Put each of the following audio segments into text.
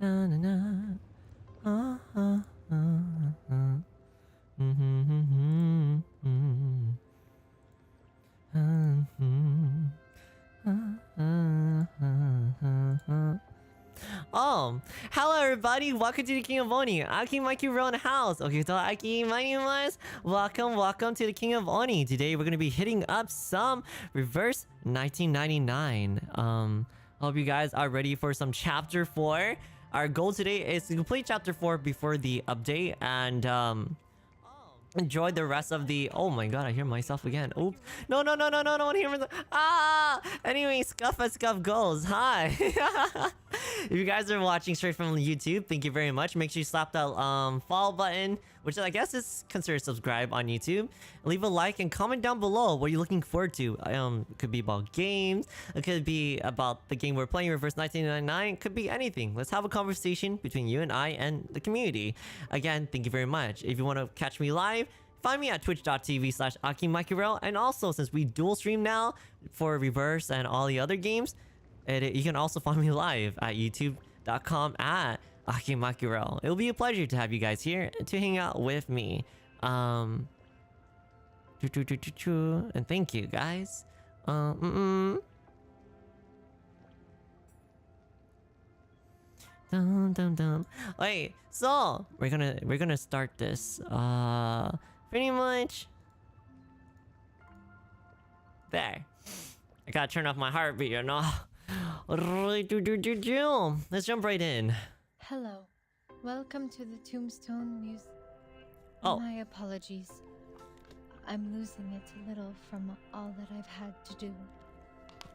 Na, na, na. Oh, hello everybody, welcome to the King of Oni. AkiMakiRoll in the house. Okay, so Aki, my name is. Welcome to the King of Oni. Today we're gonna be hitting up some reverse 1999. Hope you guys are ready for some chapter 4. Our goal today is to complete chapter 4 before the update and enjoy the rest of the... Oh my god, I hear myself again. Oops. No, I don't hear myself. Ah! Anyway, Scuff as Scuff goes. Hi. If you guys are watching straight from YouTube, thank you very much. Make sure you slap that follow button, which I guess is considered subscribe on YouTube. Leave a like and comment down below what you're looking forward to. It could be about games. It could be about the game we're playing, Reverse 1999. It could be anything. Let's have a conversation between you and I and the community. Again, thank you very much. If you want to catch me live, find me at twitch.tv/AkiMakiRoll. And also, since we dual stream now for Reverse and all the other games, you can also find me live at youtube.com/AkiMakiRoll. It'll be a pleasure to have you guys here to hang out with me. And thank you guys. Wait, so we're gonna start this pretty much there. I gotta turn off my heartbeat, you know. Let's jump right in. Hello. Welcome to the Tombstone Music. Oh. My apologies. I'm losing it a little from all that I've had to do.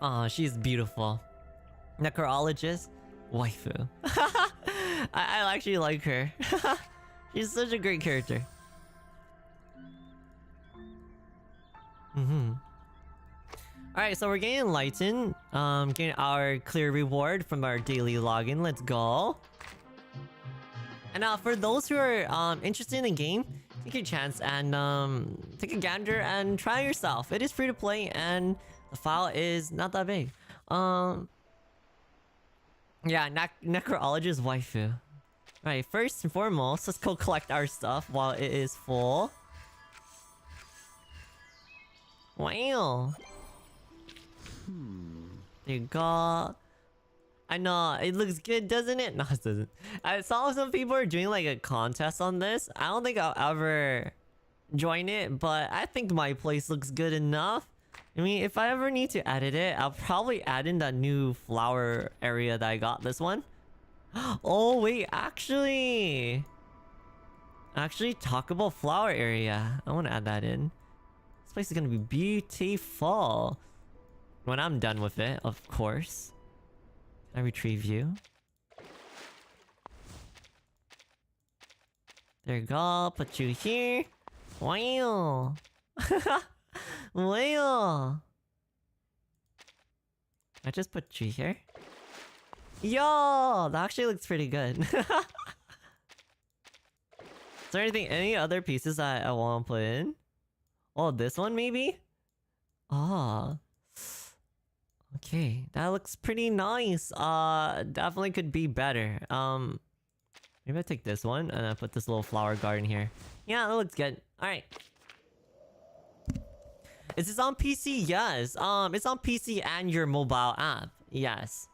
Oh, she's beautiful. Necrologist, waifu. I actually like her. She's such a great character. Alright, so we're getting enlightened. Getting our clear reward from our daily login. Let's go. And now, for those who are interested in the game, take your chance and take a gander and try yourself. It is free to play and the file is not that big. Yeah, Necrologist waifu. Alright, first and foremost, let's go collect our stuff while it is full. Wow. There you go. I know, it looks good, doesn't it? No, it doesn't. I saw some people are doing like a contest on this. I don't think I'll ever join it, but I think my place looks good enough. I mean, if I ever need to edit it, I'll probably add in that new flower area that I got this one. Oh, wait, actually, talk about flower area. I want to add that in. This place is gonna be beautiful. When I'm done with it, of course. Can I retrieve you? There you go. Put you here. Wow. Wow. I just put you here. Yo, that actually looks pretty good. Is there any other pieces that I want to put in? Oh, this one maybe? Oh. Okay, that looks pretty nice. Definitely could be better. Maybe I take this one and I put this little flower garden here. Yeah, that looks good. Alright. Is this on PC? Yes. It's on PC and your mobile app. Yes.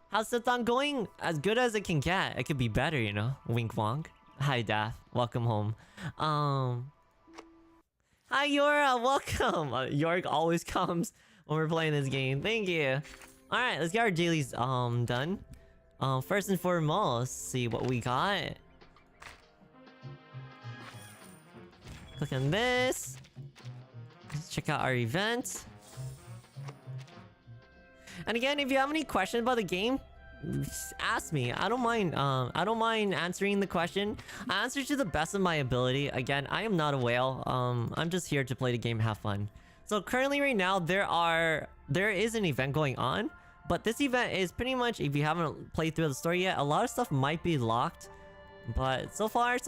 How's Satan going? As good as it can get. It could be better, you know. Wink wonk. Hi Daff. Welcome home. Hi Yora, welcome. York always comes when we're playing this game. Thank you. Alright, let's get our dailies done. First and foremost, see what we got. Click on this. Let's check out our event. And again, if you have any questions about the game, just ask me. I don't mind answering the question. I answer to the best of my ability. Again, I am not a whale. I'm just here to play the game and have fun. So currently right now there is an event going on, but this event is pretty much, if you haven't played through the story yet, a lot of stuff might be locked. But so far, as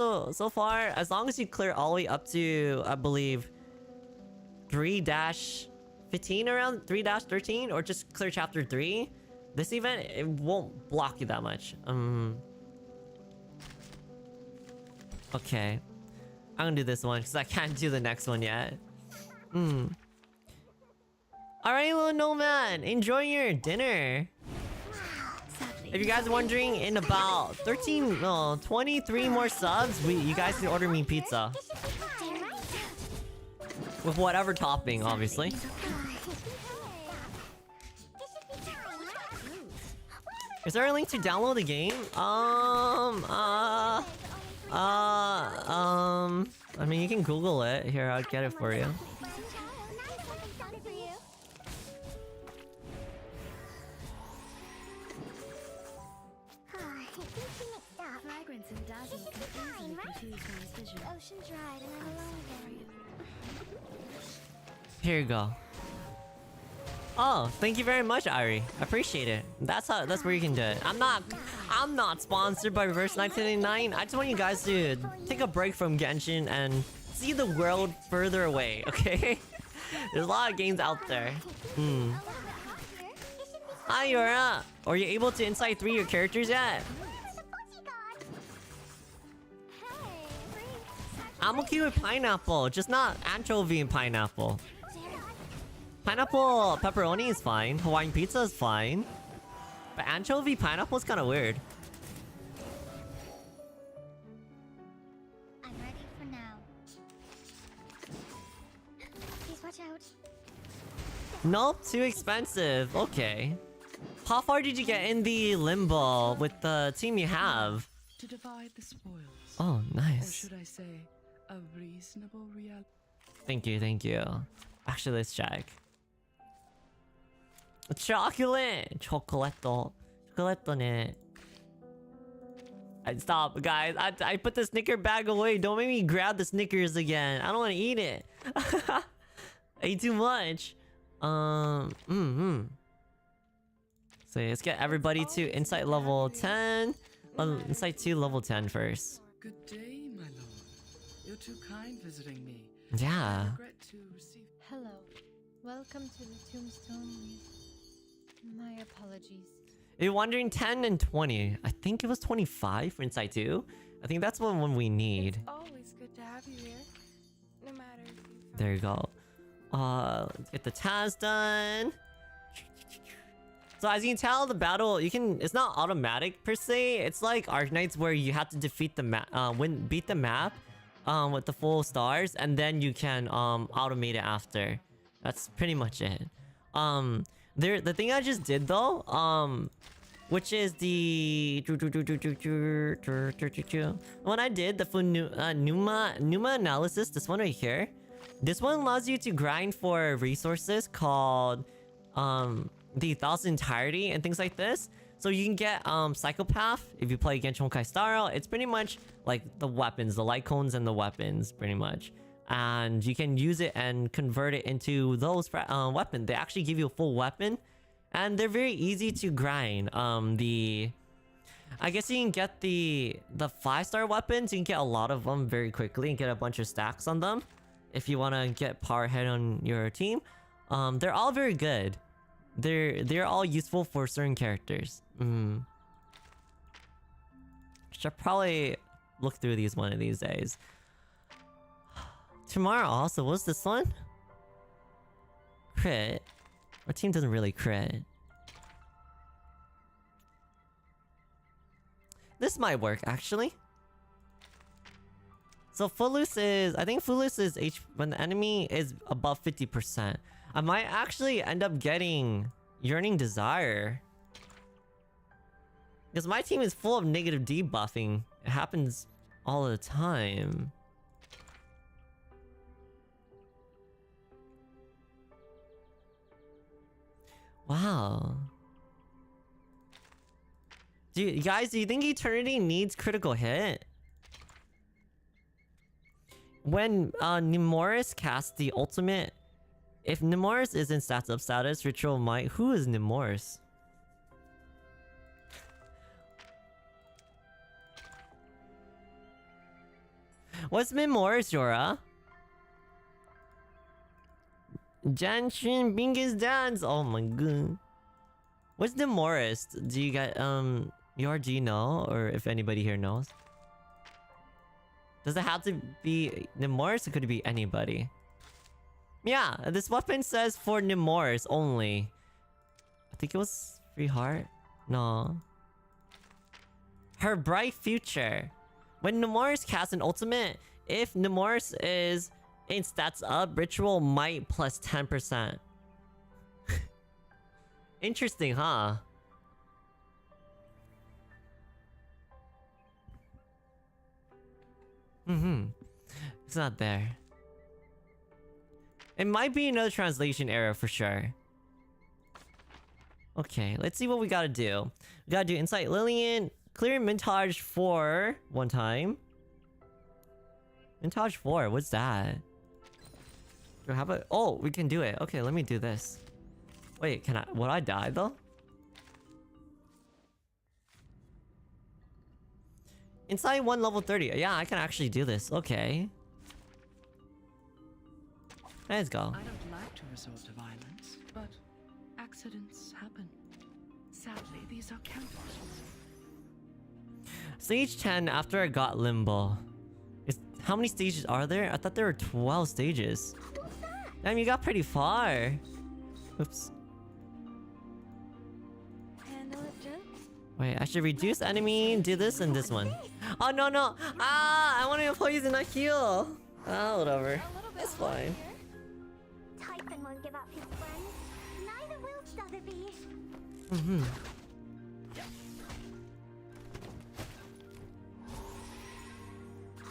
long as you clear all the way up to, I believe, 3-15 around 3-13, or just clear chapter 3, this event, it won't block you that much. Okay. I'm gonna do this one because I can't do the next one yet. Alright, little nomad, enjoy your dinner. If you guys are wondering, in about 23 more subs, you guys can order me pizza. With whatever topping, obviously. Is there a link to download the game? I mean, you can Google it. Here, I'll get it for you. Here you go. Oh, thank you very much, Ari. Appreciate it. That's where you can do it. I'm not sponsored by Reverse 1999. I just want you guys to take a break from Genshin and see the world further away, okay? There's a lot of games out there. Hi, Yura. Are you able to incite 3 your characters yet? I'm okay with pineapple, just not anchovy and pineapple. Pineapple pepperoni is fine. Hawaiian pizza is fine. But anchovy pineapple is kind of weird. I'm ready for now. Please watch out. Nope, too expensive. Okay. How far did you get in the limbo with the team you have? To divide the spoils. Oh, Or nice. should I say, a reasonable reality? Thank you, thank you. Actually, let's check. Chocolate! Chocolate. Chocolate. Stop, guys. I put the Snicker bag away. Don't make me grab the Snickers again. I don't want to eat it. Ate too much. So let's get everybody to Insight level 10. Insight 2 level 10 first. Good day, my lord. You're too kind visiting me. Yeah. I regret to receive. Hello. Welcome to the tombstone. My apologies. If you're wondering, 10 and 20. I think it was 25 for Insight 2. I think that's one we need. It's always good to have you here. No matter if you There you go. Let's get the task done. So as you can tell, the battle it's not automatic per se. It's like Arknights where you have to defeat the map, beat the map, with the full stars, and then you can automate it after. That's pretty much it. The thing I just did though, which is the when I did the Numa analysis, this one right here. This one allows you to grind for resources called the Thousand Entirety and things like this. So you can get Psychopath if you play Genshin Honkai Star Rail. It's pretty much like the weapons, the light cones and the weapons, pretty much. And you can use it and convert it into those weapons. They actually give you a full weapon, and they're very easy to grind. I guess you can get the 5-star weapons. You can get a lot of them very quickly and get a bunch of stacks on them if you want to get power ahead on your team. They're all very good. They're all useful for certain characters. Should probably look through these one of these days. Tomorrow also, what's this one? Crit. Our team doesn't really crit. This might work actually. So Footloose is, I think Footloose is when the enemy is above 50%. I might actually end up getting Yearning Desire. Because my team is full of negative debuffing. It happens all the time. Wow. Do you think Eternity needs critical hit? When Nemoris casts the ultimate, if Nemoris is in stats up status, Ritual Might, who is Nemoris? What's Nemoris, Yora? Janshin Bingus Dance. Oh my god. What's Nemoris? Do you get Yor, do you know? Or if anybody here knows? Does it have to be Nemours or could it be anybody? Yeah, this weapon says for Nemours only. I think it was Free Heart? No. Her bright future. When Nemours casts an ultimate, if Nemours is in stats up, ritual might plus 10%. Interesting, huh? It's not there. It might be another translation error for sure. Okay, let's see what we gotta do. We gotta do Incite Lillian, clear Mintage 4 one time. Mintage 4, what's that? Do I have a... Oh, we can do it. Okay, let me do this. Wait, can I... Would I die though? Inside 1 level 30. Yeah, I can actually do this. Okay. Let's go. I don't like to resort to violence, but accidents happen. Sadly, these are countless. Stage 10 after I got Limbo. How many stages are there? I thought there were 12 stages. Damn, you got pretty far. Oops. Handle it gently. Wait, I should reduce enemy, do this and this one. Oh, no, no. Ah, I want to poison, not heal. Ah, whatever. It's fine. Typhon won't give up his friends. Neither will Sotheby.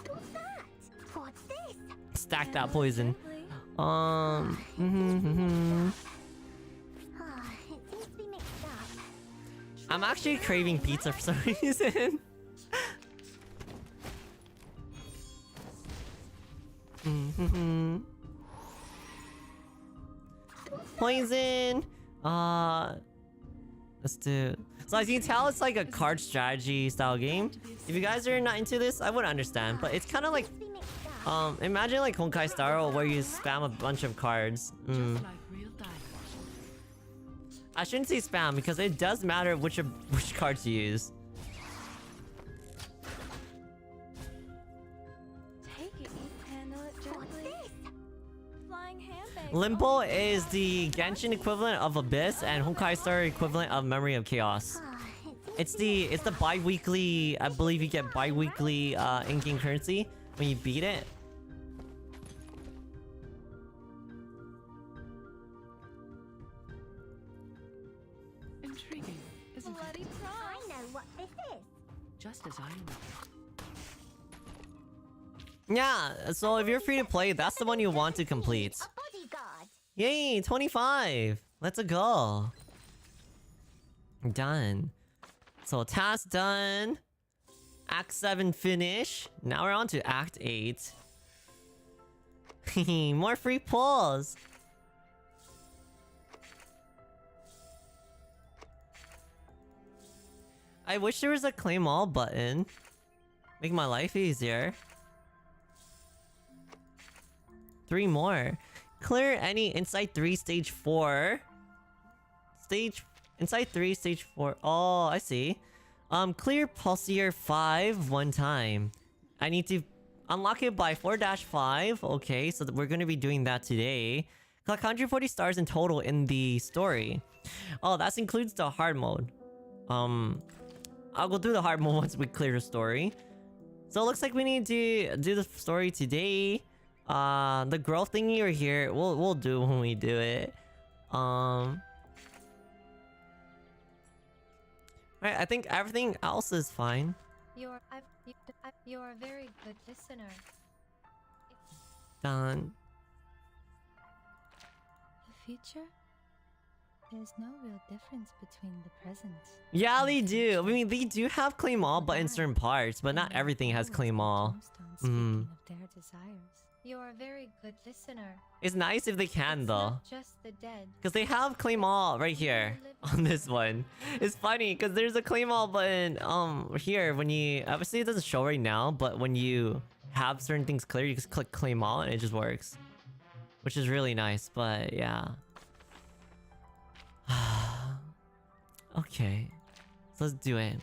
What's that? What's this? Stack that poison. Ah, it seems to be mixed up. I'm actually craving pizza for some reason. Poison. Let's do. So as you can tell, it's like a card strategy style game. If you guys are not into this, I would understand. But it's kind of like, Seems to be mixed up. imagine like Honkai Star Rail where you spam a bunch of cards. Just like real dice. I shouldn't say spam because it does matter which cards you use. Take it. Handle it gently. Flying handbag. Limbo is the Genshin equivalent of Abyss and Honkai Star equivalent of Memory of Chaos. Ah, it seems It's the bi-weekly, I believe you get bi-weekly in-game currency when you beat it. Intriguing, isn't it? Bloody I prom. know what this is. Just as I know. Yeah, so if you're free to play, that's the one you want to complete. A bodyguard. Yay, 25! Let's go. Done. So task done. Act 7 finish. Now we're on to Act 8. More free pulls. I wish there was a claim all button. Make my life easier. 3 more. Clear any Incite 3 stage 4. Incite 3 stage 4. Oh, I see. Clear Pulsier 5 one time. I need to unlock it by 4-5. Okay, so we're gonna be doing that today. Collect 140 stars in total in the story. Oh, that includes the hard mode. I'll go through the hard mode once we clear the story. So it looks like we need to do the story today. The growth thingy are here. We'll do when we do it. Right, I think everything else is fine. You're a very good listener. Done. The future? There's no real difference between the present. Yeah, they do. I mean, they do have claim all, but in certain parts, but not everything has claim all. Speaking of their desires. You're a very good listener. It's nice if they can It's though. not just the dead. Because they have claim all right here on this one. It's funny because there's a claim all button here when you obviously it doesn't show right now, but when you have certain things clear, you just click claim all and it just works. Which is really nice, but yeah. Okay. So let's do it.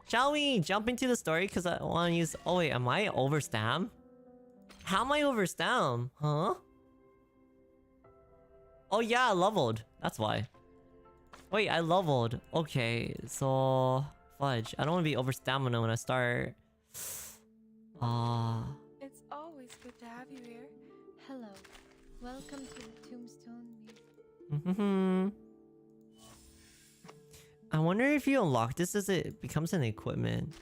Shall we jump into the story? Because I want to use... Oh wait, am I overstamp? How am I over stam? Huh? Oh yeah, I leveled. That's why. Wait, I leveled. Okay, so... Fudge. I don't want to be over stamina when I start. It's always good to have you here. Hello. Welcome to the Tombstone Museum. I wonder if you unlock this as it becomes an equipment.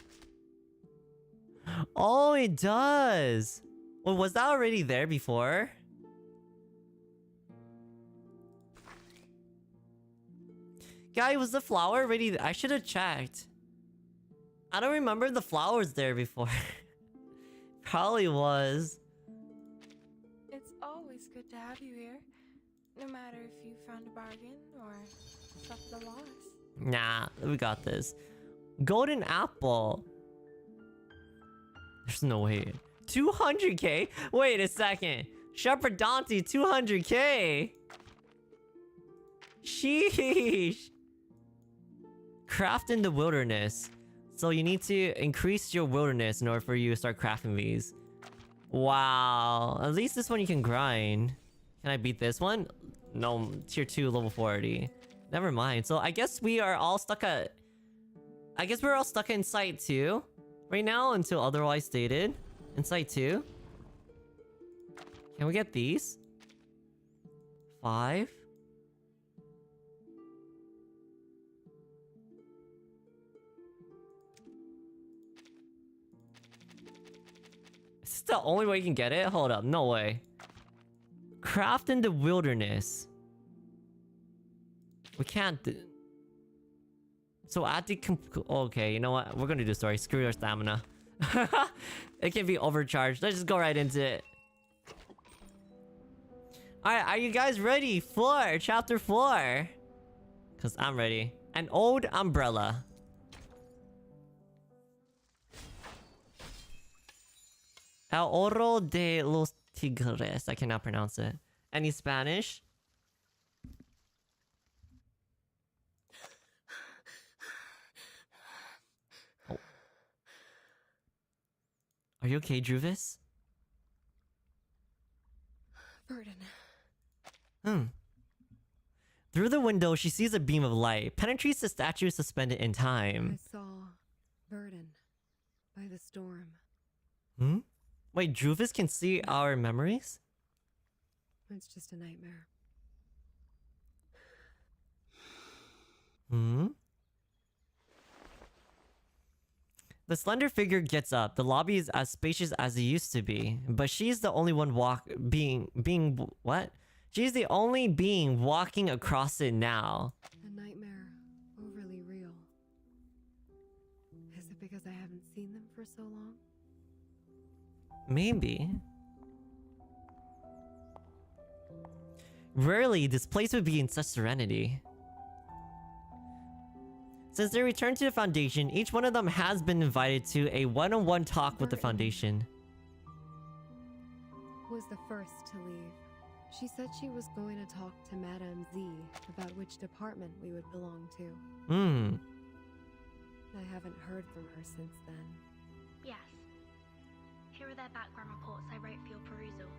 Oh, it does! Well, was that already there before? Guy, was the flower already? I should have checked. I don't remember the flowers there before. Probably was. It's always good to have you here. No matter if you found a bargain or suffered a loss. Nah, we got this. Golden apple. There's no way. 200k? Wait a second. Shepherd Dante, 200k? Sheesh. Craft in the wilderness. So you need to increase your wilderness in order for you to start crafting these. Wow. At least this one you can grind. Can I beat this one? No, tier 2, level 40. Never mind. So I guess we are all stuck at... I guess we're all stuck in Incite 2 right now until otherwise stated. Incite 2. Can we get these? 5. Is this the only way you can get it? Hold up. No way. Craft in the wilderness. We can't do... So at the okay, you know what? We're gonna do story. Screw your stamina. It can be overcharged. Let's just go right into it. Alright, are you guys ready for chapter 4? Cause I'm ready. An old umbrella. El Oro de los Tigres. I cannot pronounce it. Any Spanish? Oh. Are you okay, Druvis? Burden. Through the window, she sees a beam of light. Penetrates the statue suspended in I time. saw Burden by the storm. Wait, Druvis can see our memories? It's just a nightmare. The slender figure gets up. The lobby is as spacious as it used to be, but she's the only one what? She's the only being walking across it now. A nightmare overly real. Is it because I haven't seen them for so long? Maybe. Rarely, this place would be in such serenity. Since they returned to the Foundation, each one of them has been invited to a one-on-one talk with the Foundation. Was the first to leave. She said she was going to talk to Madame Z about which department we would belong to. I haven't heard from her since then. Yes. Here are their background reports I wrote for your perusal.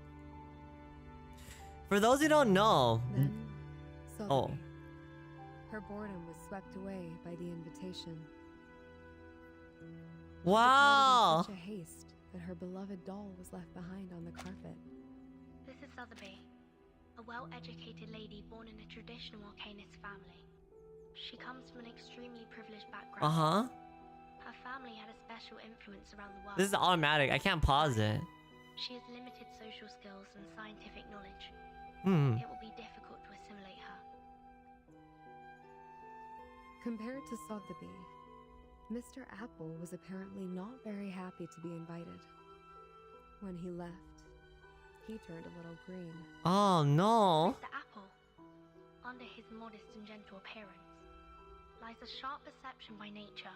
For those who don't know... Then, suddenly, her boredom was swept away by the invitation. Wow! She departed in such a haste that her beloved doll was left behind on the carpet. This is Sotheby, a well-educated lady born in a traditional Arcanist family. She comes from an extremely privileged background. Her family had a special influence around the world. This is automatic. I can't pause it. She has limited social skills and scientific knowledge. It will be difficult to assimilate her. Compared to Sotheby, Mr. Apple was apparently not very happy to be invited. When he left, he turned a little green. Oh no! Mr. Apple, under his modest and gentle appearance, lies a sharp perception by nature.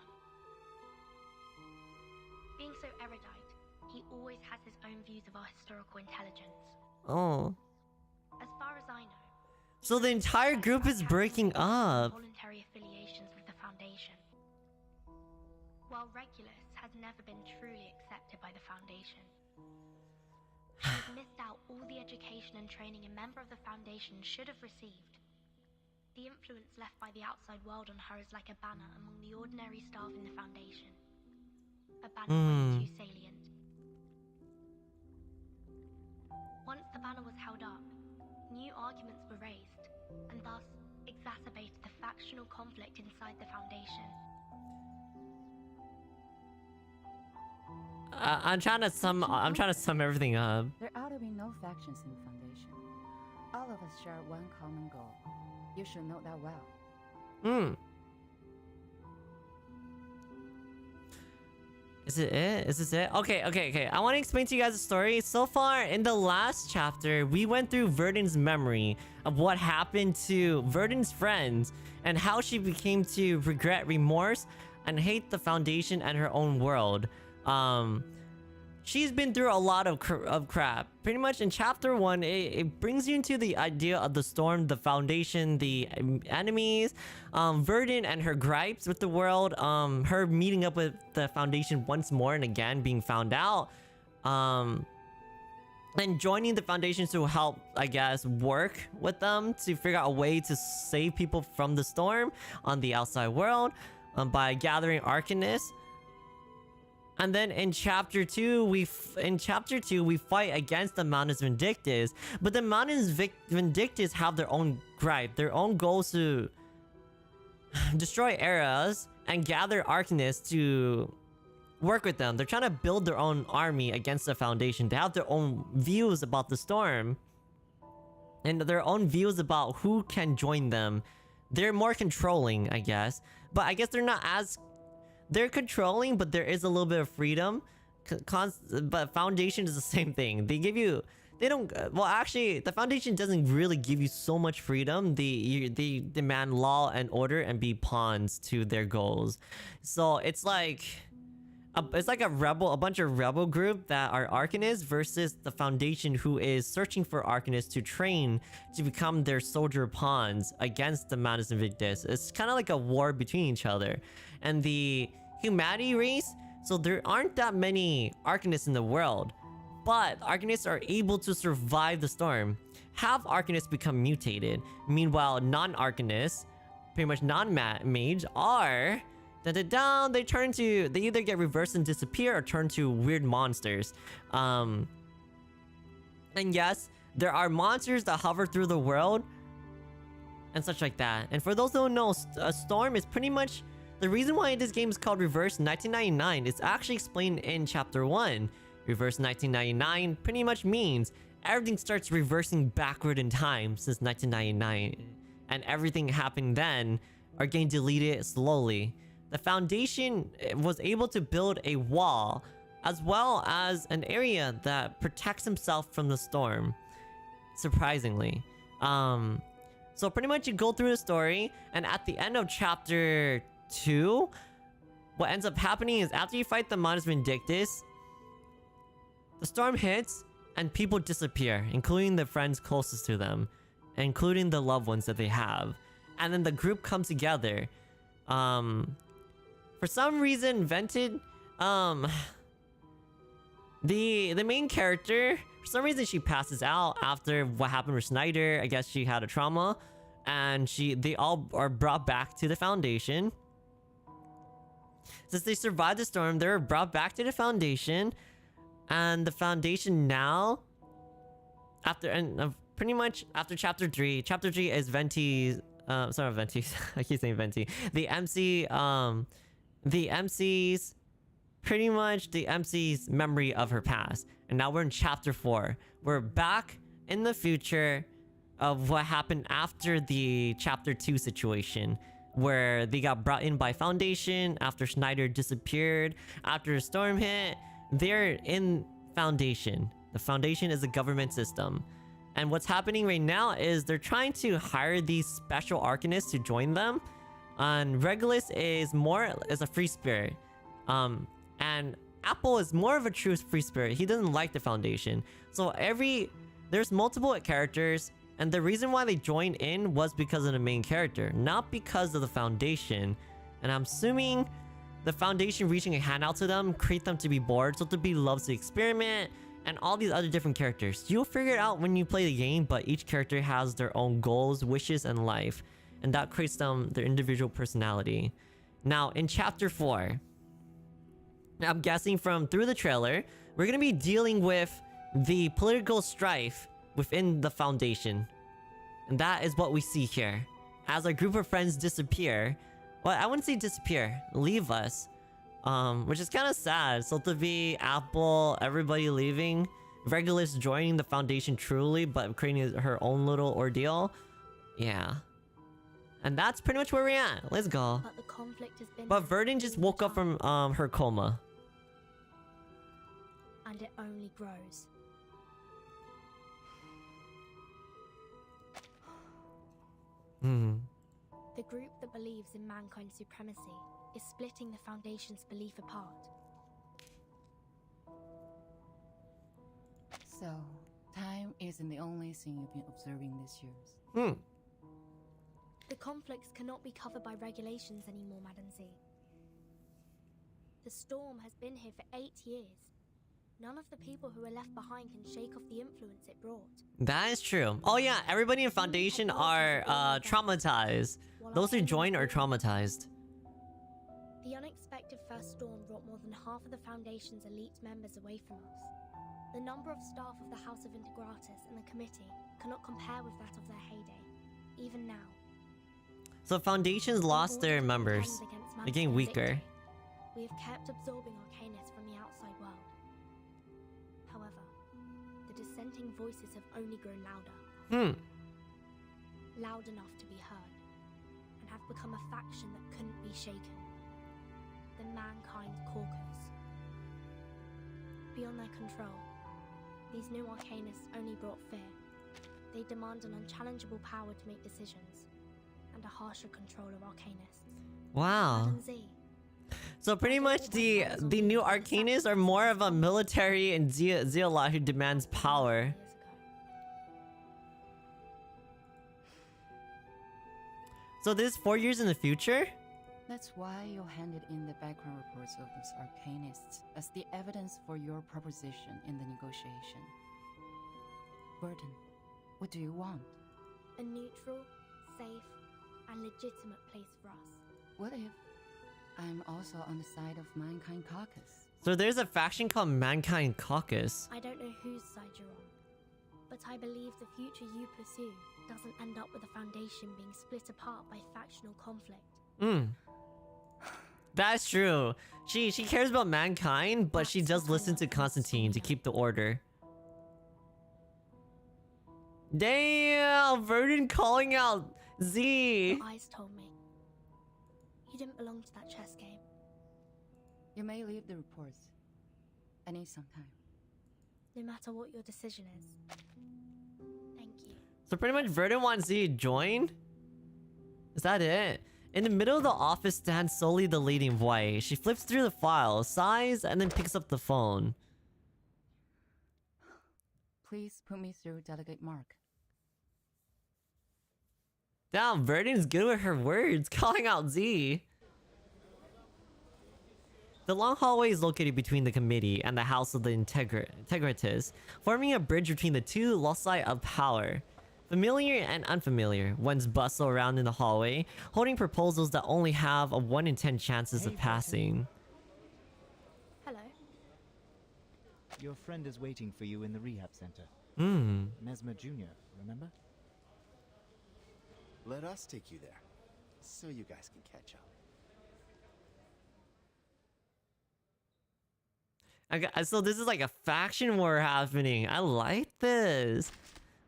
Being so erudite, he always has his own views of our historical intelligence. Oh. As far as I know, So the entire group is breaking up. voluntary affiliations with the Foundation. While Regulus has never been truly accepted by the Foundation. She has missed out all the education and training a member of the Foundation should have received. The influence left by the outside world on her is like a banner among the ordinary staff in the Foundation. A banner way too salient. Once the banner was held up, new arguments were raised, and thus exacerbated the factional conflict inside the Foundation. I'm trying to sum everything up. There ought to be no factions in the Foundation. All of us share one common goal. You should know that well. Is it it? Is this it? Okay. I want to explain to you guys the story. So far, in the last chapter, we went through Verdon's memory of what happened to Verdon's friends and how she became to regret, remorse, and hate the Foundation and her own world. She's been through a lot of crap. Pretty much in chapter 1, it brings you into the idea of the storm, the Foundation, the enemies, Verdon and her gripes with the world, her meeting up with the Foundation once more and again, being found out, and joining the Foundation to help, I guess, work with them to figure out a way to save people from the storm on the outside world, by gathering Arcanists. And then in chapter 2, we fight against the Mountains Vindictus, but the Mountains Vindictus have their own gripe, their own goals to destroy eras and gather Arcanists to work with them. They're trying to build their own army against the Foundation. They have their own views about the storm and their own views about who can join them. They're more controlling, I guess, but I guess they're not as... They're controlling, but there is a little bit of freedom. But Foundation is the same thing. They give you... They don't... Well, actually, the Foundation doesn't really give you so much freedom. They demand law and order and be pawns to their goals. So it's like... It's like a bunch of rebel group that are Arcanists versus the Foundation, who is searching for Arcanists to train to become their soldier pawns against the Mountains Invictus. It's kind of like a war between each other. And the humanity race, so there aren't that many Arcanists in the world, but Arcanists are able to survive the storm. Half Arcanists become mutated. Meanwhile, non-Arcanists, pretty much non-mage, are... they either get reversed and disappear or turn to weird monsters. And yes, there are monsters that hover through the world and such like that. And for those who don't know, a storm is pretty much the reason why this game is called Reverse 1999. It's actually explained in chapter 1. Reverse 1999 pretty much means everything starts reversing backward in time since 1999, and everything happened then are getting deleted slowly. The Foundation was able to build a wall as well as an area that protects himself from the storm, surprisingly. So pretty much you go through the story, and at the end of chapter 2, what ends up happening is after you fight the Mountains Vindictus, the storm hits and people disappear, including the friends closest to them, including the loved ones that they have. And then the group comes together. For some reason, Vented, the main character, for some reason she passes out after what happened with Snyder. I guess she had a trauma, and they all are brought back to the Foundation. Since they survived the storm, they're brought back to the Foundation, and the Foundation now, pretty much after chapter 3. Chapter 3 is Venti's, sorry, Venti. I keep saying Venti. The MC's, pretty much the MC's memory of her past. And now we're in chapter 4. We're back in the future of what happened after the chapter 2 situation, where they got brought in by Foundation after Snyder disappeared. After the storm hit, they're in Foundation. The Foundation is a government system. And what's happening right now is they're trying to hire these special Arcanists to join them. And Regulus is a free spirit. And Apple is more of a true free spirit. He doesn't like the Foundation. So there's multiple characters, and the reason why they joined in was because of the main character, not because of the Foundation. And I'm assuming the Foundation reaching a hand out to them create them to be bored, so to be loves to experiment and all these other different characters. You'll figure it out when you play the game, but each character has their own goals, wishes, and life, and that creates them their individual personality. Now, in Chapter 4, I'm guessing from through the trailer, we're gonna be dealing with the political strife within the Foundation. And that is what we see here. As our group of friends disappear, well, I wouldn't say disappear, leave us. Which is kind of sad. So to be Apple, everybody leaving, Regulus joining the Foundation truly, but creating her own little ordeal. Yeah. And that's pretty much where we're at. Let's go. But the conflict has been... But Verdun just woke up from her coma. And it only grows. The group that believes in mankind's supremacy is splitting the Foundation's belief apart. So, time isn't the only thing you've been observing these years. The conflicts cannot be covered by regulations anymore, Madam Z. The storm has been here for 8 years. None of the people who are left behind can shake off the influence it brought. That is true. Oh yeah, everybody in Foundation are traumatized. Those who join are traumatized. The unexpected first storm brought more than half of the Foundation's elite members away from us. The number of staff of the House of Integratus and the committee cannot compare with that of their heyday, even now. So Foundations lost their members. They're getting weaker. We have kept absorbing Arcanus from the outside world. However, the dissenting voices have only grown louder. Loud enough to be heard, and have become a faction that couldn't be shaken. The Mankind Caucus. Beyond their control, these new Arcanists only brought fear. They demand an unchallengeable power to make decisions, and a harsher control of Arcanists. Wow. Madam Z, So pretty much the new Arcanists are more of a military and zealot who demands power. years ago. So this is 4 years in the future? That's why you handed in the background reports of those Arcanists as the evidence for your proposition in the negotiation. Burden, what do you want? A neutral, safe, and legitimate place for us. What if I'm also on the side of Mankind Caucus? So there's a faction called Mankind Caucus. I don't know whose side you're on, but I believe the future you pursue doesn't end up with the Foundation being split apart by factional conflict. That's true. She cares about mankind, but she does listen to Constantine to keep the order. Damn, Verdun calling out Z. Your eyes told me. You didn't belong to that chess game. You may leave the reports. I need some time. No matter what your decision is. Thank you. So pretty much Verdun wants Z to join? Is that it? In the middle of the office stands solely the lady in white. She flips through the files, sighs, and then picks up the phone. Please put me through Delegate Mark. Damn, Verdun's good with her words, calling out Z. The long hallway is located between the committee and the House of the Integratus, forming a bridge between the two loci of power. Familiar and unfamiliar ones bustle around in the hallway, holding proposals that only have a 1 in 10 chances of passing. Hello. Your friend is waiting for you in the rehab center. Mesmer Jr., remember? Let us take you there, so you guys can catch up. Okay, so this is like a faction war happening. I like this.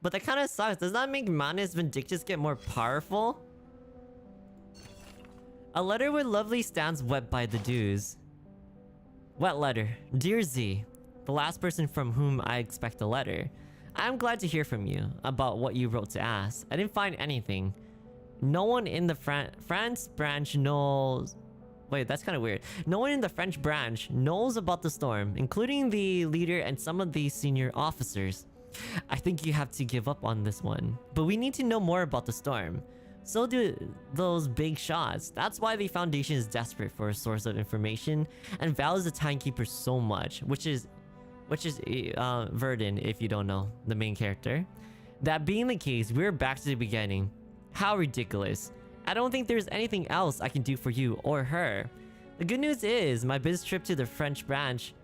But that kind of sucks. Does that make Manus Vindictus get more powerful? A letter with lovely stands wet by the dews. Wet letter. Dear Z, the last person from whom I expect a letter. I'm glad to hear from you about what you wrote to ask. I didn't find anything. No one in the France branch knows... Wait, that's kind of weird. No one in the French branch knows about the storm, including the leader and some of the senior officers. I think you have to give up on this one. But we need to know more about the storm. So do those big shots. That's why the Foundation is desperate for a source of information and values the Timekeeper so much, which is which is Verdun, if you don't know, the main character. That being the case, we're back to the beginning. How ridiculous. I don't think there's anything else I can do for you or her. The good news is my business trip to the French branch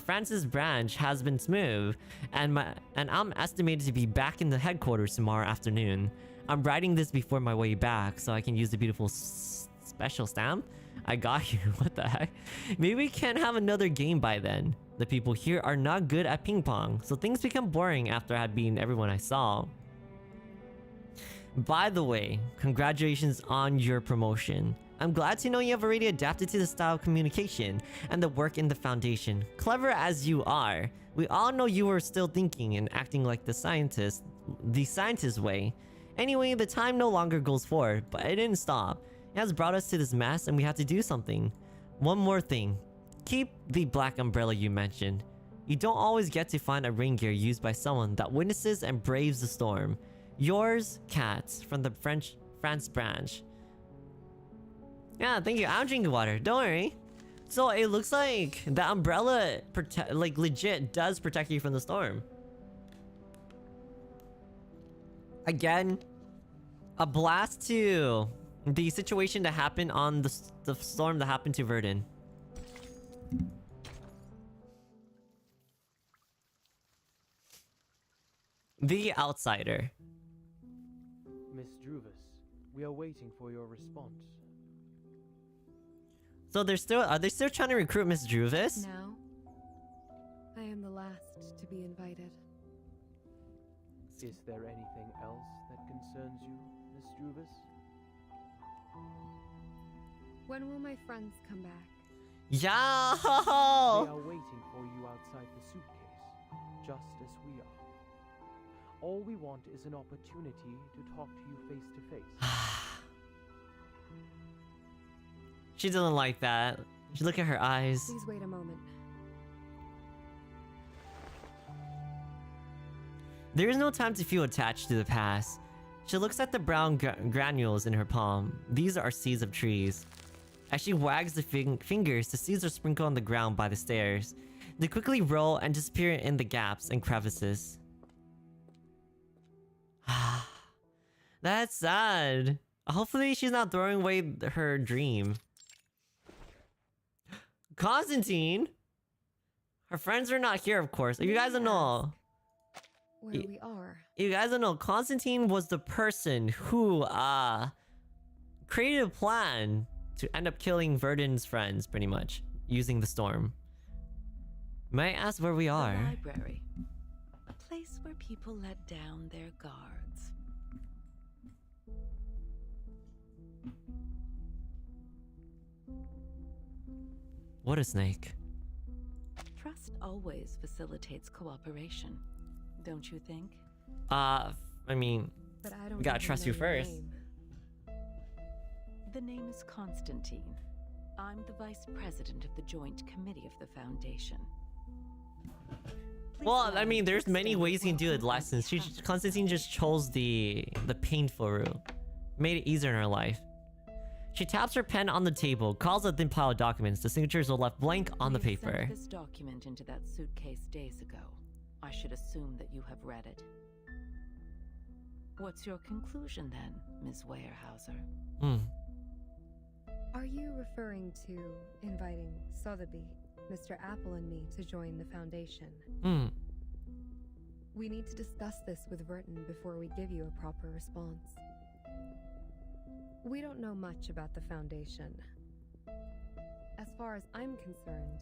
France's branch has been smooth, and I'm estimated to be back in the headquarters tomorrow afternoon. I'm writing this before my way back so I can use the beautiful special stamp. I got you. What the heck? Maybe we can have another game by then. The people here are not good at ping pong, so things become boring after I had beaten everyone I saw. By the way, congratulations on your promotion. I'm glad to know you have already adapted to the style of communication and the work in the Foundation. Clever as you are, we all know you were still thinking and acting like the scientist way. Anyway, the time no longer goes forward, but it didn't stop. It has brought us to this mess and we have to do something. One more thing. Keep the black umbrella you mentioned. You don't always get to find a rain gear used by someone that witnesses and braves the storm. Yours, Kat, from the France branch. Yeah, thank you. I'm drinking water. Don't worry. So it looks like the umbrella legit does protect you from the storm. Again, a blast to the situation that happened on the storm that happened to Verdun. The Outsider. Miss Druvis, we are waiting for your response. So are they still trying to recruit Miss Druvis? Now, I am the last to be invited. Is there anything else that concerns you, Miss Druvis? When will my friends come back? Yeah! They are waiting for you outside the suitcase, just as we are. All we want is an opportunity to talk to you face to face. She doesn't like that. She look at her eyes. Please wait a moment. There is no time to feel attached to the past. She looks at the brown granules in her palm. These are seeds of trees. As she wags the fingers, the seeds are sprinkled on the ground by the stairs. They quickly roll and disappear in the gaps and crevices. That's sad. Hopefully she's not throwing away her dream. Constantine? Her friends are not here, of course. You guys don't know. Where we are. You guys don't know. Constantine was the person who created a plan to end up killing Verdun's friends, pretty much, using the storm. May I ask where we are? The library. A place where people let down their guards. What a snake. Trust always facilitates cooperation, don't you think? I mean, but I don't we gotta trust you first. The name is Constantine. I'm the vice president of the joint committee of the Foundation. Well, I mean, there's many ways you can do it, lessons. Constantine just chose the painful route. Made it easier in her life. She taps her pen on the table, calls a thin pile of documents. The signatures are left blank on the paper. Sent this document into that suitcase days ago. I should assume that you have read it. What's your conclusion then, Ms. Weyerhaeuser? Are you referring to inviting Sotheby, Mr. Apple and me to join the Foundation? We need to discuss this with Verton before we give you a proper response. We don't know much about the Foundation. As far as I'm concerned...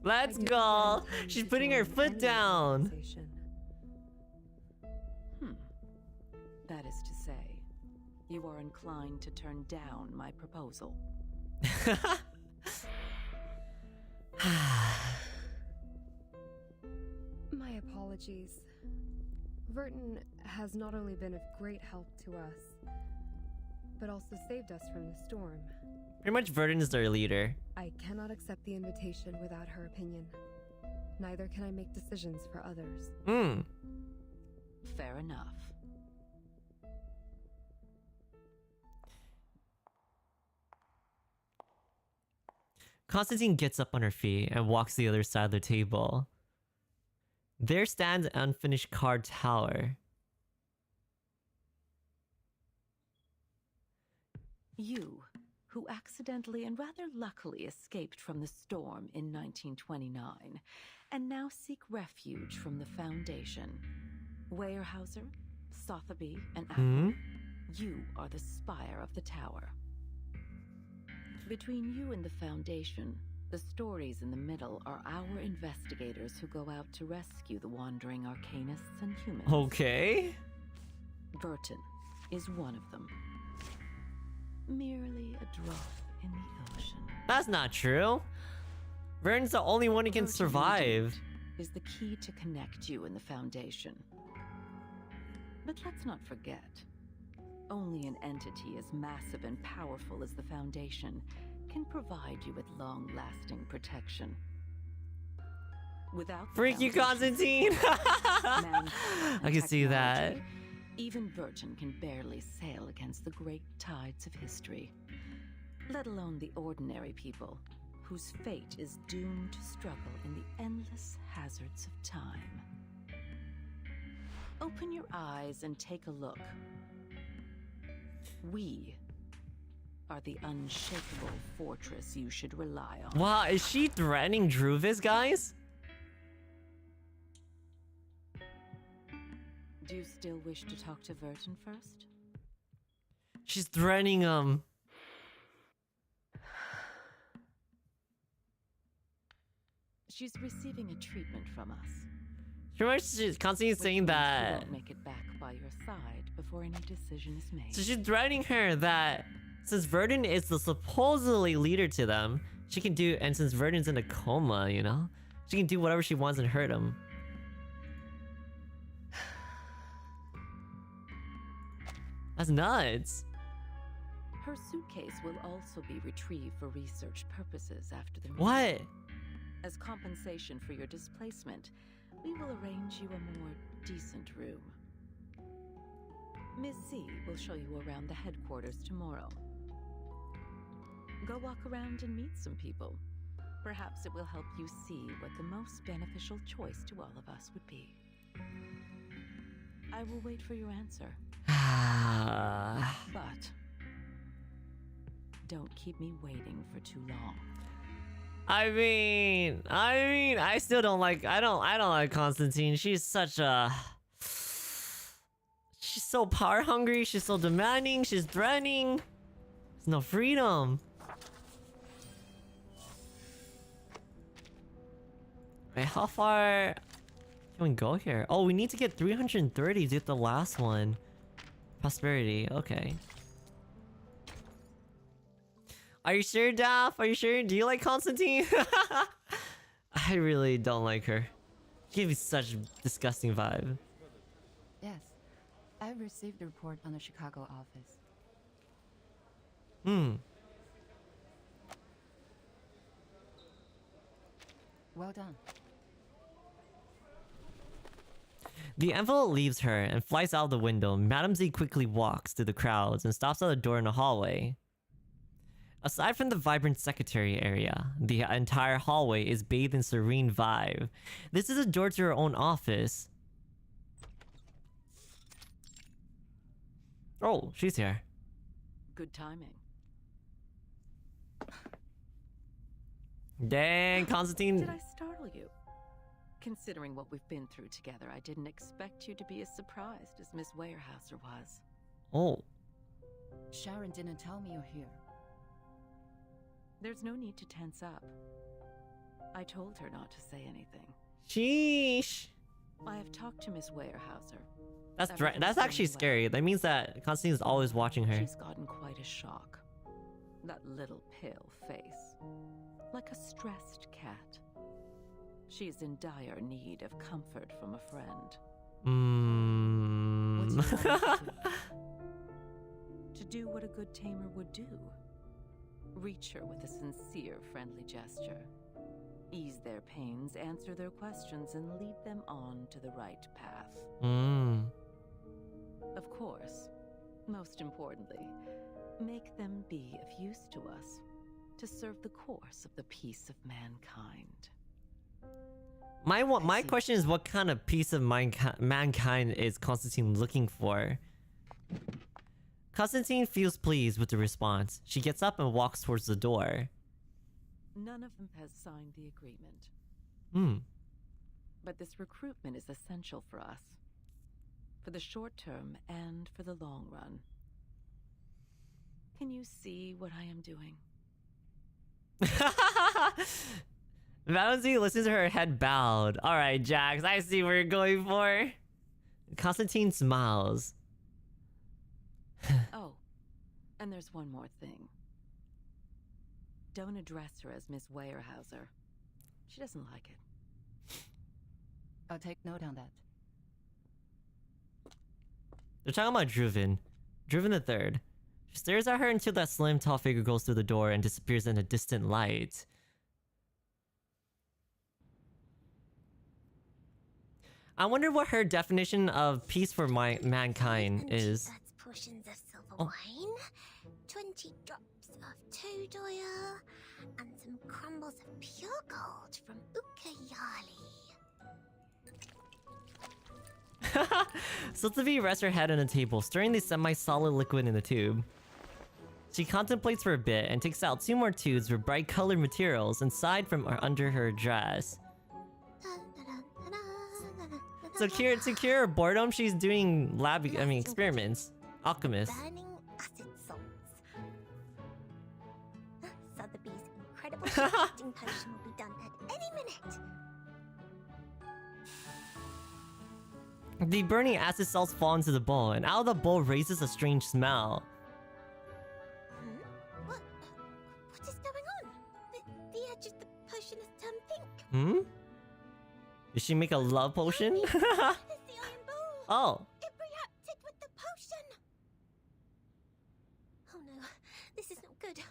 Let's go! She's putting her foot down! That is to say, you are inclined to turn down my proposal. My apologies. Verton has not only been of great help to us, but also saved us from the storm. Pretty much Verdun is their leader. I cannot accept the invitation without her opinion. Neither can I make decisions for others. Fair enough. Constantine gets up on her feet and walks to the other side of the table. There stands an unfinished card tower. You, who accidentally and rather luckily escaped from the storm in 1929, and now seek refuge from the Foundation. Weyerhaeuser, Sotheby, and Apple, you are the spire of the tower. Between you and the Foundation, the stories in the middle are our investigators who go out to rescue the wandering arcanists and humans. Okay. Burton is one of them. Merely a drop in the ocean. That's not true. Vern's the only one who can survive. Is the key to connect you and the Foundation. But let's not forget, only an entity as massive and powerful as the Foundation can provide you with long-lasting protection. Without Freak you, Constantine! I can see that. Even Burton can barely sail against the great tides of history, let alone the ordinary people whose fate is doomed to struggle in the endless hazards of time. Open your eyes and take a look. We are the unshakable fortress you should rely on. Wow, is she threatening Druvis, guys? Do you still wish to talk to Verton first? She's threatening him. She's receiving a treatment from us. Pretty much, Constantine's saying that. We won't make it back by your side before any decision is made. So she's threatening her that since Verton is the supposedly leader to them, she can do, and since Verton's in a coma, you know, she can do whatever she wants and hurt him. That's nuts. Her suitcase will also be retrieved for research purposes after the meeting. What? As compensation for your displacement, we will arrange you a more decent room. Ms. Z will show you around the headquarters tomorrow. Go walk around and meet some people. Perhaps it will help you see what the most beneficial choice to all of us would be. I will wait for your answer. But don't keep me waiting for too long. I mean, I still don't like. I don't like Constantine. She's such a. She's so power hungry. She's so demanding. She's threatening. There's no freedom. Wait, how far can we go here? Oh, we need to get 330 to get the last one. Prosperity. Okay. Are you sure, Daph? Are you sure? Do you like Constantine? I really don't like her. She gives me such a disgusting vibe. Yes, I've received a report on the Chicago office. Well done. The envelope leaves her and flies out the window. Madame Z quickly walks through the crowds and stops at a door in the hallway. Aside from the vibrant secretary area, the entire hallway is bathed in serene vibe. This is a door to her own office. Oh, she's here. Good timing. Dang, Constantine. Did I startle you? Considering what we've been through together, I didn't expect you to be as surprised as Miss Weyerhaeuser was. Oh. Sharon didn't tell me you're here. There's no need to tense up. I told her not to say anything. Sheesh. I have talked to Miss Weyerhaeuser. That's actually scary. That means that Constantine is always watching her. She's gotten quite a shock. That little pale face. Like a stressed cat. She's in dire need of comfort from a friend. What do you want to do what a good tamer would do. Reach her with a sincere, friendly gesture. Ease their pains, answer their questions, and lead them on to the right path. Of course, most importantly, make them be of use to us. to serve the course of the peace of mankind. My question is, what kind of peace of mankind is Constantine looking for? Constantine feels pleased with the response. She gets up and walks towards the door. None of them has signed the agreement. But this recruitment is essential for us. For the short term and for the long run. Can you see what I am doing? Valentine listens to her head bowed. Alright, Jax, I see what you're going for. Constantine smiles. Oh, and there's one more thing. Don't address her as Miss Weyerhauser. She doesn't like it. I'll take note on that. They're talking about Driven. Driven the Third. She stares at her until that slim, tall figure goes through the door and disappears in a distant light. I wonder what her definition of peace for mankind is. That's portions of silver wine, 20 drops of toad oil, and some crumbles of pure gold from OgiAki. Sylvie rests her head on a table, stirring the semi-solid liquid in the tube. She contemplates for a bit and takes out 2 more tubes with bright colored materials inside from under her dress. So to cure her boredom, she's doing experiments. Alchemist. Burning acid salts. Sotheby's incredible shifting potion will be done at any minute. The burning acid salts fall into the bowl, and out of the bowl raises a strange smell. What is going on? The edge of the potion has turned pink. Did she make a love potion? It's the iron bowl. Oh. It reacted with the potion. Oh no, this is not good.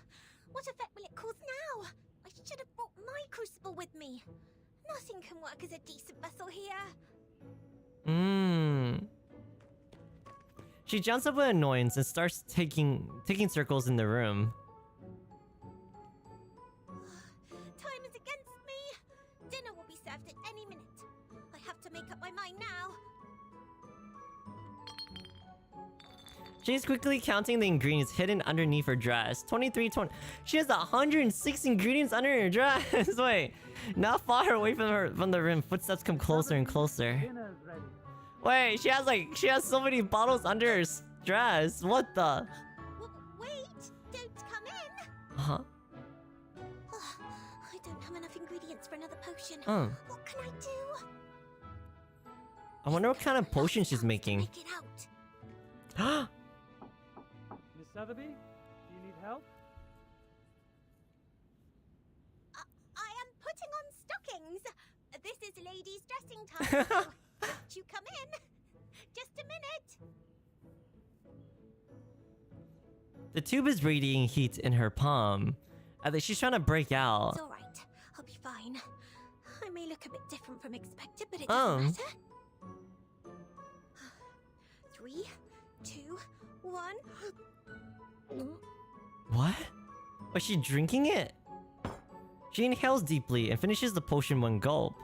What effect will it cause now? I should have brought my crucible with me. Nothing can work as a decent vessel here. She jumps up with annoyance and starts taking circles in the room. Time is against me. Dinner will be served at any minute. I have to make up my mind now. She's quickly counting the ingredients hidden underneath her dress. 23, 20. She has 106 ingredients under her dress. Wait, not far away from the rim, footsteps come closer and closer. Wait, she has so many bottles under her dress. What the? Wait, don't come in. Huh? I don't have enough ingredients for another potion. What can I do? I wonder what kind of potion she's making. Make it out. Miss Sotheby, do you need help? I am putting on stockings. This is ladies' dressing time. So won't you come in? Just a minute. The tube is radiating heat in her palm. I think she's trying to break out. It's all right. I'll be fine. I may look a bit different from expected, but it doesn't matter. 3, 2, 1. What? Was she drinking it? She inhales deeply and finishes the potion one gulp.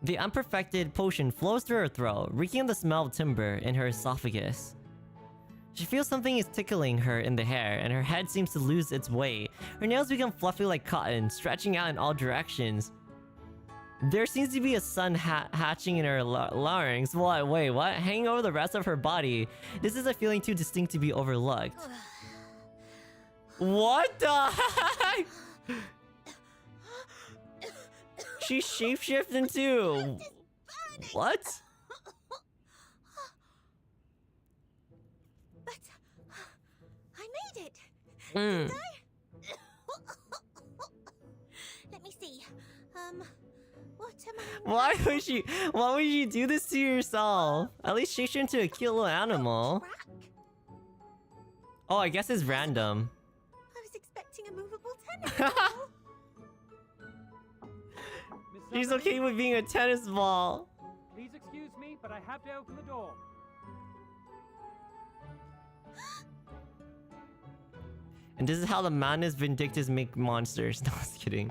The unperfected potion flows through her throat, reeking of the smell of timber in her esophagus. She feels something is tickling her in the hair, and her head seems to lose its weight. Her nails become fluffy like cotton, stretching out in all directions. There seems to be a sun hatching in her larynx. What? Wait, what? Hanging over the rest of her body. This is a feeling too distinct to be overlooked. What the heck? She shapeshifted too. What? But I made it. Didn't I? Let me see. What am I? Why would you do this to yourself? At least shape into a cute little animal. Oh, I guess it's random. I was expecting a movable tennis ball. She's okay with being a tennis ball. Please excuse me, but I have to open the door. And this is how the madness vindictives make monsters. No, I was kidding.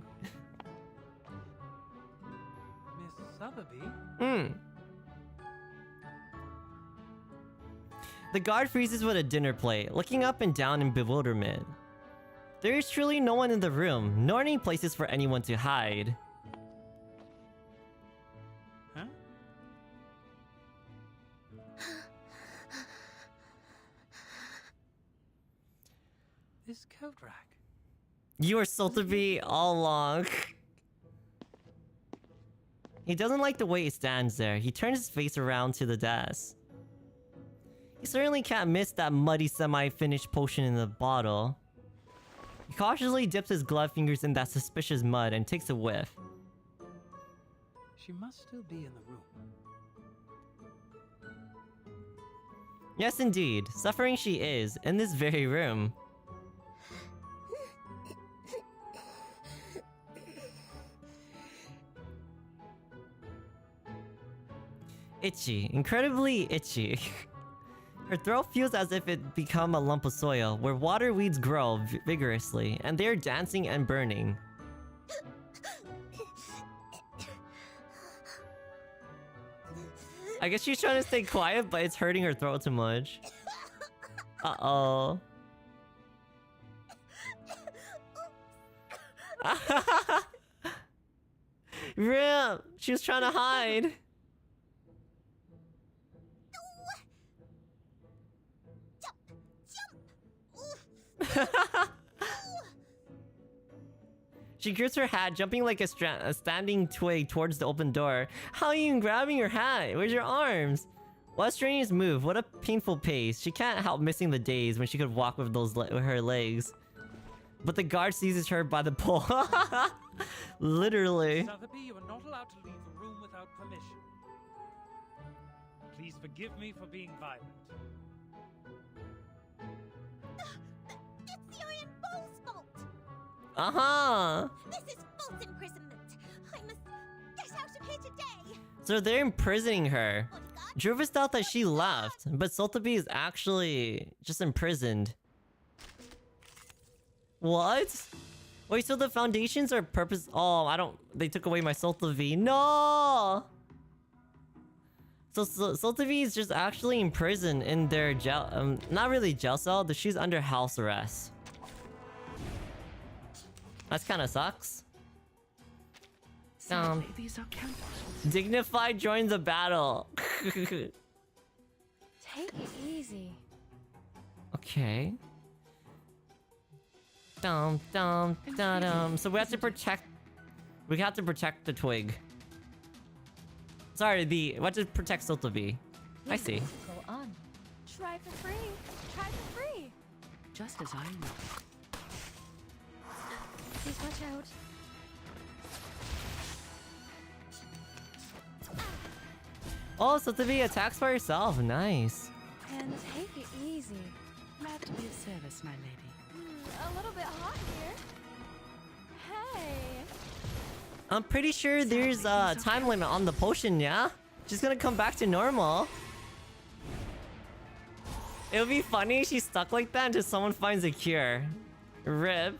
Miss Sotheby? The guard freezes with a dinner plate, looking up and down in bewilderment. There is truly no one in the room, nor any places for anyone to hide. Huh? This coat rack. You are sold to be all along. He doesn't like the way he stands there. He turns his face around to the desk. He certainly can't miss that muddy semi-finished potion in the bottle. He cautiously dips his gloved fingers in that suspicious mud and takes a whiff. She must still be in the room. Yes, indeed. Suffering she is, in this very room. Itchy. Incredibly itchy. Her throat feels as if it become a lump of soil, where water weeds grow vigorously, and they are dancing and burning. I guess she's trying to stay quiet, but it's hurting her throat too much. Uh-oh. Rip! She was trying to hide. She grips her hat, jumping like a standing twig towards the open door. How are you even grabbing your hat? Where's your arms? What a strenuous move. What a painful pace. She can't help missing the days when she could walk with with her legs. But the guard seizes her by the pole. Literally. Sotheby, you are not allowed to leave the room without permission. Please forgive me for being violent. It's your own Bull's fault! Uh-huh. This is false imprisonment. I must get out of here today. So they're imprisoning her. Druvis thought that she left, but Sotheby is actually just imprisoned. What? Wait, so the foundations are purpose— oh, I don't— they took away my Sotheby. No! So Sotheby is just actually imprisoned in their jail— not really jail cell, she's under house arrest. That's kind of sucks. Sadly, these are counterfeits. Dignified joins the battle. Take it easy. Okay. So we have to protect— we have to protect the twig. Sorry, we have to protect Sotheby. I see. Go on. Try for free. Try for free. Just as I know. Please watch out. Oh, Sotheby attacks by herself. Nice. And take it easy. Glad to be of service, my lady. A little bit hot here. Hey. I'm pretty sure there's a time limit on the potion, yeah? She's gonna come back to normal. It would be funny if she's stuck like that until someone finds a cure. Rip.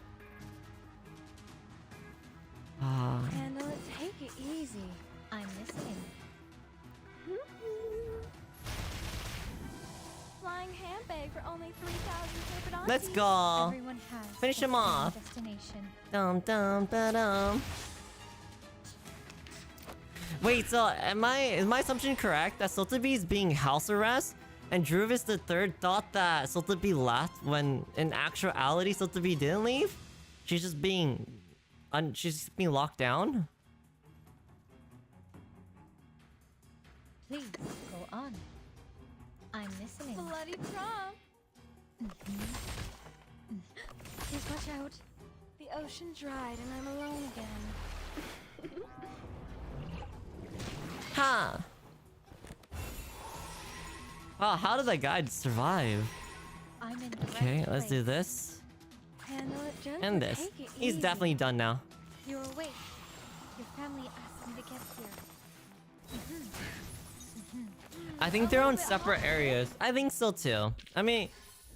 Handle it, take it easy. I'm listening. Flying handbag for only 3,000 paper donkeys. Let's go. Everyone has Finish him their off. destination. Wait, so is my assumption correct that Sotheby is being house arrest and Druvis the Third thought that Sotheby left when in actuality Sotheby didn't leave? She's just being locked down? Please go on. I'm listening. Bloody prom. Please watch out. The ocean dried and I'm alone again. Ha! Wow, how did that guy survive? I'm in the Okay, right let's do place. this. Handle it gently. And this. Take it He's easy. definitely done now. You're awake. Your family asked me to get here. I think they're on separate areas. I think so too. I mean,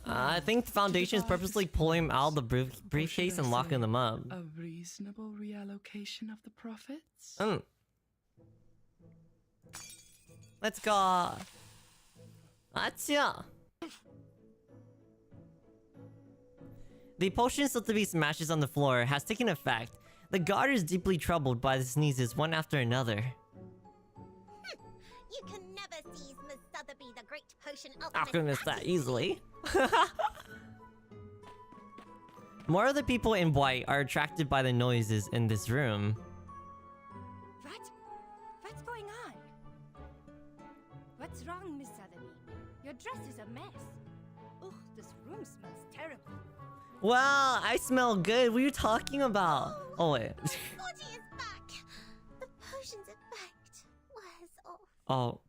I think the Foundation is purposely pulling him out of the briefcase and locking them up. A reasonable reallocation of the profits? Let's go. Achia. The potion Sotobi smashes on the floor has taken effect. The guard is deeply troubled by the sneezes one after another. You can never seize Miss Sotheby, the great potion Alchemist that easily. More of the people in white are attracted by the noises in this room. What's going on? What's wrong, Miss Sotheby? Your dress is a mess. Ugh, this room smells terrible. Wow, I smell good. What are you talking about? Oh wait. Forty is back. The potion's effect was off. Oh.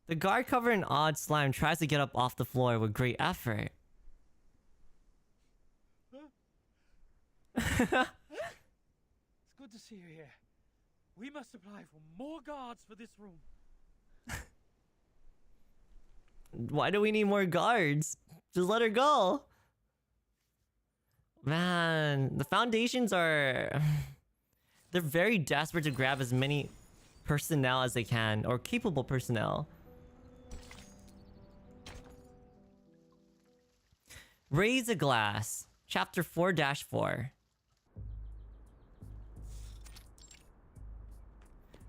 The guard covered in odd slime tries to get up off the floor with great effort. It's good to see you here. We must apply for more guards for this room. Why do we need more guards? Just let her go. Man, the Foundations are... They're very desperate to grab as many personnel as they can, or capable personnel. Raise a glass. Chapter 4-4.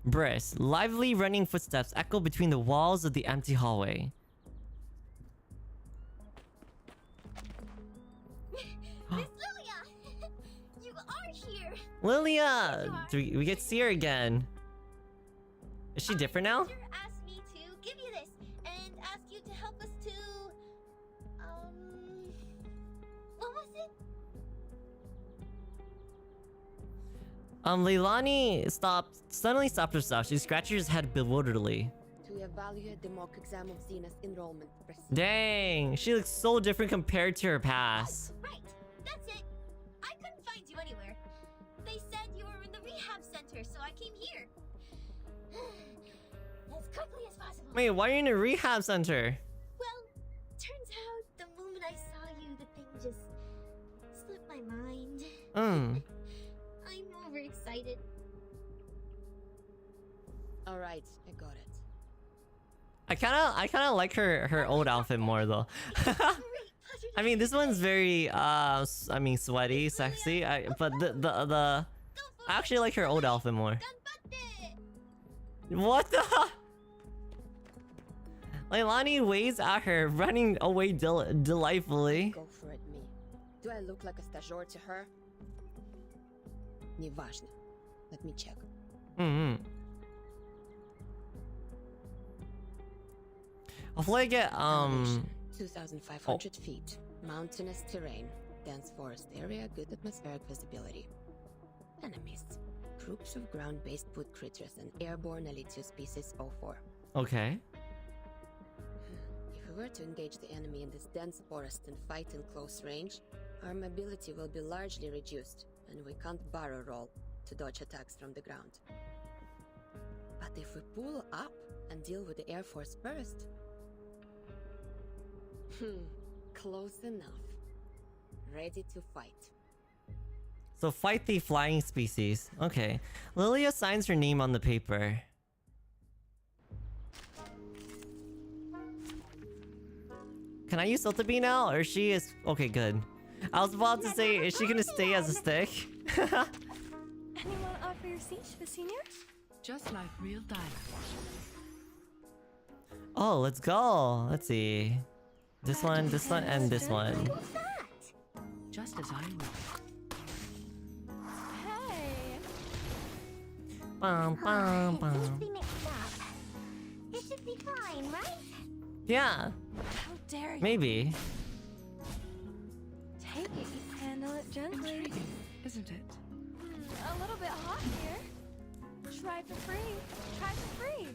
Brisk, lively running footsteps echo between the walls of the empty hallway. Miss Lilia! You are here! Lilia! Do we get to see her again? Is she different now? Teacher asked me to give you this and ask you to help us to... What was it? Leilani suddenly stopped herself. She scratches her head bewilderedly. To evaluate the mock exam of Xena's enrollment procedure. Dang, she looks so different compared to her past. Right, that's it. I couldn't find you anywhere. They said you were in the rehab center, so I came here. As quickly as possible. Wait, why are you in a rehab center? Well, turns out the moment I saw you, the thing just slipped my mind. I'm overexcited. Alright, I got it. I kinda like her old outfit more though. I mean, this one's very sweaty, sexy. But I actually like her old outfit more. What the? Leilani waves at her, running away delightfully. Go for it, me. Do I look like a stagiaire to her? Неважно. Let me check. Hopefully I get 2,500 feet. Mountainous terrain. Dense forest area, good atmospheric visibility. Enemies. Groups of ground-based wood critters and airborne elite species 04. Okay. If we were to engage the enemy in this dense forest and fight in close range, our mobility will be largely reduced, and we can't barrel roll to dodge attacks from the ground. But if we pull up and deal with the Air Force first... close enough. Ready to fight. So fight the flying species. Okay. Lilia signs her name on the paper. Can I use Sotheby now? Or she is... Okay, good. I was about to say, is she gonna stay as a stick? Anyone offer your seat to the seniors? Just like real dialogue. Oh, let's go. Let's see. This one, and this one. Just as I will. Hey! Bum, bum, It seems to bum. be mixed up. It should be fine, right? Yeah, How dare you? maybe. Take it, handle it gently. Intriguing, isn't it? A little bit hot here. Try for free. Try for free.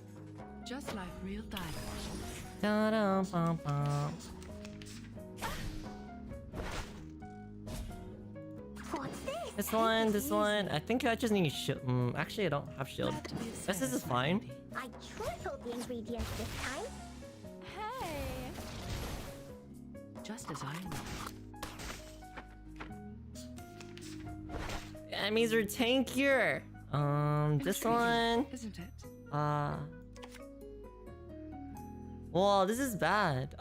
Just like real dialogue. Da-dum-bum-bum. What's this? This one. I think I just need shield. Actually, I don't have shield. Glad to be of This is service, fine. I tripled the ingredients this time. Hey! Just as I know. Enemies are tankier. This one. Isn't it? Well, this is bad.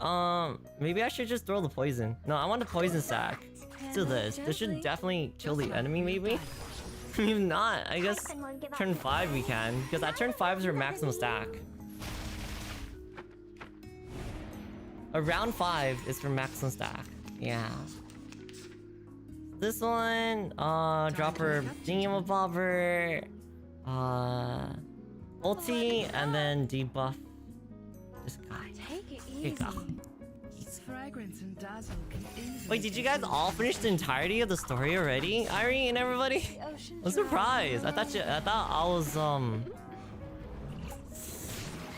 Maybe I should just throw the poison. No, I want the poison sack. Let's do this. This should definitely kill the enemy, maybe? If not, I guess turn 5 we can. Because at turn 5 is our maximum stack. Around 5 is for maximum stack. Yeah. This one, drop her thingamabobber, ulti, and then debuff this guy. Take it Here you easy. go. Fragrance and dazzle can easily. Wait, did you guys all finish the entirety of the story already, Irene and everybody? I'm surprised. I thought I was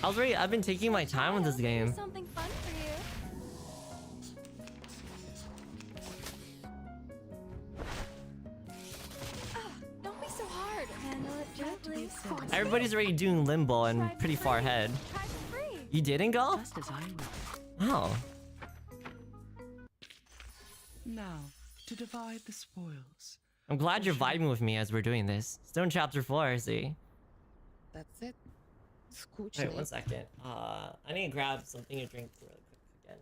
I've been taking my time with this game. Something fun for you. Don't be so hard. Handle it gently. Everybody's already doing limbo and pretty far ahead. Try for free. You didn't go? Just as I know. Oh. Now, to divide the spoils. I'm glad you're vibing with me as we're doing this. Still in chapter 4, I see. That's it. Scooch. Wait, 1 second. I need to grab something to drink really quick again.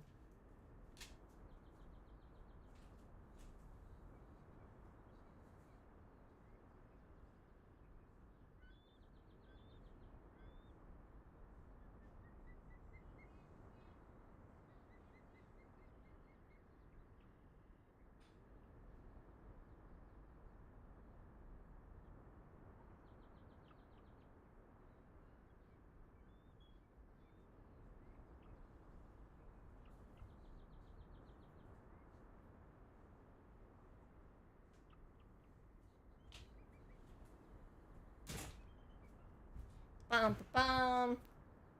Bum, bum.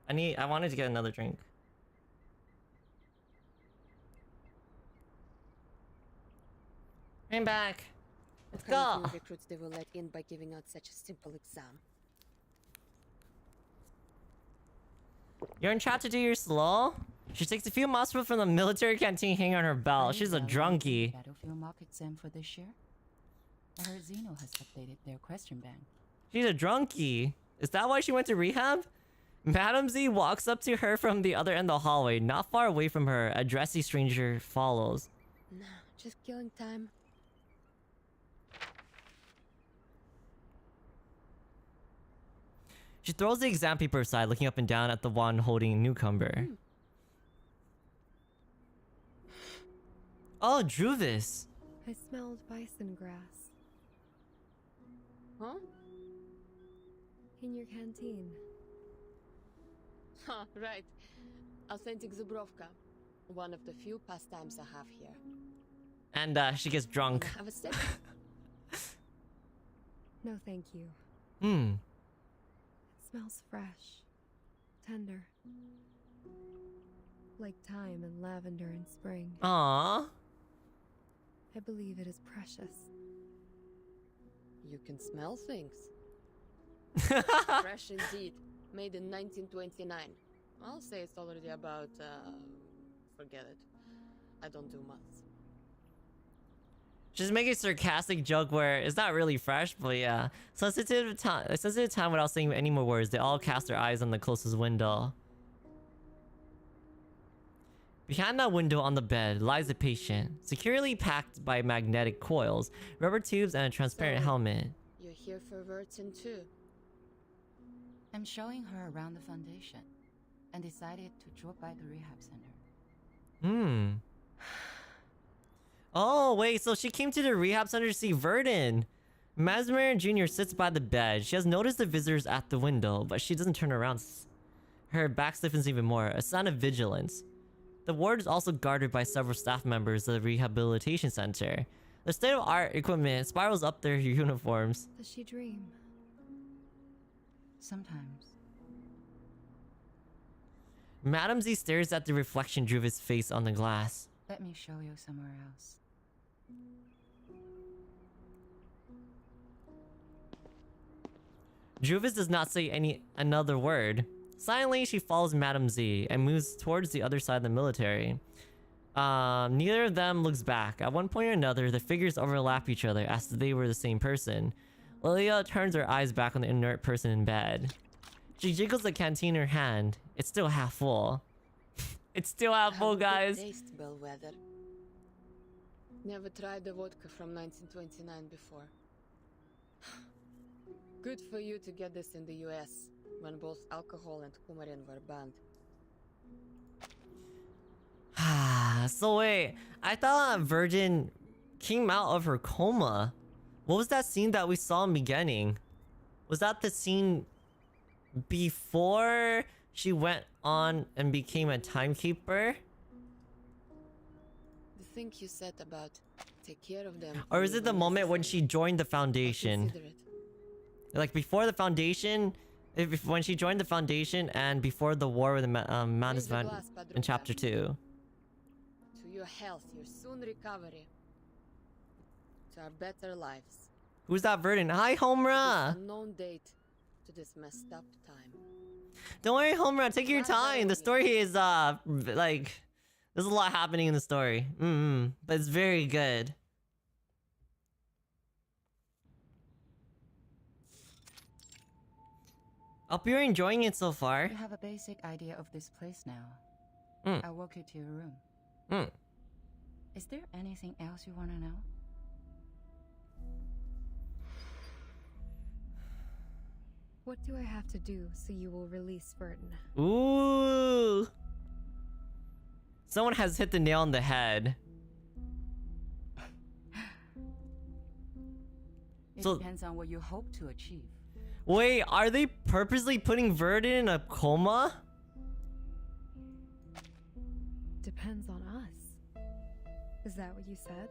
I wanted to get another drink. I'm back. Let's What kind go. of new recruits they will let in by giving out such a simple exam? You're in chat to do your slow? She takes a few muscle from the military canteen hanging on her belt. She's a drunkie. Battlefield mock exam for this year. I heard Xeno has updated their question bank. She's a drunkie. Is that why she went to rehab? Madam Z walks up to her from the other end of the hallway. Not far away from her, a dressy stranger follows. No, just killing time. She throws the exam paper aside, looking up and down at the one holding newcomer. Oh, Druvis. I smelled bison grass. Huh? In your canteen. Huh, right. Authentic Zubrovka. One of the few pastimes I have here. And she gets drunk. Have a sip? No, thank you. It smells fresh. Tender. Like thyme and lavender in spring. Aww. I believe it is precious. You can smell things. Fresh indeed. Made in 1929. I'll say it's already about, forget it. I don't do maths. Just make a sarcastic joke where it's not really fresh, but yeah. Sensitive time without saying any more words. They all cast their eyes on the closest window. Behind that window on the bed lies a patient, securely packed by magnetic coils, rubber tubes, and a transparent helmet. You're here for Vertin too. I'm showing her around the foundation and decided to drop by the rehab center. Oh, wait, so she came to the rehab center to see Verdun. Mesmer Jr. sits by the bed. She has noticed the visitors at the window, but she doesn't turn around. Her back stiffens even more, a sign of vigilance. The ward is also guarded by several staff members of the rehabilitation center. The state-of-art equipment spirals up their uniforms. Does she dream? Sometimes. Madam Z stares at the reflection of his face on the glass. Let me show you somewhere else. Druvis does not say another word. Silently, she follows Madam Z and moves towards the other side of the military. Neither of them looks back. At one point or another, the figures overlap each other as if they were the same person. Lilia turns her eyes back on the inert person in bed. She jiggles the canteen in her hand. It's still half full. It's still half full, guys. Taste, Bellwether. Never tried the vodka from 1929 before. Good for you to get this in the US, when both alcohol and coumarin were banned. So wait, I thought Virgin came out of her coma. What was that scene that we saw in the beginning? Was that the scene before she went on and became a timekeeper? The thing you said about take care of them. Or is it the moment when she joined the foundation? Like before the foundation, when she joined the foundation and before the war with the Manus Van in chapter 2. To your health, your soon recovery. To our better lives. Who's that Verdant? Hi, Homra! Unknown date to this messed up time. Don't worry, Homra, take your time. The story is, like... There's a lot happening in the story. But it's very good. Hope you're enjoying it so far. You have a basic idea of this place now. I'll walk you to your room. Is there anything else you want to know? What do I have to do so you will release Burton? Ooh! Someone has hit the nail on the head. It depends on what you hope to achieve. Wait, are they purposely putting Verdant in a coma? Depends on us. Is that what you said?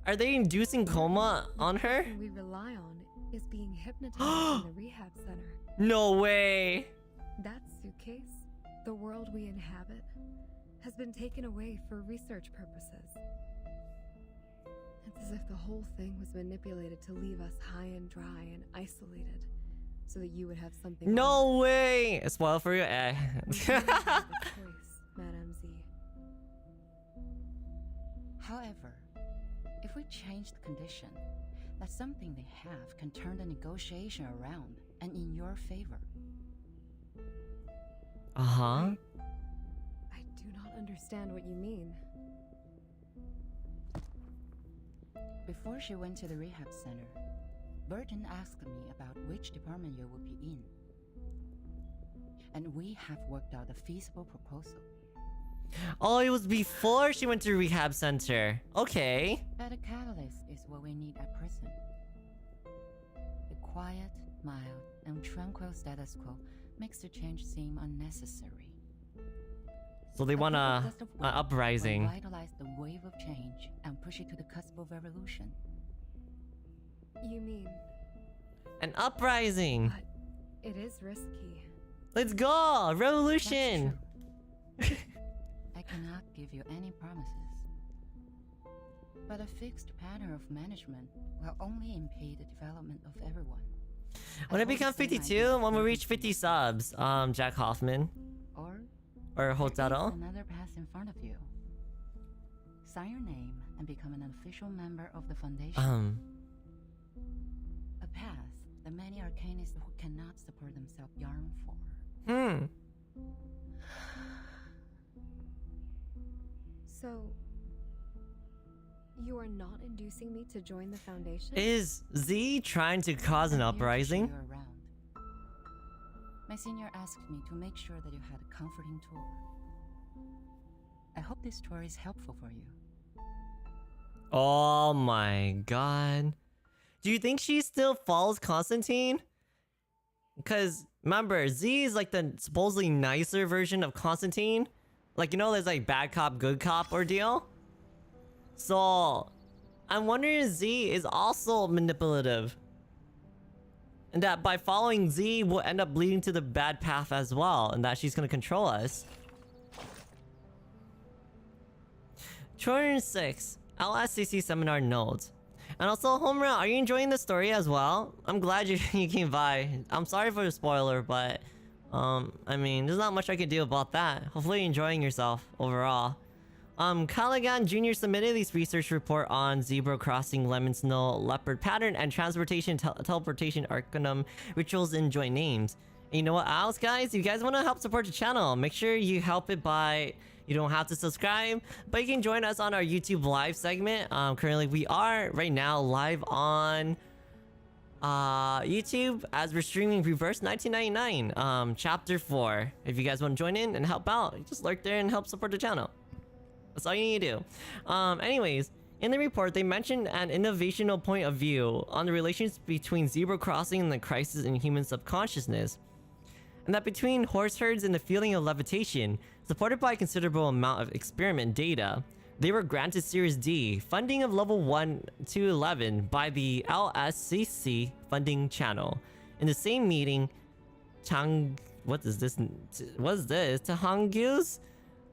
Are they inducing coma on her? The we rely on is being hypnotized in the rehab center. No way! That suitcase, the world we inhabit, has been taken away for research purposes. It's as if the whole thing was manipulated to leave us high and dry and isolated, so that you would have something. No way! A spoil for you, eh? Choice, Madame Z. However, if we change the condition, that something they have can turn the negotiation around and in your favor. Uh-huh. I do not understand what you mean. Before she went to the rehab center, Burton asked me about which department you would be in. And we have worked out a feasible proposal. Oh, it was before she went to rehab center. Okay. But a catalyst is what we need at present. The quiet, mild, and tranquil status quo makes the change seem unnecessary. So they want a uprising. Revitalize the wave of change and push it to the cusp of revolution. You mean? An uprising. But it is risky. Let's go! Revolution! I cannot give you any promises. But a fixed pattern of management will only impede the development of everyone. When I become 52, when we reach 50 subs, Jack Hoffman. Or Hotaro. Another path in front of you. Sign your name and become an official member of the foundation. A path that many arcanists who cannot support themselves yearn for. So, you are not inducing me to join the foundation? Is Z trying to cause an uprising? My senior asked me to make sure that you had a comforting tour. I hope this tour is helpful for you. Oh my god. Do you think she still follows Constantine? Because, remember, Z is like the supposedly nicer version of Constantine. Like, you know, there's like bad cop, good cop ordeal. So, I'm wondering if Z is also manipulative. And that by following Z will end up leading to the bad path as well. And that she's gonna control us. 206. LSCC seminar notes. And also, Homura, are you enjoying the story as well? I'm glad you came by. I'm sorry for the spoiler, but... I mean, there's not much I can do about that. Hopefully you're enjoying yourself overall. Callaghan Jr. submitted his research report on zebra crossing, lemon snow leopard pattern, and transportation teleportation arcanum rituals in joint names. And you know what else, guys? You guys want to help support the channel, make sure you help it by... You don't have to subscribe, but you can join us on our YouTube live segment. Currently, we are right now live on YouTube as we're streaming Reverse 1999 Chapter 4. If you guys want to join in and help out, just lurk there and help support the channel. That's all you need to do. Anyways, in the report, they mentioned an innovational point of view on the relations between zebra crossing and the crisis in human subconsciousness, and that between horse herds and the feeling of levitation, supported by a considerable amount of experiment data, they were granted Series D funding of level 1 to 11 by the LSCC funding channel. In the same meeting, Tahangyo's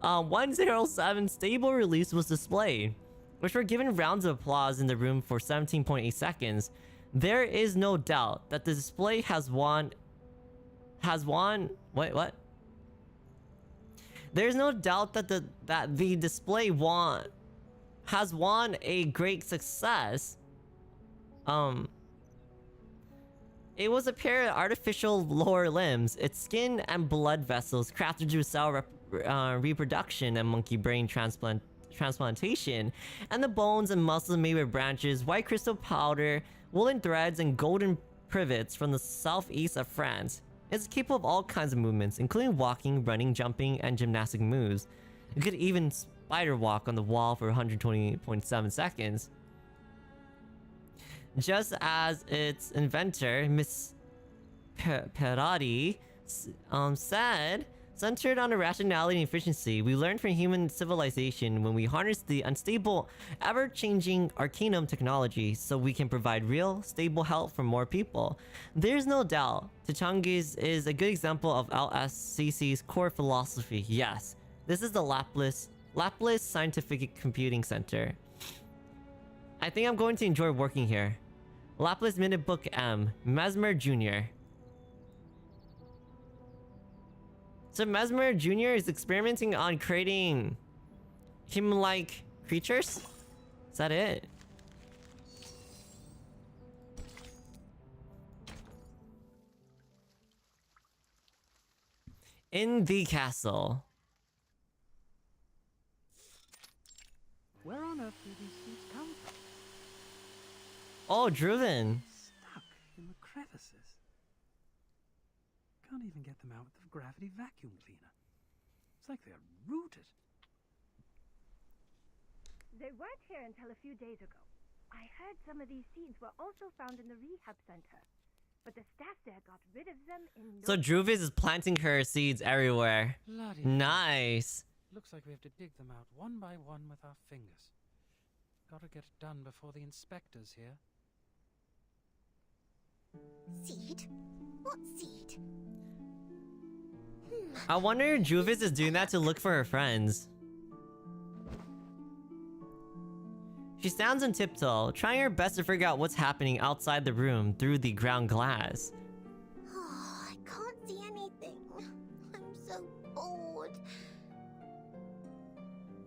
107 stable release was displayed, which were given rounds of applause in the room for 17.8 seconds. There is no doubt that the display has won. What? There's no doubt that the display has won a great success. It was a pair of artificial lower limbs, its skin and blood vessels crafted through cell reproduction and monkey brain transplantation, and the bones and muscles made with branches, white crystal powder, woolen threads, and golden privets from the southeast of France. It's capable of all kinds of movements, including walking, running, jumping, and gymnastic moves. It could even spider walk on the wall for 120.7 seconds. Just as its inventor, Miss Perotti, said, centered on rationality and efficiency, we learned from human civilization when we harness the unstable, ever-changing Arcanum technology so we can provide real, stable health for more people. There's no doubt Tachangi's is a good example of LSCC's core philosophy. Yes, this is the Lapis Scientific Computing Center. I think I'm going to enjoy working here. Lapis Minute Book M, Mesmer Jr. So Mesmer Jr. is experimenting on creating human-like creatures? Is that it? In the castle. Where on earth do these seeds come from? Oh, driven. Stuck in the crevices. Can't even get them out with the gravity vacuum cleaner. It's like they're rooted. They weren't here until a few days ago. I heard some of these seeds were also found in the rehab center, but the staff there got rid of them in So Druvis is planting her seeds everywhere. Bloody nice. Looks like we have to dig them out one by one with our fingers. Gotta get it done before the inspector's here. Seed? What seed? I wonder if Juvis is doing that to look for her friends. She stands on tiptoe, trying her best to figure out what's happening outside the room through the ground glass. Oh, I can't see anything. I'm so bored.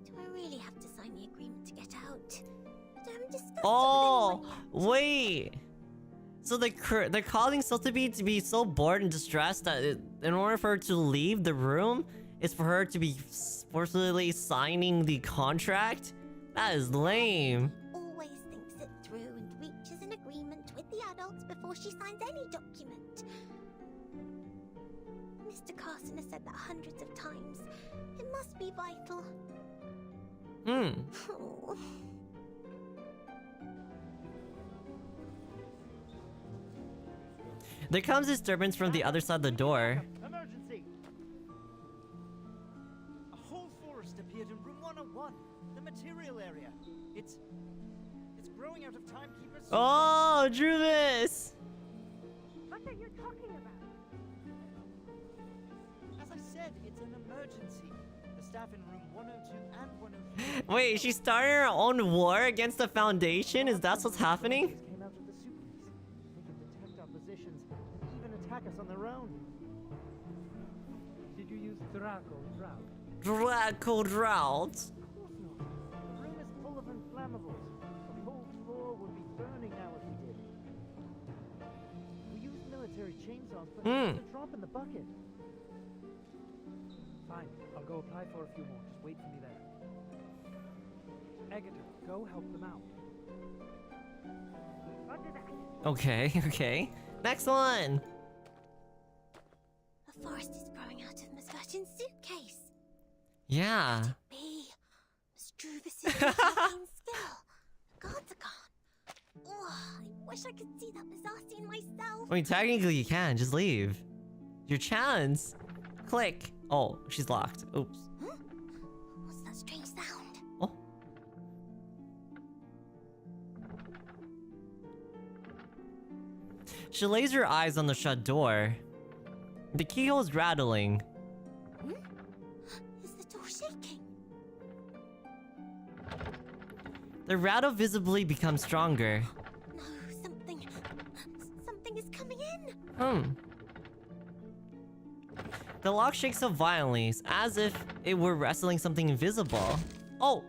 Do I really have to sign the agreement to get out? But I'm disgusted Oh, wait. So they're causing Sotheby to be so bored and distressed that in order for her to leave the room, is for her to be forcibly signing the contract? That is lame. Always thinks it through and reaches an agreement with the adults before she signs any document. Mr. Carson has said that hundreds of times. It must be vital. Oh. There comes disturbance from the other side of the door. Emergency! A whole forest appeared in room 101, the material area. It's growing out of timekeepers. Oh, Druvis! What are you talking about? As I said, it's an emergency. The staff in room 102 and 103. Wait, she started her own war against the Foundation? Is that what's happening? Came out of the suitcase. They can detect our positions and even attack us on their own. Did you use Draco Drought? Draco Drought? Of course not. chainsaws, but there's a drop in the bucket. Fine, I'll go apply for a few more. Just wait for me there. Agatha, go help them out. Okay, okay. Next one! A forest is growing out of Miss Virgin's suitcase. Yeah. B. Miss Druvis's skill. Guards are gone. Oh, I wish I could see that Bizarre myself. I mean, technically you can. Just leave. Your chance. Click. Oh, she's locked. Oops. Huh? What's that strange sound? Oh. She lays her eyes on the shut door. The keyhole is rattling. Is the door shaking? The rattle visibly becomes stronger. No, something is coming in. The lock shakes so violently, as if it were wrestling something invisible. Oh!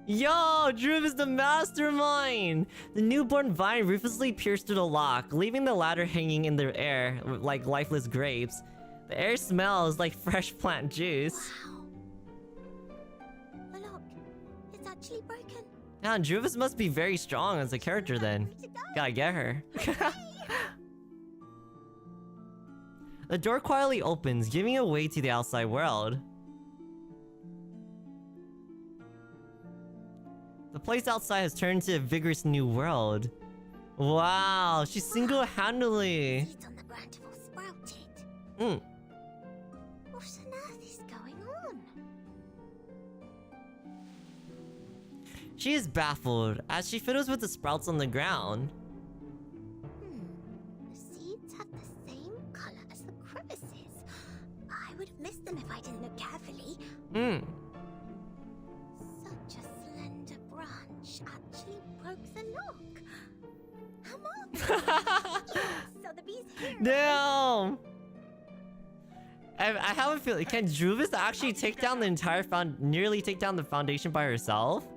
Yo, Drew is the mastermind! The newborn vine ruthlessly pierced through the lock, leaving the ladder hanging in the air like lifeless grapes. The air smells like fresh plant juice. Wow. The lock, it's actually broken. Yeah, Druvis must be very strong as a character then. Gotta get her. The door quietly opens, giving a way to the outside world. The place outside has turned into a vigorous new world. Wow, she's single-handedly. Seeds on the ground have all sprouted. Mm. What on earth is going on? She is baffled as she fiddles with the sprouts on the ground. The seeds have the same color as the crevices. I would have missed them if I didn't look carefully. Such a slender branch actually broke the lock. Come on. So the bee's here. Damn! I have a feeling, can Druvis actually take down the entire nearly take down the foundation by herself?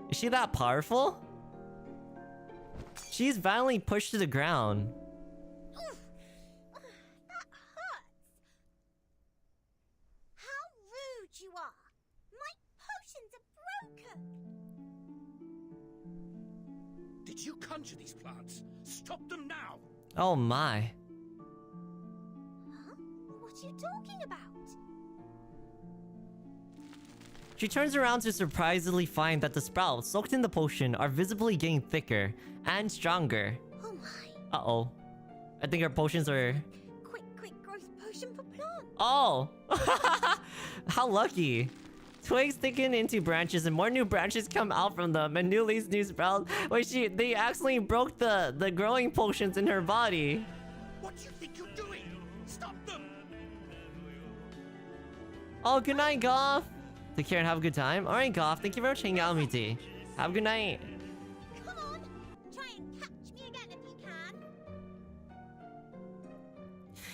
Is she that powerful? She's violently pushed to the ground. That hurts. How rude you are. My potions are broken. Did you conjure these plants? Stop them now! Oh my. Huh? What are you talking about? She turns around to surprisingly find that the sprouts soaked in the potion are visibly getting thicker and stronger. Oh my. Uh-oh. I think our potions are... Quick growth potion for plants. Oh! How lucky. Twigs thicken into branches and more new branches come out from them and new leaves, new sprouts. Wait, they accidentally broke the growing potions in her body. What do you think you're doing? Stop them! Oh, good night, Goth. Take care and have a good time. Alright, Goth. Thank you very much for hanging out with me. Have a good night. Come on. Try and catch me again if you can.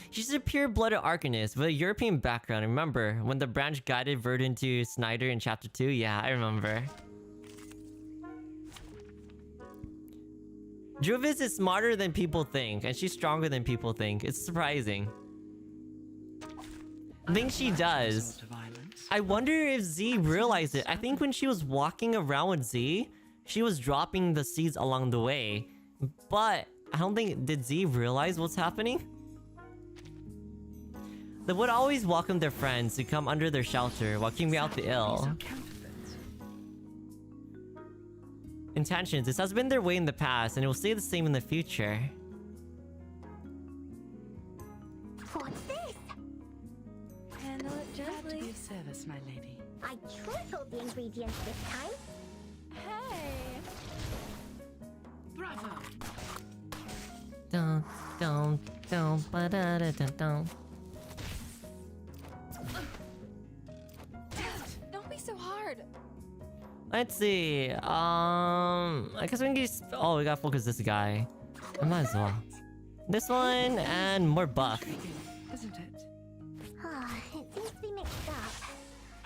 She's a pure-blooded arcanist with a European background. Remember when the branch guided Verdun to Snyder in chapter 2? Yeah, I remember. Druvis is smarter than people think, and she's stronger than people think. It's surprising. I think she does. I wonder if Z realized it. I think when she was walking around with Z, she was dropping the seeds along the way. But I don't think... Did Z realize what's happening? They would always welcome their friends to come under their shelter while keeping out the ill. Intentions. This has been their way in the past, and it will stay the same in the future. What's this? Handle it gently. Be of service, my lady. I tripled the ingredients this time. Hey! Bravo! Dun, dun, dun, ba-da-da-dun, dun. Don't be so hard. Let's see. I guess we can just... Oh, we gotta focus this guy. I might as well. This one and more buff. Isn't it? It seems to be mixed up.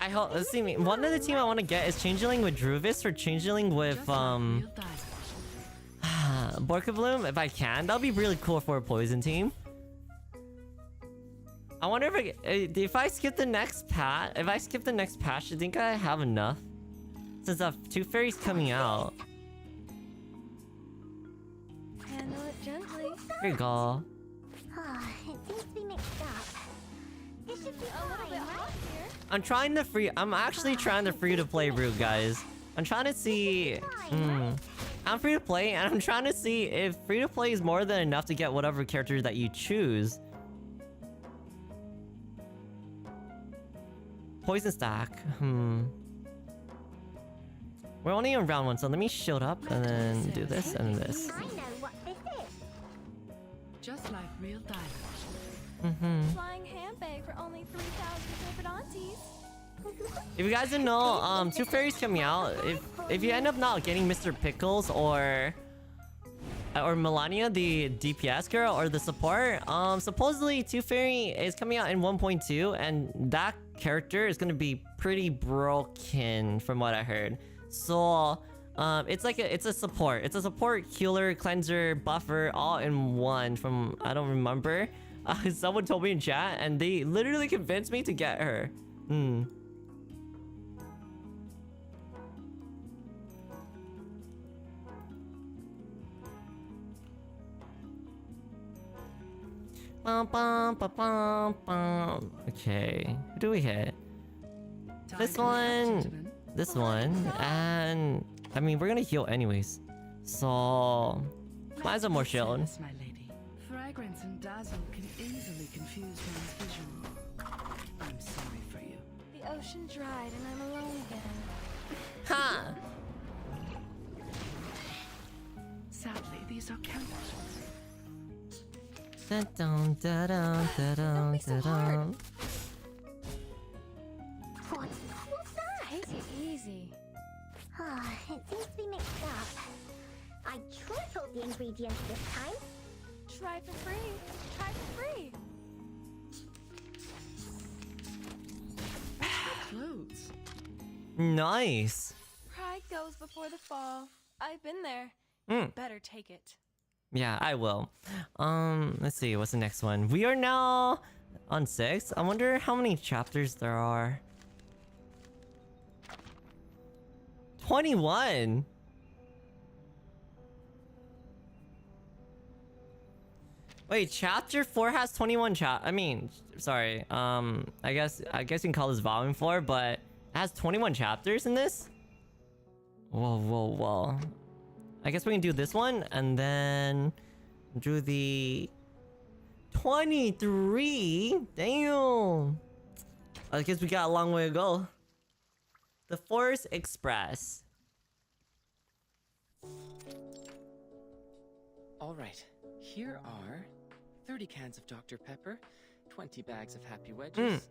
I hope. Let's see. One of the team I want to get is Changeling with Druvis or Changeling with Borkavloom if I can. That'll be really cool for a poison team. I wonder if I skip the next patch. If I skip the next patch, I think I have enough. Since I have 2 fairies coming out. Handle it gently. Here you go. It seems to be mixed up. It should be A little bit hot here. I'm actually trying the free to play route, guys. I'm trying to see. I'm free to play, and I'm trying to see if free to play is more than enough to get whatever character that you choose. Poison stack. We're only on round 1, so let me shield up and then do this and this. I know what this is. Just like real diamonds. Flying handbag for only 3,000 Fibonacci's. If you guys didn't know, 2 fairies coming out. If you end up not getting Mr. Pickles or Melania, the DPS girl, or the support, supposedly 2 fairy is coming out in 1.2, and that character is gonna be pretty broken from what I heard. So it's a support. It's a support, healer, cleanser, buffer, all in one. From I don't remember. Someone told me in chat, and they literally convinced me to get her. Okay, who do we hit? This one, and I mean we're gonna heal anyways, so might as well more shield. My lady. Fragrance and dazzle can easily confuse one's vision. I'm sorry for you. The ocean dried and I'm alone again. Ha! Sadly, these are candles. Don't be so hard. What's that? Easy. It seems to be mixed up. I tripled the ingredients this time. Try for free. Try for free. Clothes. Nice. Pride goes before the fall. I've been there. Better take it. Yeah, I will. Let's see, what's the next one? We are now on 6. I wonder how many chapters there are. 21. Wait, chapter 4 has 21 I mean, sorry. I guess you can call this volume 4, but it has 21 chapters in this? Whoa. I guess we can do this one and then do the 23. Damn. I guess we got a long way to go. The Forest Express. All right. Here are 30 cans of Dr. Pepper, 20 bags of Happy Wedges,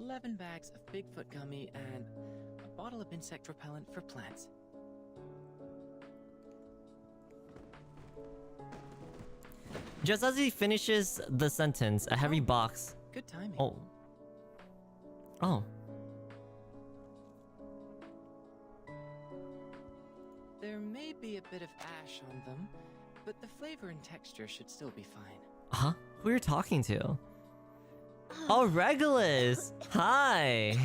11 bags of Bigfoot gummy, and a bottle of insect repellent for plants. Just as he finishes the sentence, a heavy box. Good timing. Oh. There may be a bit of ash on them, but the flavor and texture should still be fine. Huh? Who you're talking to? Oh, Regulus! Hi!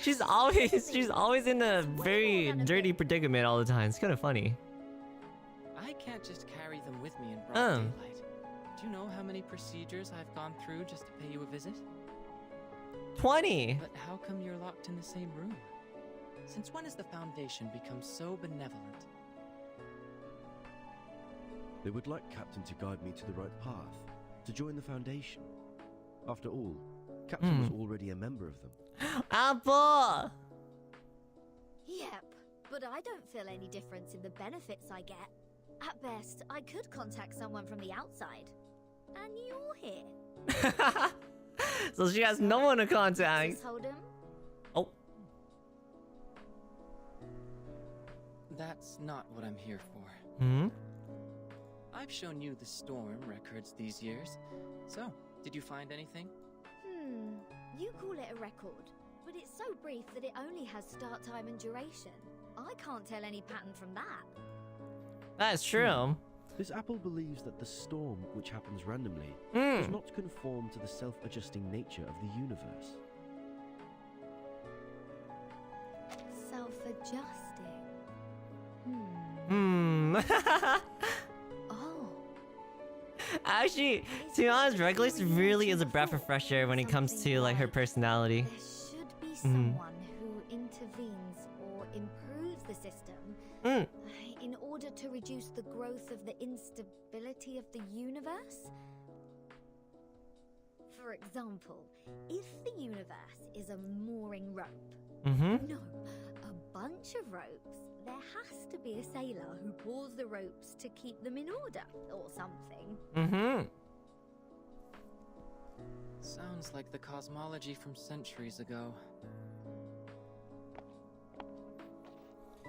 she's always in a very dirty predicament all the time. It's kind of funny. I can't just carry them with me in broad daylight. Do you know how many procedures I've gone through just to pay you a visit? 20! But how come you're locked in the same room? Since when has the Foundation become so benevolent? They would like Captain to guide me to the right path, to join the Foundation. After all, Captain was already a member of them. Apple! Yep, but I don't feel any difference in the benefits I get. At best, I could contact someone from the outside. And you're here. So she has no one to contact. Mrs. Hold'em? Oh. That's not what I'm here for. I've shown you the storm records these years. So, did you find anything? You call it a record, but it's so brief that it only has start time and duration. I can't tell any pattern from that. That's true. This apple believes that the storm, which happens randomly, does not conform to the self-adjusting nature of the universe. Self-adjusting. Oh. Actually, to be honest, Regulus really is a breath of fresh air when it comes to like her personality. There should be someone who intervenes or improves the system in order to reduce the growth of the instability of the universe. For example, if the universe is a mooring rope, no, a bunch of ropes, there has to be a sailor who pulls the ropes to keep them in order or something. Sounds like the cosmology from centuries ago.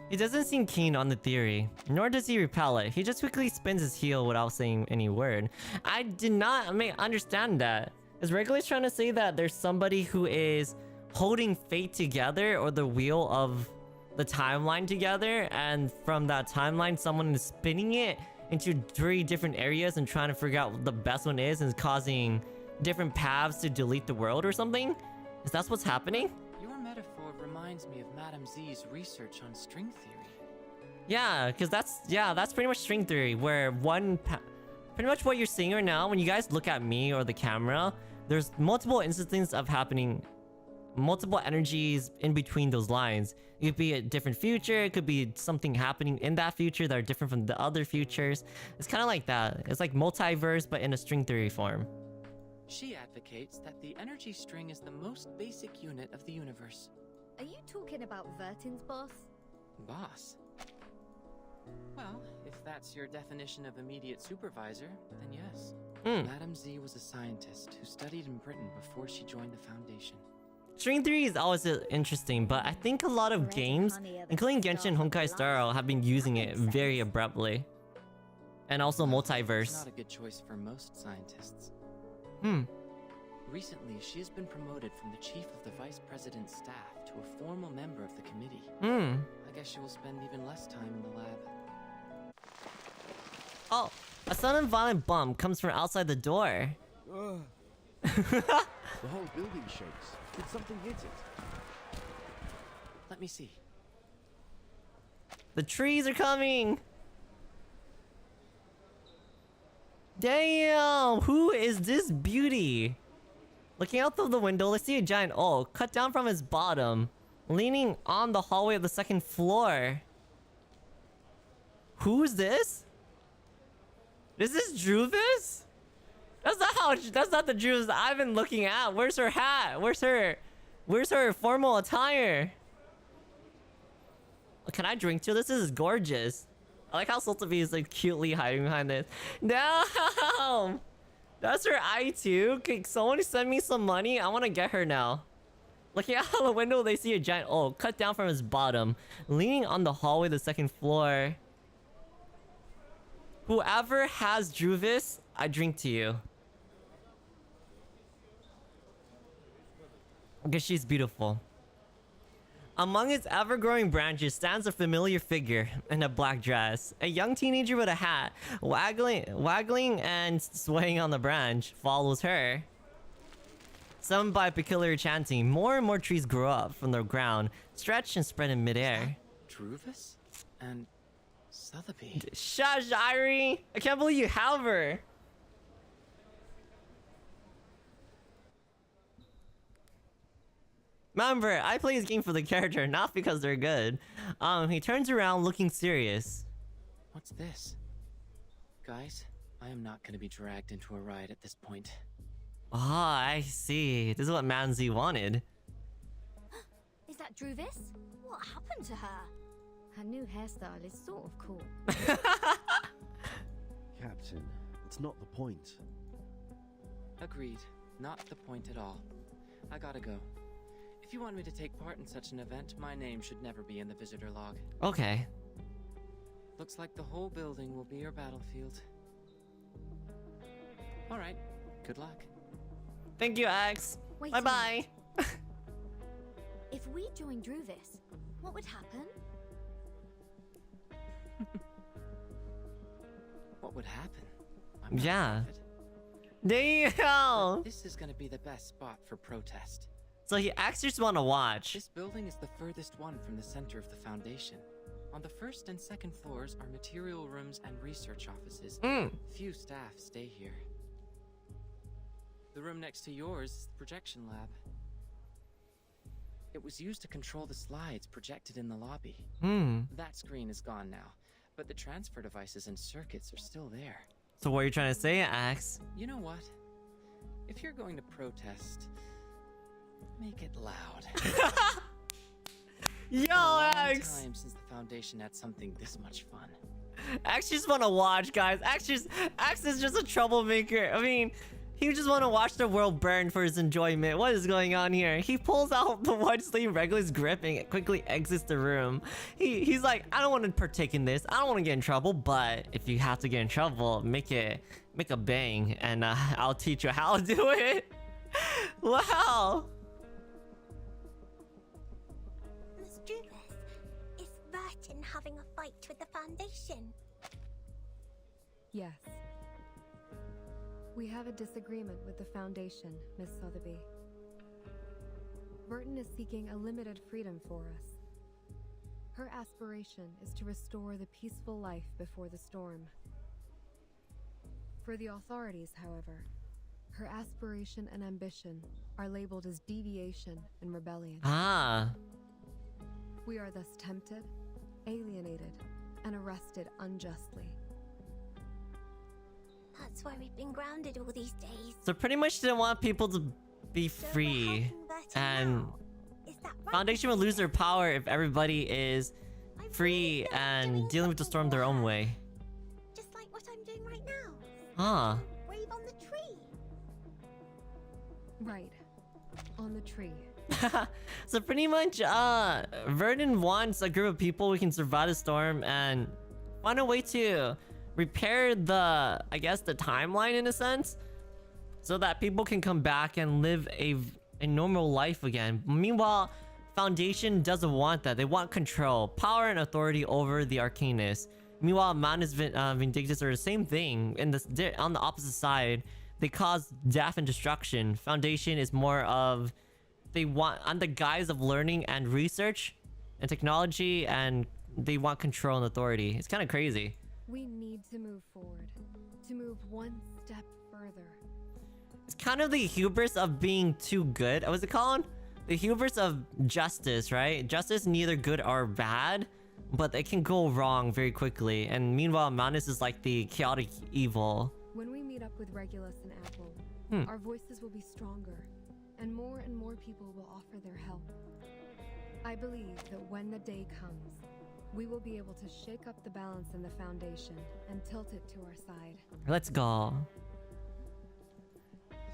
He doesn't seem keen on the theory, nor does he repel it. He just quickly spins his heel without saying any word. I did not understand that. Is Regulus trying to say that there's somebody who is holding fate together, or the wheel of the timeline together, and from that timeline someone is spinning it into 3 different areas and trying to figure out what the best one is, and is causing different paths to delete the world or something? Is that what's happening? Your metaphor reminds me of Madame Z's research on string theory. Yeah, because that's pretty much string theory, where pretty much what you're seeing right now, when you guys look at me or the camera, there's multiple instances of happening, multiple energies in between those lines. It could be a different future, it could be something happening in that future that are different from the other futures. It's kind of like that. It's like multiverse, but in a string theory form. She advocates that the energy string is the most basic unit of the universe. Are you talking about Vertin's boss? Boss? Well, if that's your definition of immediate supervisor, then yes. Madame Z was a scientist who studied in Britain before she joined the Foundation. String theory is always interesting, but I think a lot of games, including Genshin Honkai Star Rail, have been using it very abruptly. And also multiverse. It's not a good choice for most scientists. Recently, she has been promoted from the chief of the vice president's staff to a formal member of the committee. I guess she will spend even less time in the lab. Oh, a sudden violent bump comes from outside the door. The whole building shakes. Did something hit it? Let me see. The trees are coming! Damn! Who is this beauty? Looking out of the window, let's see a giant oak cut down from its bottom, leaning on the hallway of the 2nd floor. Who's this? Is this Druvis? That's not the Druvis I've been looking at. Where's her hat? Where's her formal attire? Can I drink to this? This is gorgeous. I like how Soltavi is like cutely hiding behind this. Damn! That's her eye too. Can someone send me some money? I want to get her now. Looking out the window, they see a giant oak cut down from its bottom, leaning on the hallway of the 2nd floor. Whoever has Druvis, I drink to you. Because she's beautiful. Among its ever-growing branches stands a familiar figure in a black dress. A young teenager with a hat, waggling and swaying on the branch, follows her. Summoned by peculiar chanting, more and more trees grow up from the ground, stretch and spread in midair. Druvis? And Sotheby? Shush, Irie! I can't believe you have her! Remember, I play this game for the character, not because they're good. He turns around looking serious. What's this? Guys, I am not going to be dragged into a ride at this point. Ah, I see. This is what Manzi wanted. Is that Druvis? What happened to her? Her new hairstyle is sort of cool. Captain, it's not the point. Agreed. Not the point at all. I gotta go. If you want me to take part in such an event, my name should never be in the visitor log. Okay. Looks like the whole building will be your battlefield. Alright, good luck. Thank you, Axe. Bye-bye. If we joined Druvis, what would happen? what would happen. Yeah. Damn! This is gonna be the best spot for protest. So he actually just want to watch. This building is the furthest one from the center of the Foundation. On the first and second floors are material rooms and research offices. Few staff stay here. The room next to yours is the projection lab. It was used to control the slides projected in the lobby. That screen is gone now, but the transfer devices and circuits are still there. So what are you trying to say, Axe? You know what? If you're going to protest, make it loud. Yo, it's been a long Axe! time since the Foundation had something this much fun. Axe just want to watch, guys. Axe is just a troublemaker. I mean, he just want to watch the world burn for his enjoyment. What is going on here? He pulls out the one sleeve Regulus grip and quickly exits the room. He's like, I don't want to partake in this. I don't want to get in trouble, but if you have to get in trouble, make a bang, and I'll teach you how to do it. Wow. Let's do this. Is Burton having a fight with the Foundation? Yes. We have a disagreement with the Foundation, Miss Sotheby. Burton is seeking a limited freedom for us. Her aspiration is to restore the peaceful life before the storm. For the authorities, however, her aspiration and ambition are labeled as deviation and rebellion. We are thus tempted, alienated, and arrested unjustly. That's why we've been grounded all these days. So pretty much didn't want people to be free, and Foundation would lose their power if everybody is free and dealing with the storm their own way. Just like what I'm doing right now. Wave on the tree. Right. On the tree. So pretty much, Vernon wants a group of people who can survive the storm and find a way to repair the, I guess, the timeline in a sense, so that people can come back and live a normal life again. Meanwhile, Foundation doesn't want that. They want control, power, and authority over the Arcanists. Meanwhile, Manus Vindictus are the same thing. On the opposite side, they cause death and destruction. Foundation is more of, they want on the guise of learning and research and technology, and they want control and authority. It's kind of crazy. We need to move forward, to move one step further. It's kind of the hubris of being too good. What's it called? The hubris of justice, right? Justice neither good or bad, but it can go wrong very quickly. And meanwhile, Manus is like the chaotic evil. When we meet up with Regulus and Apple, our voices will be stronger, and more people will offer their help. I believe that when the day comes, we will be able to shake up the balance in the Foundation and tilt it to our side. Let's go.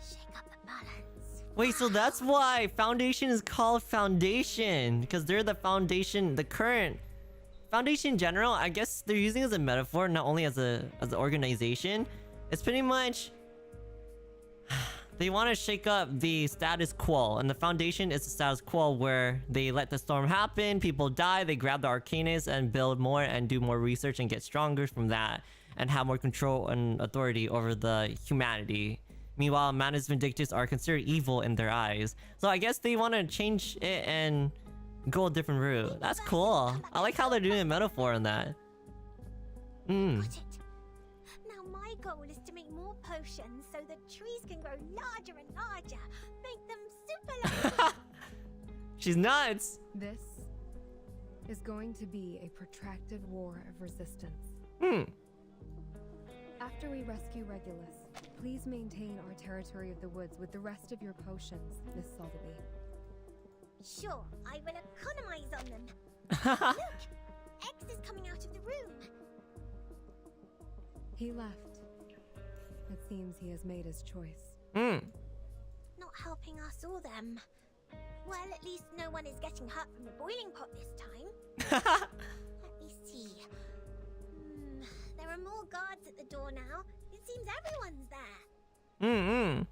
Shake up the balance. Wait, so that's why Foundation is called Foundation, because they're the Foundation, the current Foundation in general. I guess they're using it as a metaphor, not only as an organization. It's pretty much they want to shake up the status quo, and the Foundation is the status quo where they let the storm happen, people die, they grab the Arcanists and build more and do more research and get stronger from that and have more control and authority over the humanity. Meanwhile, Manus Vindictus are considered evil in their eyes. So I guess they want to change it and go a different route. That's cool. I like how they're doing a metaphor in that. Now my goal is to make more potions so the trees can grow larger and larger. Make them super large. She's nuts. This is going to be a protracted war of resistance. After we rescue Regulus, please maintain our territory of the woods with the rest of your potions, Miss Sotheby. Sure, I will economize on them. Look! X is coming out of the room. He left. It seems he has made his choice. Not helping us or them. Well, at least no one is getting hurt from the boiling pot this time. Let me see. There are more guards at the door now. It seems everyone's there.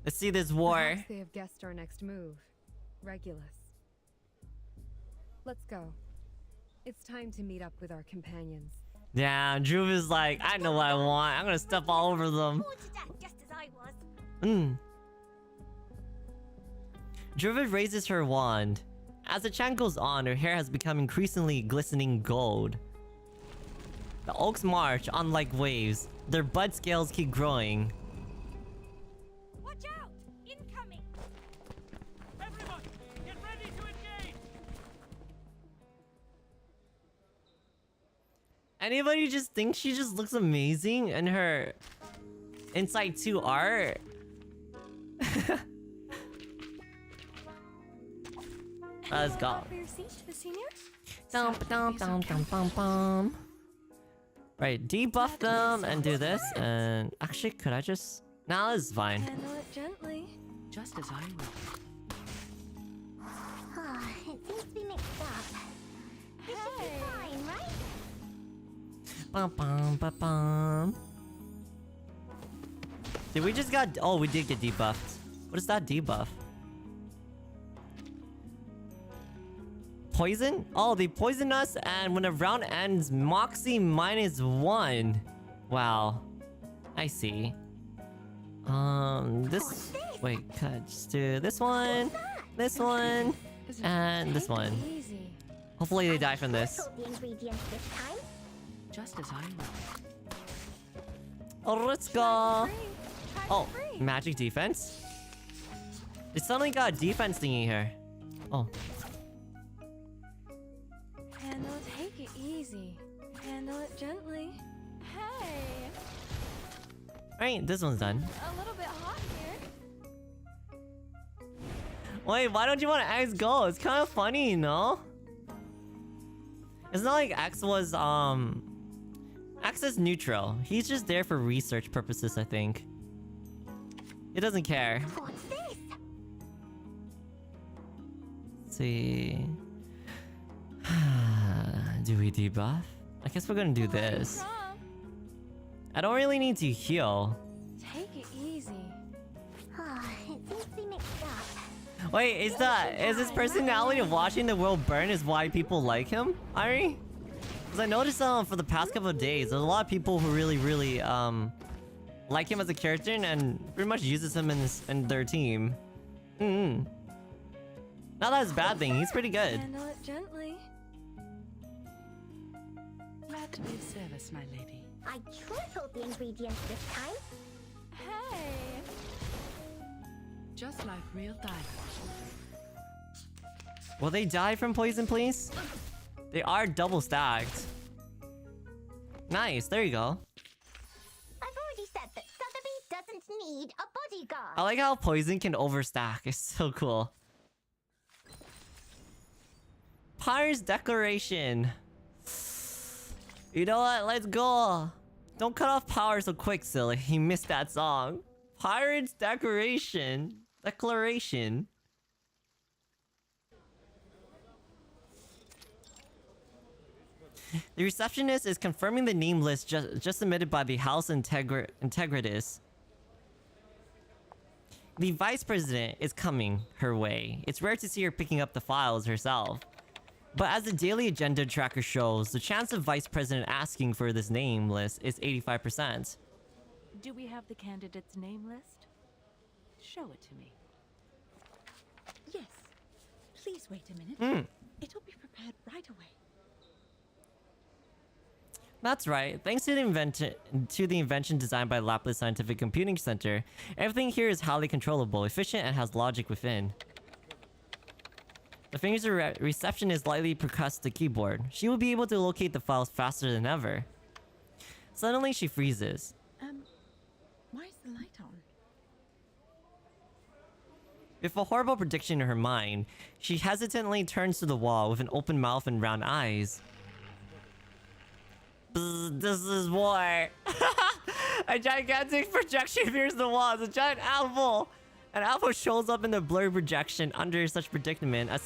Let's see this war. Perhaps they have guessed our next move. Regulus. Let's go. It's time to meet up with our companions Yeah, Drew is like, I know what I want. I'm gonna step all over them. Just as I was. Druvid raises her wand. As the chant goes on, her hair has become increasingly glistening gold. The oaks march on like waves. Their bud scales keep growing. Watch out! Incoming! Everyone, get ready to engage! Anybody just think she just looks amazing in her Incite 2 art? Let's go. Right, debuff them and do this. And actually, could I just... Nah, this is fine. Handle it gently. Just as I will. It seems to be mixed up. This should be fine, right? Bum, bum, ba, bum. Did we just got... Oh, we did get debuffed. What is that debuff? Poison? Oh, they poison us, and when a round ends, Moxie -1. Wow. I see. This... Wait, could I just do this one, and this one. Hopefully they die from this. Just as I will. Oh, let's go. Oh, magic defense? They suddenly got a defense thingy here. Oh. Handle it, take it easy. Handle it gently. Hey! Alright, this one's done. A little bit hot here. Wait, why don't you want X go? It's kind of funny, you know? It's not like X was, X is neutral. He's just there for research purposes, I think. He doesn't care. What's this? Let's see. Do we debuff? I guess we're gonna do this. I don't really need to heal. Take it easy. It seems to be mixed up. Wait, is his personality of watching the world burn is why people like him, Ari? Because I noticed for the past couple of days, there's a lot of people who really like him as a character and pretty much uses him in their team. Not that it's a bad thing, he's pretty good. Handle it gently. Glad to be of service, my lady. I tripled the ingredients this time. Hey! Just like real diamonds. Will they die from poison, please? They are double stacked. Nice, there you go. I've already said that Sotheby doesn't need a bodyguard. I like how poison can overstack. It's so cool. Pyre's declaration. You know what? Let's go. Don't cut off power so quick, silly. He missed that song. Pirate's declaration. The receptionist is confirming the name list just submitted by the House Integritus. The vice president is coming her way. It's rare to see her picking up the files herself. But as the daily agenda tracker shows, the chance of vice president asking for this name list is 85%. Do we have the candidate's name list? Show it to me. Yes. Please wait a minute. It'll be prepared right away. That's right. Thanks to the invention designed by Lapis Scientific Computing Center, everything here is highly controllable, efficient, and has logic within. The fingers of receptionist lightly percuss the keyboard. She will be able to locate the files faster than ever. Suddenly, she freezes. Why is the light on? With a horrible prediction in her mind, she hesitantly turns to the wall with an open mouth and round eyes. Bzz, this is war. A gigantic projection appears in the wall. It's a giant apple. An apple shows up in the blurry projection. Under such predicament, a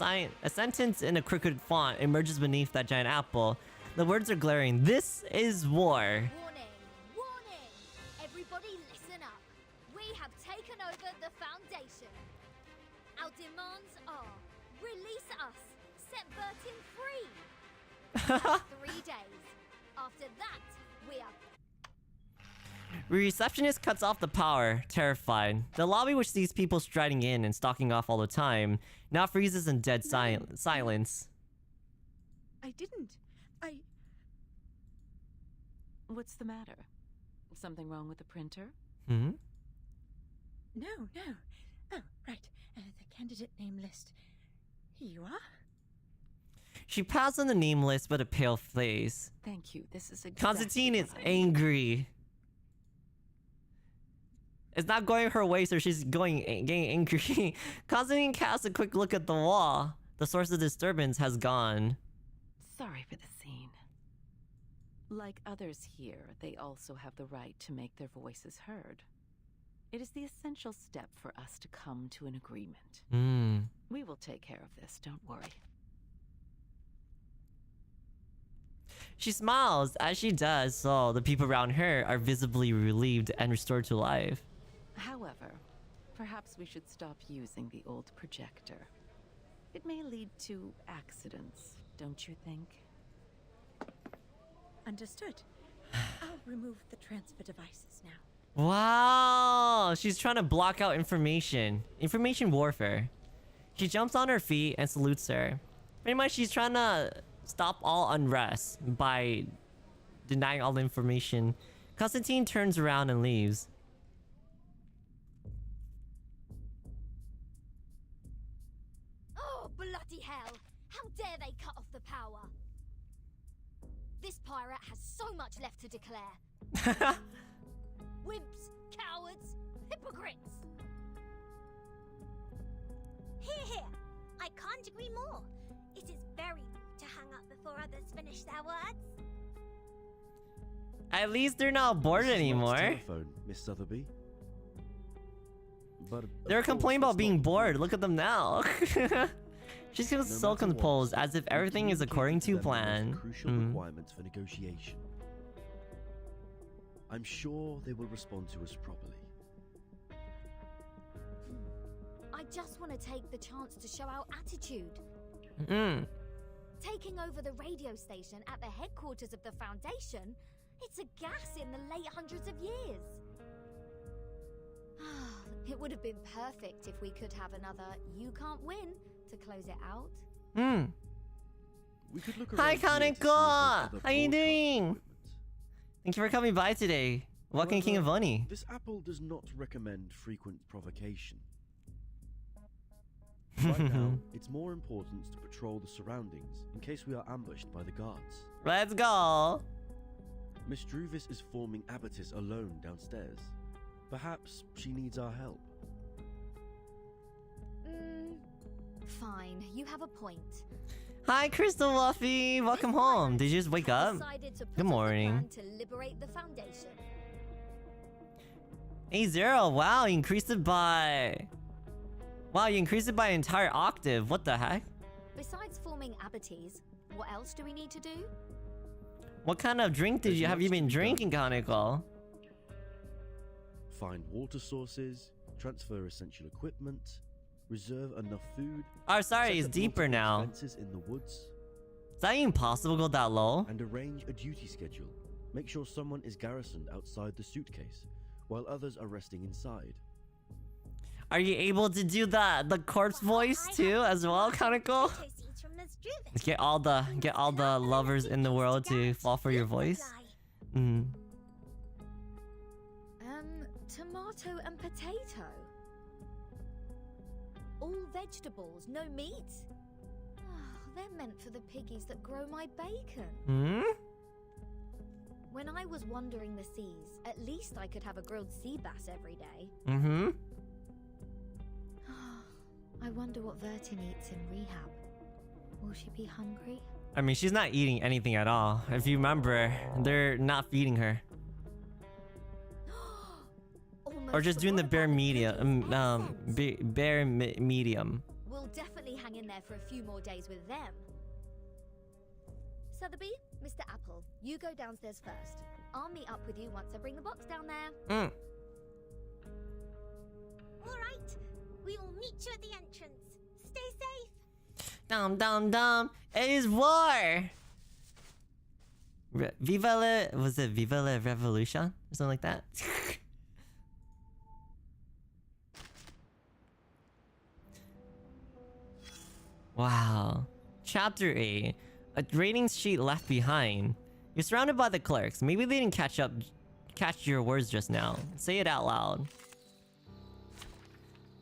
sentence in a crooked font emerges beneath that giant apple. The words are glaring. This is war. Warning! Warning! Everybody listen up. We have taken over the Foundation. Our demands are release us, set Bertin free. 3 days. After that, we are... Receptionist cuts off the power, terrified. The lobby, which sees people striding in and stalking off all the time, now freezes in dead silence. I didn't. What's the matter? Something wrong with the printer? Hmm? No. Oh, right. The candidate name list. Here you are. She passed on the name list with a pale face. Thank you. This is exactly Constantine is what I need. angry. It's not going her way, so she's getting angry. Constantine casts a quick look at the wall. The source of disturbance has gone. Sorry for the scene. Like others here, they also have the right to make their voices heard. It is the essential step for us to come to an agreement. We will take care of this, don't worry. She smiles. As she does so, the people around her are visibly relieved and restored to life. However, perhaps we should stop using the old projector. It may lead to accidents, don't you think? Understood. I'll remove the transfer devices now. Wow, she's trying to block out information. Information warfare. She jumps on her feet and salutes her. Pretty much she's trying to stop all unrest by denying all the information. Constantine turns around and leaves. Oh, bloody hell! How dare they cut off the power? This pirate has so much left to declare. Wimps, cowards, hypocrites. Here. I can't agree more. It is very rude to hang up before others finish their words. At least they're not bored anymore. Telephone, Miss Sotheby. But They're complaining about being bored. Look at them now. She feels so composed, as if everything is according to plan. Crucial requirements for negotiation. I'm sure they will respond to us properly. I just want to take the chance to show our attitude. Taking over the radio station at the headquarters of the Foundation, it's a gas in the late hundreds of years. It would have been perfect if we could have another "you can't win" to close it out. We could look Hi, around here to see if there's Kaneko! other How you broadcast doing? equipment. Thank you for coming by today. Welcome, King of Oni. This apple does not recommend frequent provocation. Right now, it's more important to patrol the surroundings in case we are ambushed by the guards. Let's go. Miss Druvis is forming Abatis alone downstairs. Perhaps she needs our help. Fine, you have a point. Hi, Crystal Wuffy. Welcome home. Did you just wake up? Decided to put Good up a morning. plan to liberate the Foundation. A0. Wow, you increased it by... Wow, you increased it by an entire octave. What the heck? Besides forming Abatis, what else do we need to do? What kind of drink have you been drinking, Kaneko? Find water sources, transfer essential equipment, reserve enough food. Oh, sorry, set it's up deeper multiple now. Fences in the woods, Is that even possible to go that low? and arrange a duty schedule. Make sure someone is garrisoned outside the suitcase, while others are resting inside. Are you able to do the corpse voice too, as well, Kaneko? Get all the lovers in the world to fall for your voice. Tomato and potato. All vegetables, no meat. They're meant for the piggies that grow my bacon. When I was wandering the seas, at least I could have a grilled sea bass every day. I wonder what Vertin eats in rehab. Will she be hungry? I mean, she's not eating anything at all. If you remember, they're not feeding her. Or just doing the bare medium. Medium. We'll definitely hang in there for a few more days with them. Sotheby, Mr. Apple, you go downstairs first. I'll meet up with you once I bring the box down there. All right, we will meet you at the entrance. Stay safe. Dum. It is war. Was it Viva la Revolution? Or something like that? Wow. Chapter 8. A ratings sheet left behind. You're surrounded by the clerks. Maybe they didn't catch your words just now. Say it out loud.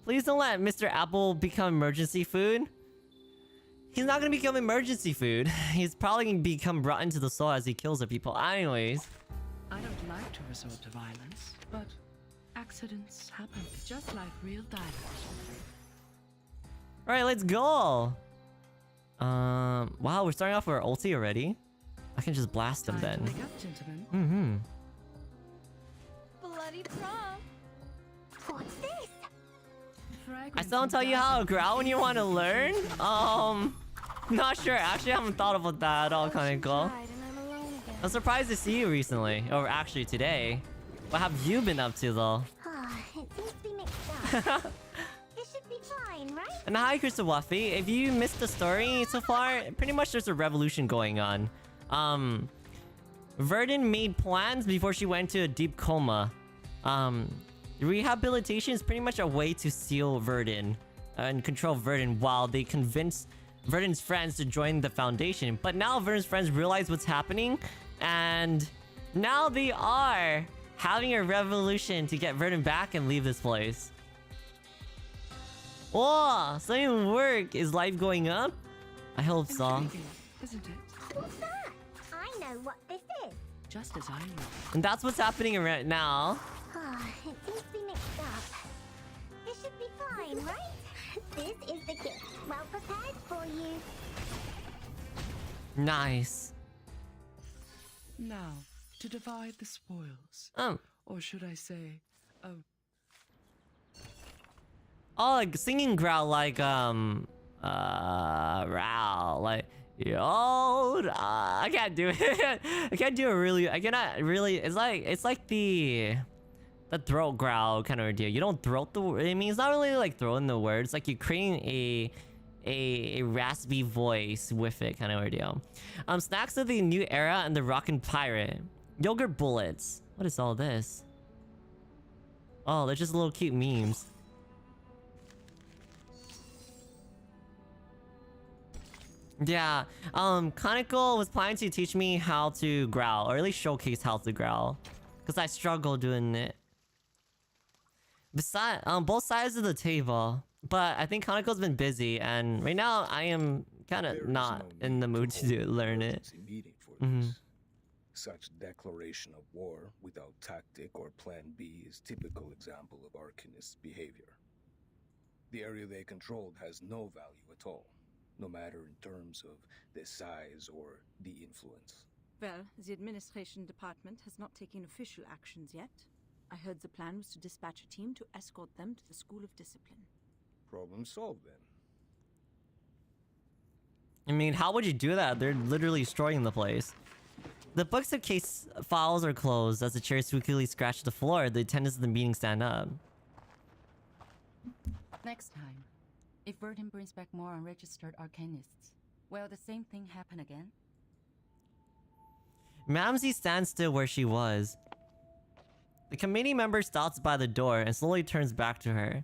Please don't let Mr. Apple become emergency food. He's not gonna become emergency food. He's probably gonna become brought into the soul as he kills the people. Anyways. I don't like to resort to violence, but accidents happen, just like real diamonds. Alright, let's go! Wow, we're starting off with our ulti already? I can just blast them then. Mm-hmm. Bloody prom. What's this? I still don't tell you how to growl when you want to learn? Not sure. Actually, I haven't thought about that at all, Kaneko. I'm surprised to see you recently. Or actually today. What have you been up to though? It seems to be mixed up. This should be fine, right? And hi, Crystal Wuffy. If you missed the story so far, pretty much there's a revolution going on. Verdun made plans before she went to a deep coma. Rehabilitation is pretty much a way to seal Verdun and control Verdun while they convince Verdun's friends to join the Foundation. But now Verdun's friends realize what's happening, and now they are having a revolution to get Verdun back and leave this place. Whoa, something work. Is life going up? I hope so. Isn't it? What's that? I know what this is. Just as I know. And that's what's happening right now. It seems to be mixed up. This should be fine, right? This is the gift. Well prepared for you. Nice. Now, to divide the spoils. Or should I say, Oh, like singing growl, like growl, like yo. I can't do it. I can't do it really. I cannot really. It's like the throat growl kind of deal. You don't throat the. I mean, it's not really like throwing the words. Like you're creating a raspy voice with it kind of ordeal. Snacks of the new era and the rockin' pirate. Yogurt bullets. What is all this? Oh, they're just little cute memes. Yeah, Kaneko was planning to teach me how to growl, or at least showcase how to growl, because I struggle doing it. Besides, both sides of the table, but I think Kaneko's been busy, and right now I am kind of not in the mood to learn it. Such declaration of war without tactic or plan B is typical example of Arcanist's behavior. The area they controlled has no value at all, no matter in terms of the size or the influence. Well, the administration department has not taken official actions yet. I heard the plan was to dispatch a team to escort them to the School of Discipline. Problem solved then. I mean, how would you do that? They're literally destroying the place. The books of case files are closed as the chairs squeakily scratch the floor. The attendants of the meeting stand up. Next time, if Verdun brings back more unregistered arcanists, will the same thing happen again? Mamsie stands still where she was. The committee member stops by the door and slowly turns back to her.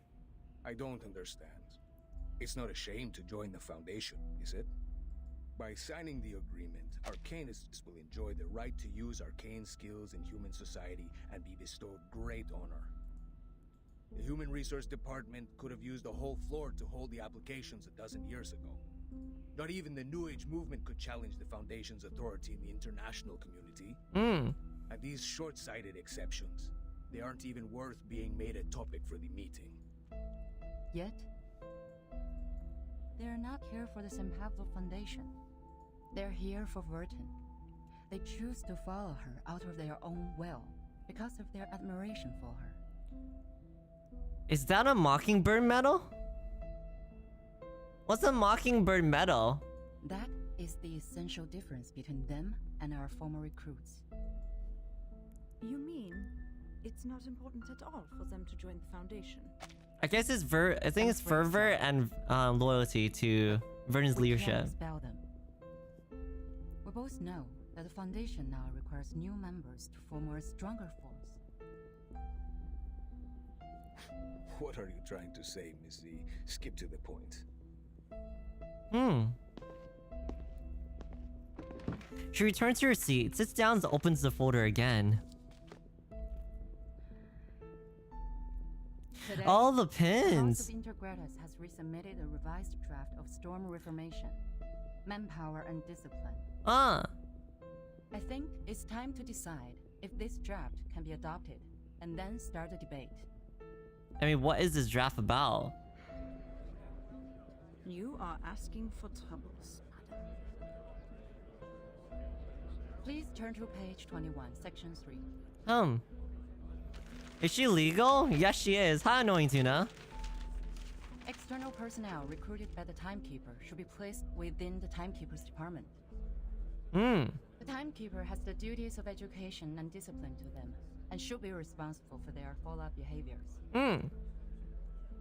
I don't understand. It's not a shame to join the Foundation, is it? By signing the agreement, Arcanists will enjoy the right to use arcane skills in human society and be bestowed great honor. The Human Resource Department could have used a whole floor to hold the applications a dozen years ago. Not even the New Age movement could challenge the Foundation's authority in the international community. And these short-sighted exceptions, they aren't even worth being made a topic for the meeting. Yet, they're not here for the St. Pablo Foundation. They're here for Verdun. They choose to follow her out of their own will because of their admiration for her. Is that a Mockingbird medal? What's a Mockingbird medal? That is the essential difference between them and our former recruits. You mean it's not important at all for them to join the Foundation? I guess it's I think it's fervor and loyalty to Verdun's leadership. Expel them. We both know that the Foundation now requires new members to form a stronger force. What are you trying to say, Missy? Skip to the point. She returns to her seat, sits down, and opens the folder again. Today, All the The House pins! of Intergratus has resubmitted a revised draft of Storm Reformation, Manpower and Discipline. I think it's time to decide if this draft can be adopted, and then start a debate. I mean, what is this draft about? You are asking for troubles, madam. Please turn to page 21, section 3. Is she legal? Yes, she is. Hi, Annoying Tuna. External personnel recruited by the Timekeeper should be placed within the Timekeeper's department. The Timekeeper has the duties of education and discipline to them, and should be responsible for their follow-up behaviors.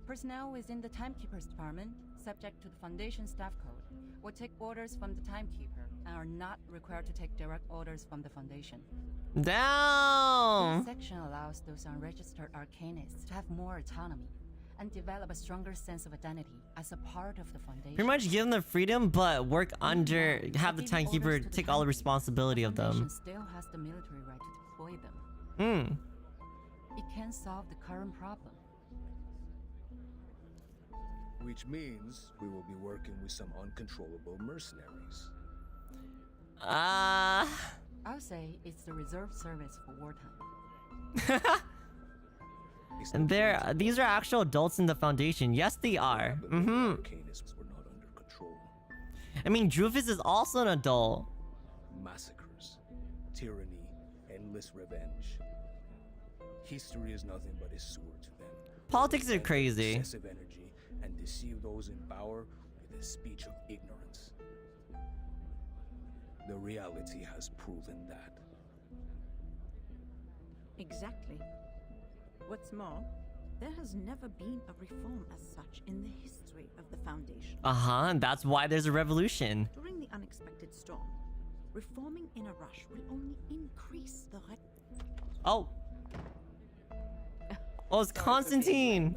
Personnel within the Timekeeper's department, subject to the Foundation Staff Code, will take orders from the Timekeeper and are not required to take direct orders from the Foundation. Damn! This section allows those unregistered arcanists to have more autonomy and develop a stronger sense of identity as a part of the Foundation. Pretty much give them the freedom, but work under, have the Timekeeper take all the responsibility of them. The Foundation still has the military right to deploy them. It can solve the current problem. Which means we will be working with some uncontrollable mercenaries. I'll say it's the reserve service for wartime. And these are actual adults in the Foundation. Yes, they are. Arcanists were not under control. I mean, Drufus is also an adult. Massacres, tyranny, endless revenge. History is nothing but a sewer to them. Politics are crazy. Excessive energy and deceive those in power with a speech of ignorance. The reality has proven that. Exactly. What's more, there has never been a reform as such in the history of the Foundation. And that's why there's a revolution. During the unexpected storm, reforming in a rush will only increase the Oh, it's Constantine.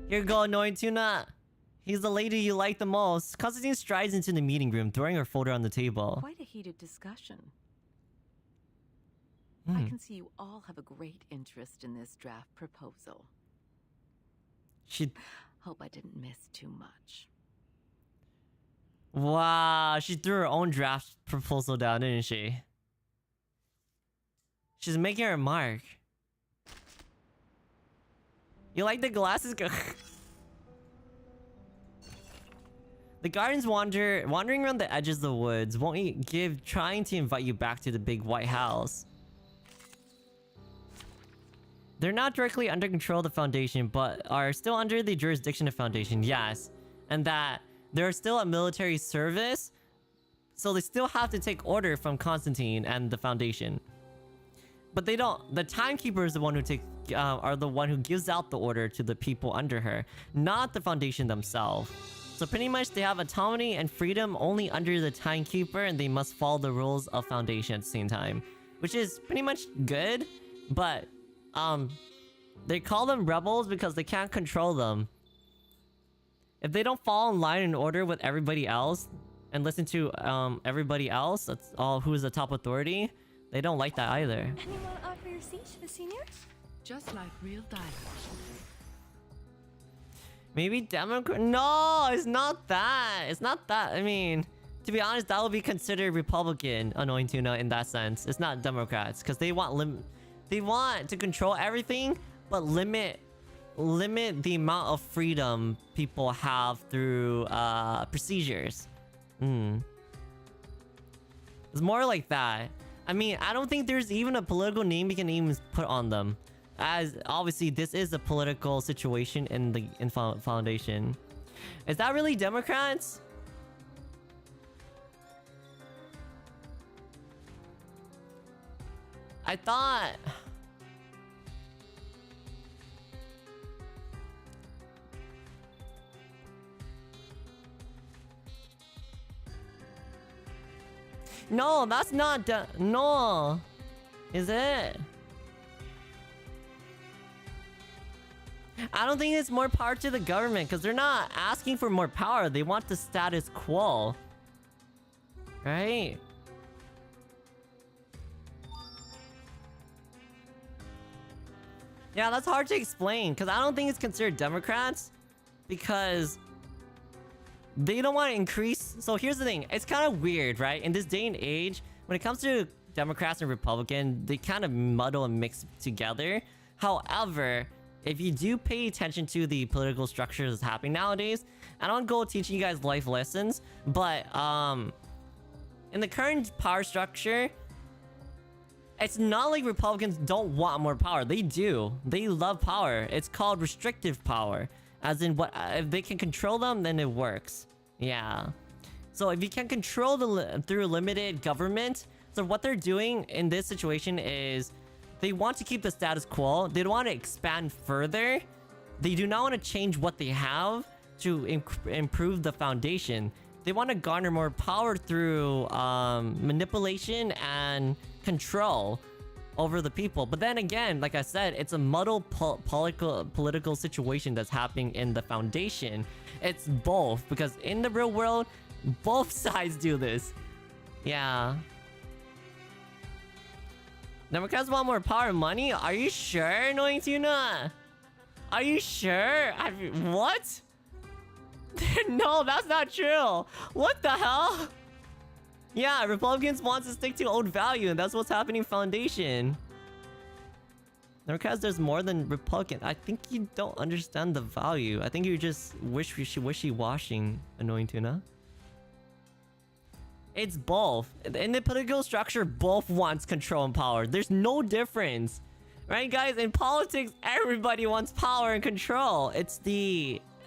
Here you go, Annoying Tuna. He's the lady you like the most. Constantine strides into the meeting room, throwing her folder on the table. Quite a heated discussion. I can see you all have a great interest in this draft proposal. Hope I didn't miss too much. Wow, she threw her own draft proposal down, didn't she? She's making her mark. You like the glasses? The gardens wandering around the edges of the woods won't give, trying to invite you back to the big white house. They're not directly under control of the Foundation, but are still under the jurisdiction of Foundation, yes. And that they're still a military service, so they still have to take order from Constantine and the Foundation. But they don't. The Timekeeper is the one who are the one who gives out the order to the people under her, not the Foundation themselves. So pretty much they have autonomy and freedom only under the Timekeeper, and they must follow the rules of Foundation at the same time, which is pretty much good. But they call them rebels because they can't control them. If they don't fall in line and order with everybody else and listen to everybody else, that's all who's the top authority, they don't like that either. Anyone offer your seat to the seniors? Just like real dialogue. Maybe Democrat? No, it's not that. It's not that. I mean, to be honest, that would be considered Republican, Annoying Tuna, in that sense. It's not Democrats, because they want to control everything, but limit the amount of freedom people have through procedures. It's more like that. I mean, I don't think there's even a political name we can even put on them, as obviously this is a political situation in the Foundation. Is that really Democrats? I thought... No, that's not no. Is it? I don't think it's more power to the government because they're not asking for more power. They want the status quo. Right? Yeah, that's hard to explain because I don't think it's considered Democrats because they don't want to increase. So here's the thing. It's kind of weird, right? In this day and age, when it comes to Democrats and Republicans, they kind of muddle and mix together. However, if you do pay attention to the political structures that's happening nowadays, I don't go teaching you guys life lessons, but in the current power structure, it's not like Republicans don't want more power. They do. They love power. It's called restrictive power. As in, what if they can control them, then it works. Yeah. So if you can control through limited government, so what they're doing in this situation is they want to keep the status quo. They don't want to expand further. They do not want to change what they have to improve the foundation. They want to garner more power through manipulation and control over the people. But then again, like I said, it's a muddled political situation that's happening in the foundation. It's both, because in the real world, both sides do this. Yeah. Democrats want more power and money? Are you sure, Annoying Tuna? Are you sure? What? No, that's not true. What the hell? Yeah, Republicans want to stick to old value, and that's what's happening in Foundation. Democrats, there's more than Republican. I think you don't understand the value. I think you're just wishy-washing, Annoying Tuna. It's both. In the political structure, both wants control and power. There's no difference. Right, guys? In politics, everybody wants power and control. It's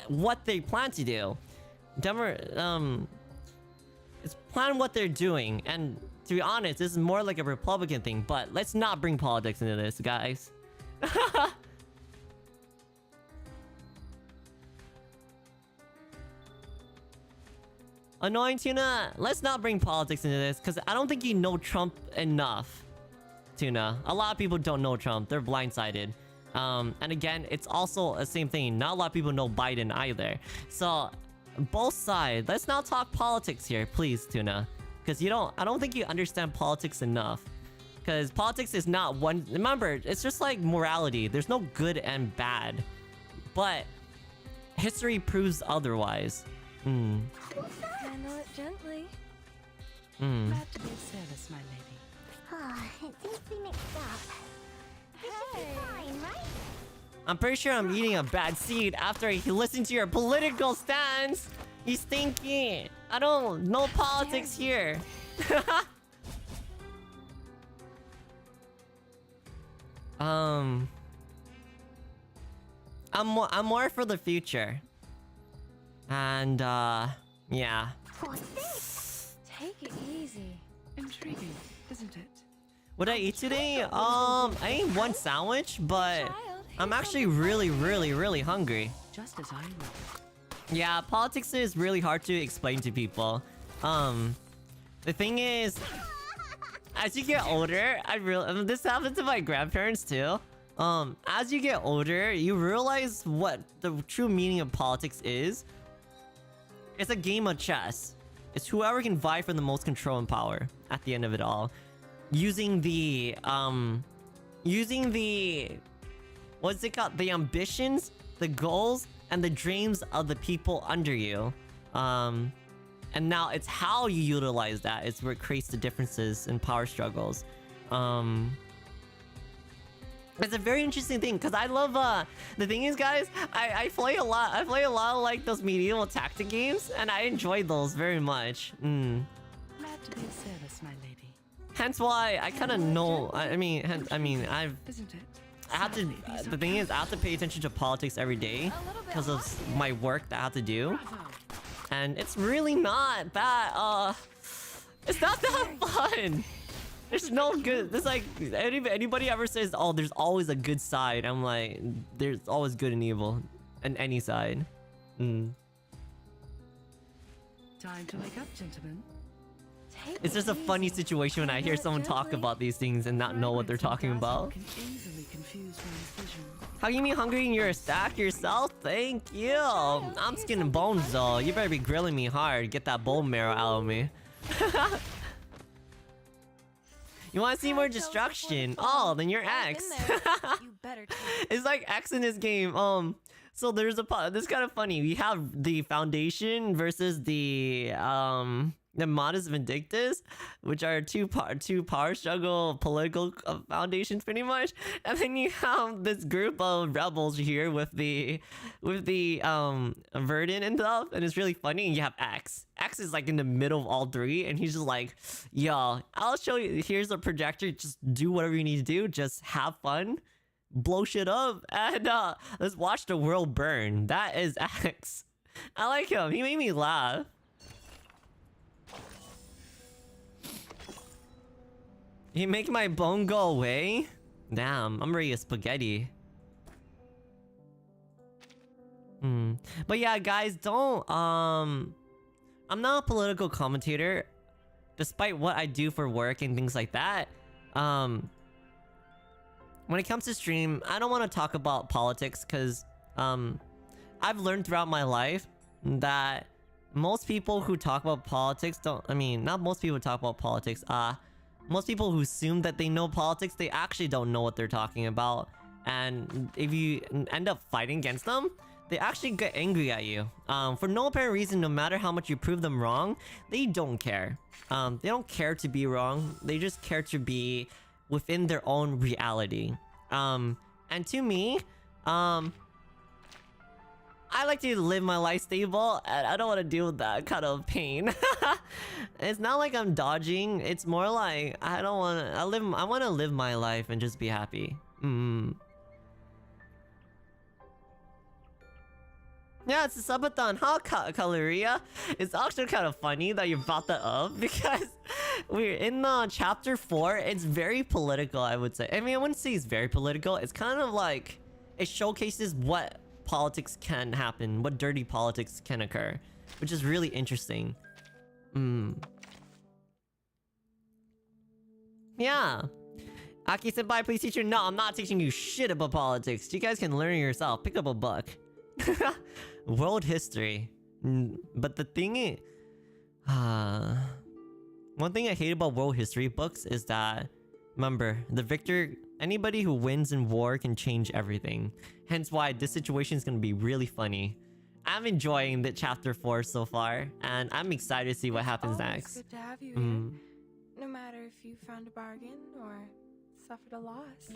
what they plan to do. It's plan what they're doing. And to be honest, this is more like a Republican thing. But let's not bring politics into this, guys. Annoying Tuna, let's not bring politics into this, because I don't think you know Trump enough, Tuna. A lot of people don't know Trump. They're blindsided. And again, it's also the same thing. Not a lot of people know Biden either. So, both sides. Let's not talk politics here, please, Tuna. Because I don't think you understand politics enough. Because politics is not one... Remember, it's just like morality. There's no good and bad. But history proves otherwise. Handle it gently. Glad to be of service, my lady. It seems to be mixed up. This should be fine, right? I'm pretty sure I'm eating a bad seed after I listen to your political stance. You stinky. I don't know politics here. I'm more for the future. And yeah. What's this? Take it easy. Intriguing, isn't it? What did I eat today? I ate one sandwich, but I'm actually really hungry. Just as I would. Yeah, politics is really hard to explain to people. The thing is, as you get older, this happened to my grandparents too. As you get older, you realize what the true meaning of politics is. It's a game of chess. It's whoever can vie for the most control and power at the end of it all. Using the what's it called? The ambitions, the goals, and the dreams of the people under you. And now it's how you utilize that is where it creates the differences in power struggles. It's a very interesting thing because I love the thing is, guys, I play a lot of like those medieval tactic games, and I enjoy those very much. Glad to be of service, my lady. Hence why I kind of know. I mean, I've. Isn't it? I have to. The thing is, I have to pay attention to politics every day because of my work that I have to do, and it's really not that. It's not that fun. There's no good. There's like anybody ever says, "Oh, there's always a good side." I'm like, there's always good and evil, on any side. Time to wake up, gentlemen. It's just a funny situation when I hear someone talk about these things and not know what they're talking about. How you mean hungry and you're a stack yourself? Thank you. I'm skin and bones though. You better be grilling me hard. Get that bone marrow out of me. You want to see more destruction? Oh, then you're X. It's like X in this game. So there's this kind of funny. We have the Foundation versus the Modus Vindictus, which are two power struggle political foundations pretty much, and then you have this group of rebels here with the Verdant and stuff, and it's really funny. And you have X. X is like in the middle of all three, and he's just like, yo, I'll show you. Here's a projector. Just do whatever you need to do. Just have fun. Blow shit up. And let's watch the world burn. That is X. I like him. He made me laugh. You make my bone go away? Damn, I'm ready to spaghetti. But yeah, guys, don't I'm not a political commentator, despite what I do for work and things like that. When it comes to stream, I don't want to talk about politics because I've learned throughout my life that most people who talk about politics not most people talk about politics. Most people who assume that they know politics, they actually don't know what they're talking about. And if you end up fighting against them, they actually get angry at you. For no apparent reason, no matter how much you prove them wrong, they don't care. They don't care to be wrong. They just care to be within their own reality. And to me, I like to live my life stable, and I don't want to deal with that kind of pain. It's not like I'm dodging. It's more like I want to live my life and just be happy. Yeah, it's a subathon, huh, Caloria? It's actually kind of funny that you brought that up because we're in chapter 4. It's very political, I would say. I mean, I wouldn't say it's very political. It's kind of like it showcases what politics can happen, what dirty politics can occur, which is really interesting. Yeah. Aki senpai, please teach you. No, I'm not teaching you shit about politics. You guys can learn it yourself. Pick up a book. World history. But the thing is, one thing I hate about world history books is that, remember, the victor, anybody who wins in war can change everything. Hence why this situation is going to be really funny. I'm enjoying the chapter 4 so far, and I'm excited to see what happens next. It's good to have you here. No matter if you found a bargain or suffered a loss.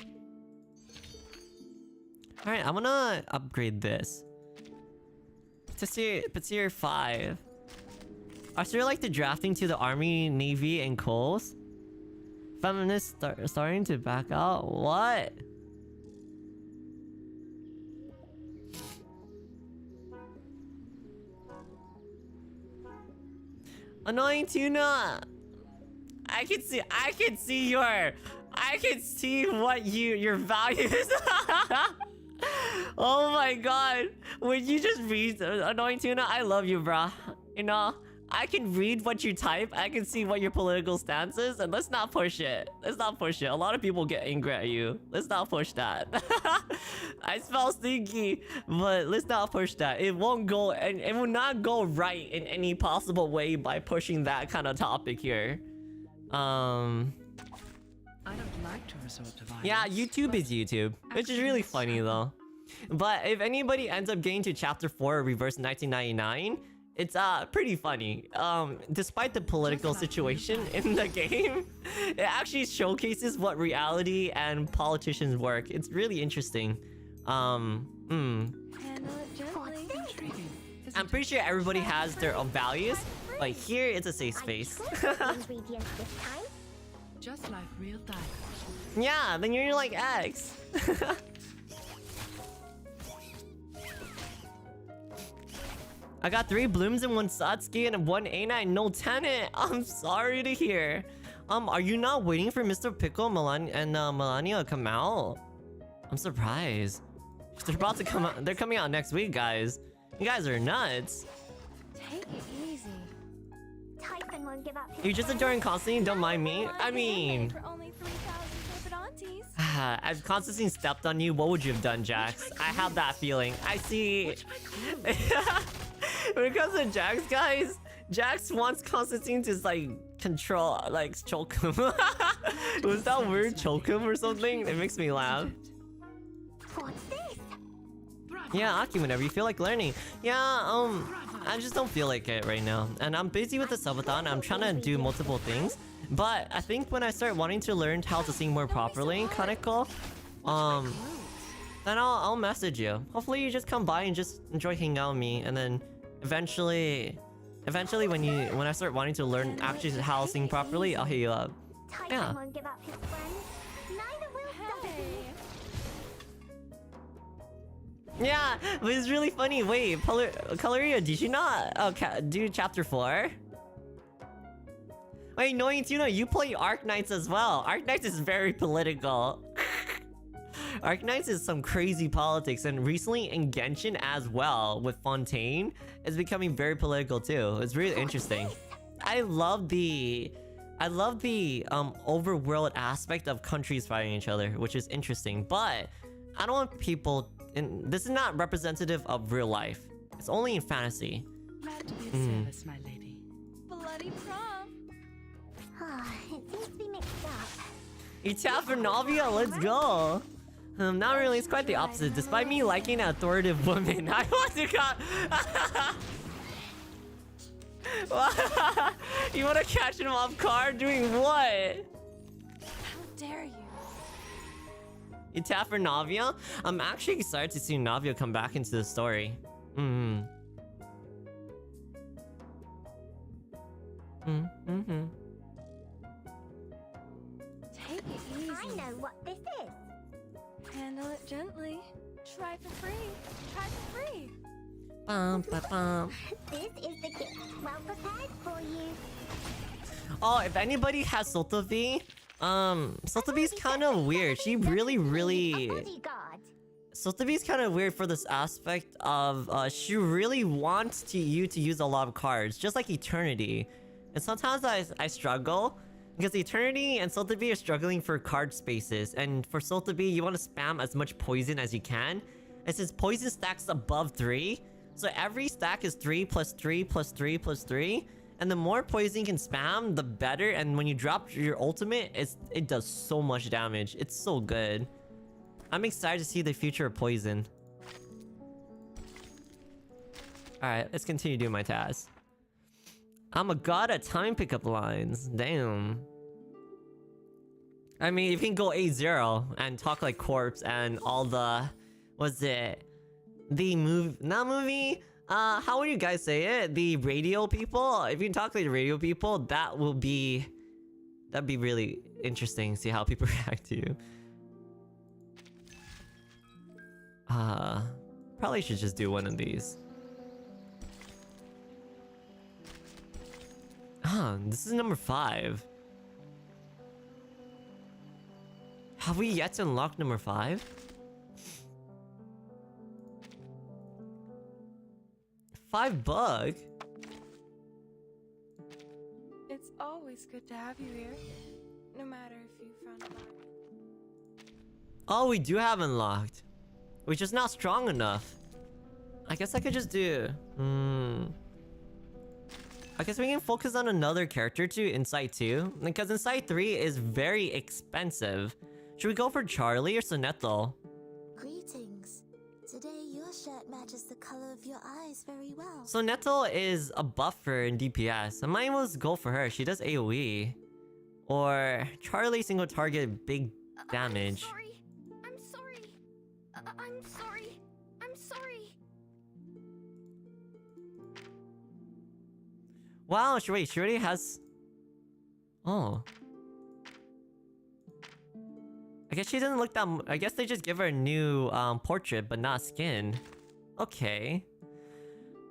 Alright, I'm gonna upgrade this. Patir 5. Are there like the drafting to the army, navy, and coals? Feminists starting to back out? What? Annoying tuna. I can see what your values. Oh my god. When you just read Annoying Tuna, I love you, bruh. You know, I can read what you type. I can see what your political stance is, and let's not push it. Let's not push it. A lot of people get angry at you. Let's not push that. I smell stinky, but let's not push that. It won't go, and it will not go right in any possible way by pushing that kind of topic here. I don't like to resort to violence. Yeah, YouTube is YouTube, which is really funny though. But if anybody ends up getting to chapter 4 reverse 1999, it's pretty funny. Despite the political situation in the game, it actually showcases what reality and politicians work. It's really interesting. I'm pretty sure everybody has their own values, but here it's a safe space. Just like real diamonds. Yeah, then you're like X. I got 3 blooms and 1 Satsuki and 1 A9, no tenant. I'm sorry to hear. Are you not waiting for Mr. Pickle, Melania to come out? I'm surprised. They're about to come out. They're coming out next week, guys. You guys are nuts. Take it easy. Typhon won't give up his You're just adoring Constantine, don't mind me. I mean... For only 3,000 Corporantes. If Constantine stepped on you, what would you have done, Jax? I have that feeling. I see... When it comes to Jax, guys, Jax wants Constantine to, like, control, like, choke him. Was that weird? Choke him or something? It makes me laugh. What's this? Yeah, Aki, whenever you feel like learning. Yeah, I just don't feel like it right now. And I'm busy with the subathon. I'm trying to do multiple things. But I think when I start wanting to learn how to sing more properly in Kaneko, then I'll message you. Hopefully you just come by and just enjoy hanging out with me, and then eventually when I start wanting to learn actually how to sing properly, I'll hit you up. Yeah. Won't give up his friends. Neither will Yeah, but it's really funny. Wait, Coloria, did you not do chapter 4? Wait, knowing Tuna, you play Arknights as well. Arknights is very political. Arknights is some crazy politics, and recently in Genshin as well with Fontaine is becoming very political too. It's really interesting. I love the overworld aspect of countries fighting each other, which is interesting. But I don't want people. This is not representative of real life. It's only in fantasy. Glad to be of service, my lady. Bloody prom. It seems to be mixed up. You tap for Navia, let's go. Not really, it's quite the opposite. Despite me liking an authoritative woman, I want to You want to catch him off guard? Doing what? How dare you? You tap for Navia? I'm actually excited to see Navia come back into the story. Take it easy. I know what this is. Handle it gently. Try for free. Try for free. This is the gift. Well prepared for you. Oh, if anybody has Sotovi, Sotovi's kind of weird. She really Sotovi's kind of weird for this aspect of she really wants you to use a lot of cards, just like Eternity. And sometimes I struggle because Eternity and Sotovi are struggling for card spaces, and for Sotovi you want to spam as much poison as you can. And since poison stacks above 3, so every stack is 3 plus 3 plus 3 plus 3. And the more poison you can spam, the better. And when you drop your ultimate, it does so much damage. It's so good. I'm excited to see the future of poison. Alright, let's continue doing my task. I'm a god at time pickup lines. Damn. I mean, you can go 8-0 and talk like Corpse and all the... What's it? The movie... Not movie? How would you guys say it? The radio people? If you can talk like the radio people, that'd be really interesting. See how people react to you. Probably should just do one of these. This is number 5. Have we yet to unlock number 5? 5 bug? It's always good to have you here. No matter if you found a bargain. Oh, we do have unlocked. We're just not strong enough. I guess I could just do... I guess we can focus on another character too, Incite 2. Because Incite 3 is very expensive. Should we go for Charlie or Sonetto? Greetings. Today your shirt matches the color of your eyes very well. Sonetto is a buffer in DPS. I might as well go for her. She does AoE. Or Charlie single target big damage. I'm sorry. I'm sorry. I'm sorry. Wow, wait, she already has... Oh. I guess she doesn't look that... I guess they just give her a new portrait, but not skin. Okay.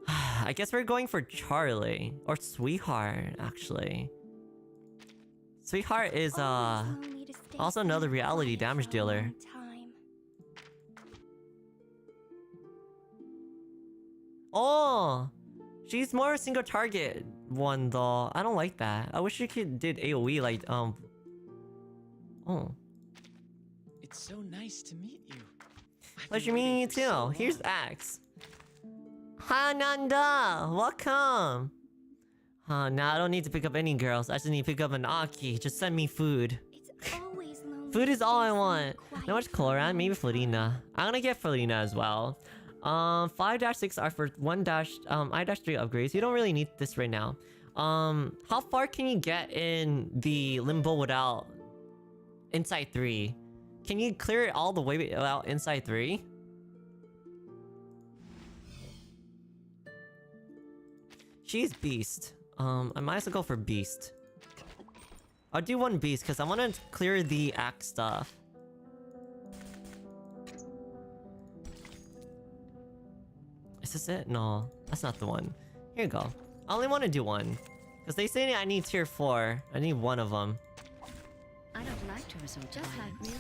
I guess we're going for Charlie. Or Sweetheart, actually. Sweetheart is also another reality damage dealer. Oh! She's more a single target one though. I don't like that. I wish she did AoE like Oh. It's so nice to meet you. Pleasure meeting you too. Here's Axe. Hi Nanda, welcome. Now I don't need to pick up any girls. I just need to pick up an Aki. Just send me food. Food is all I want. Not much Coloran, maybe Florina. I'm gonna get Florina as well. 5-6 are for I-3 upgrades. You don't really need this right now. How far can you get in the limbo without Incite 3? Can you clear it all the way without Incite 3? She's Beast. I might as well go for Beast. I'll do one Beast because I want to clear the Axe stuff. Is this it? No, that's not the one. Here you go. I only want to do one. Because they say I need tier 4. I need one of them. I don't like to resort to violence.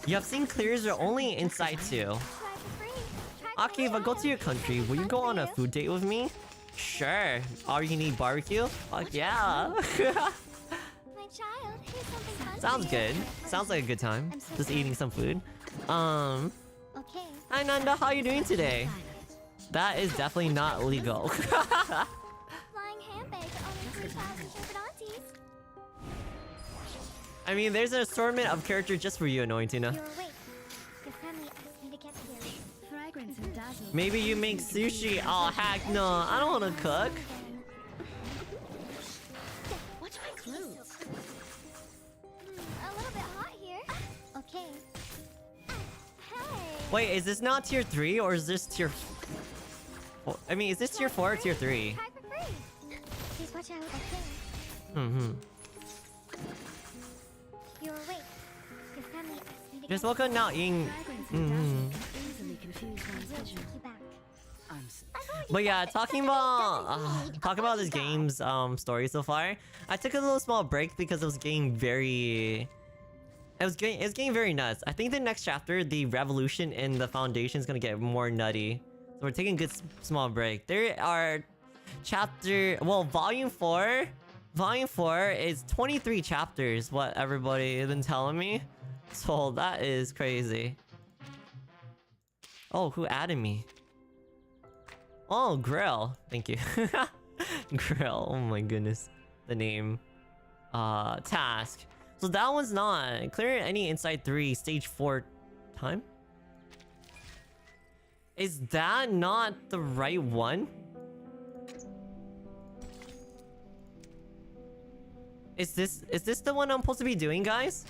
You have seen clears are only inside 2. Aki, if I go to your country, will you go on a food date with me? Sure. All you need barbecue? Fuck yeah. Sounds good. Sounds like a good time. Just eating some food. Hi Nanda, how are you doing today? That is definitely not legal. I mean, there's an assortment of characters just for you, Anointina. Maybe you make sushi. Oh heck no, I don't want to cook. Watch my clothes. A little bit hot here. Okay. Hey. Wait, is this not tier 3 or is this tier... I mean, is this tier 4 or tier 3? Please watch out. Okay. You're awake. Your family asked me to Just welcome now Ying. But yeah, talking about this game's story so far. I took a little small break because it was getting very... It was getting very nuts. I think the next chapter, the revolution in the Foundation, is gonna get more nutty. So we're taking a good small break. There are volume 4. Volume 4 is 23 chapters, what everybody has been telling me. So that is crazy. Oh, who added me? Oh, Grill. Thank you. Grill. Oh my goodness. The name. Task. So that one's not. Clear any Inside 3 stage 4 time? Is that not the right one? Is this the one I'm supposed to be doing, guys?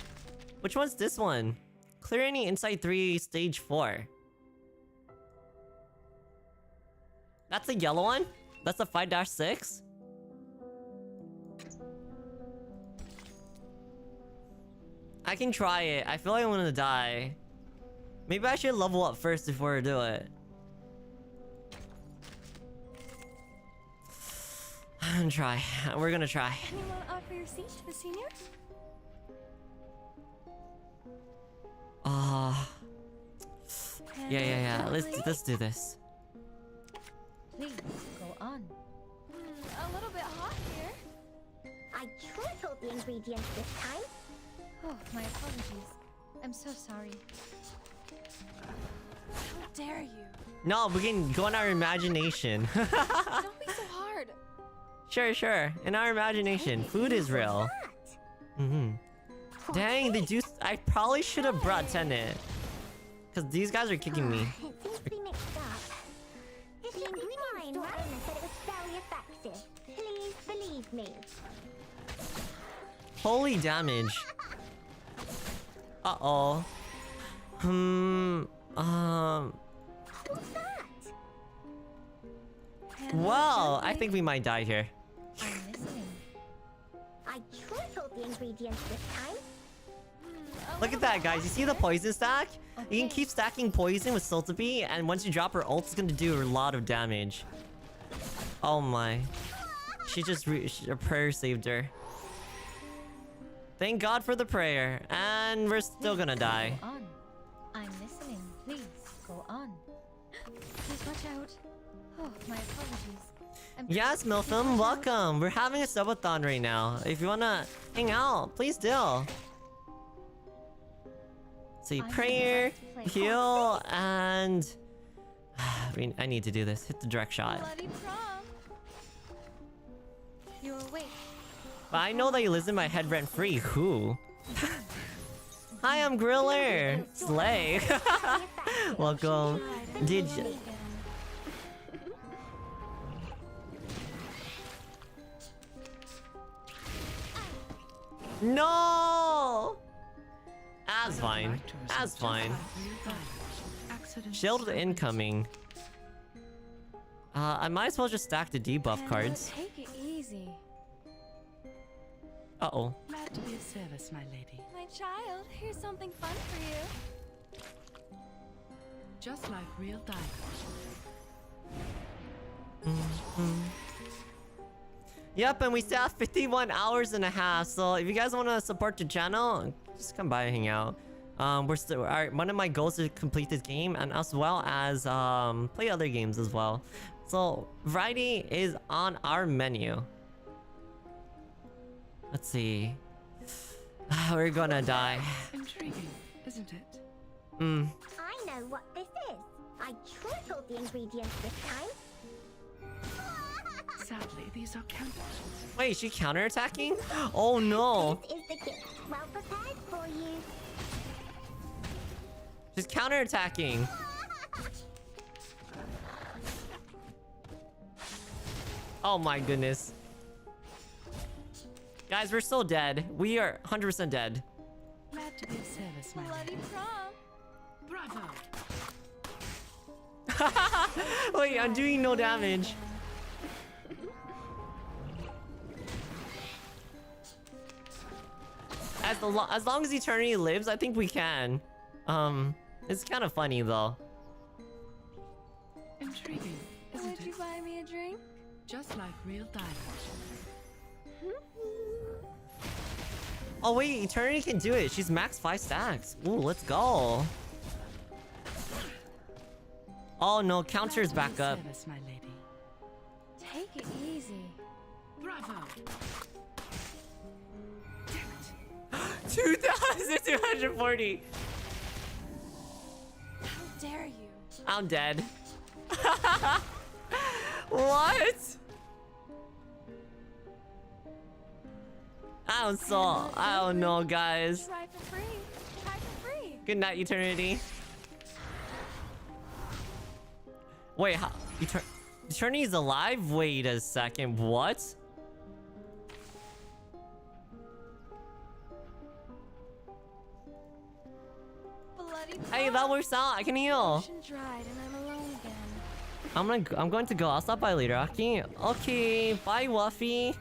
Which one's this one? Clear any Inside 3 stage 4. That's a yellow one? That's a 5-6? I can try it. I feel like I'm gonna die. Maybe I should level up first before I do it. I'm gonna try. We're gonna try. Anyone offer your seat to the seniors? Yeah. Let's do this. Please, go on. A little bit hot here. I tripled the ingredients this time. Oh, my apologies. I'm so sorry. How dare you? No, we can go in our imagination. Don't be so hard. Sure. In our imagination, food is real. Dang, the juice. I probably should have brought Tenet. Because these guys are kicking me. It seems to be mixed up. The ingredient store owner said it was very effective. Please believe me. Holy damage. Uh-oh. What's that? Well, I think we might die here. I'm listening. I tripled the ingredients this time. Look at that, guys. You see the poison stack? You can keep stacking poison with Siltaby, and once you drop her ult, it's gonna do a lot of damage. Oh my. Her prayer saved her. Thank God for the prayer. And we're still gonna die. Go on. I'm listening. Please, go on. Please watch out. Oh, my apologies. I'm Yes, Milfim, welcome. We're having a subathon right now. If you wanna hang out, please do. See, prayer, heal, and I need to do this. Hit the direct shot. Bloody prom. You're awake. But I know that you live in my head rent free. Who? Hi, I'm Griller. Slay. Welcome. Did you... No! That's fine. That's fine. Shield incoming. I might as well just stack the debuff cards. Take it easy. Uh-oh. Glad to be of service, my lady. My child, here's something fun for you. Just like real diamonds. Yep, and we still have 51 hours and a half. So if you guys want to support the channel, just come by and hang out. We're still one of my goals is to complete this game, and as well as play other games as well. So variety is on our menu. Let's see. We're gonna die. Intriguing, isn't it? I know what this is. I tripled the ingredients this time. Sadly, these are counterfeits. Wait, is she counterattacking? Oh no! This is the gift. Well prepared for you. She's counterattacking. Oh my goodness. Guys, we're still dead. We are 100% dead. Glad to be of service, my Bloody prom. Bravo! Wait, I'm doing no damage. As long as Eternity lives, I think we can. It's kind of funny though. Intriguing, isn't Would it? you buy me a drink? Just like real diamonds. Oh wait, Eternity can do it. She's max 5 stacks. Ooh, let's go. Oh no, counter's back up. Service, my lady. Take it easy. Bravo! 2,240. How dare you? I'm dead. What? I don't know, guys. Try for free. Try for free. Good night, Eternity. Wait, how? Eternity's alive? Wait a second, what? Bloody Hey, that works out. I can heal. Ocean dried and I'm alone again. I'm going to go. I'll stop by later, Aki. Okay, bye, Wuffy.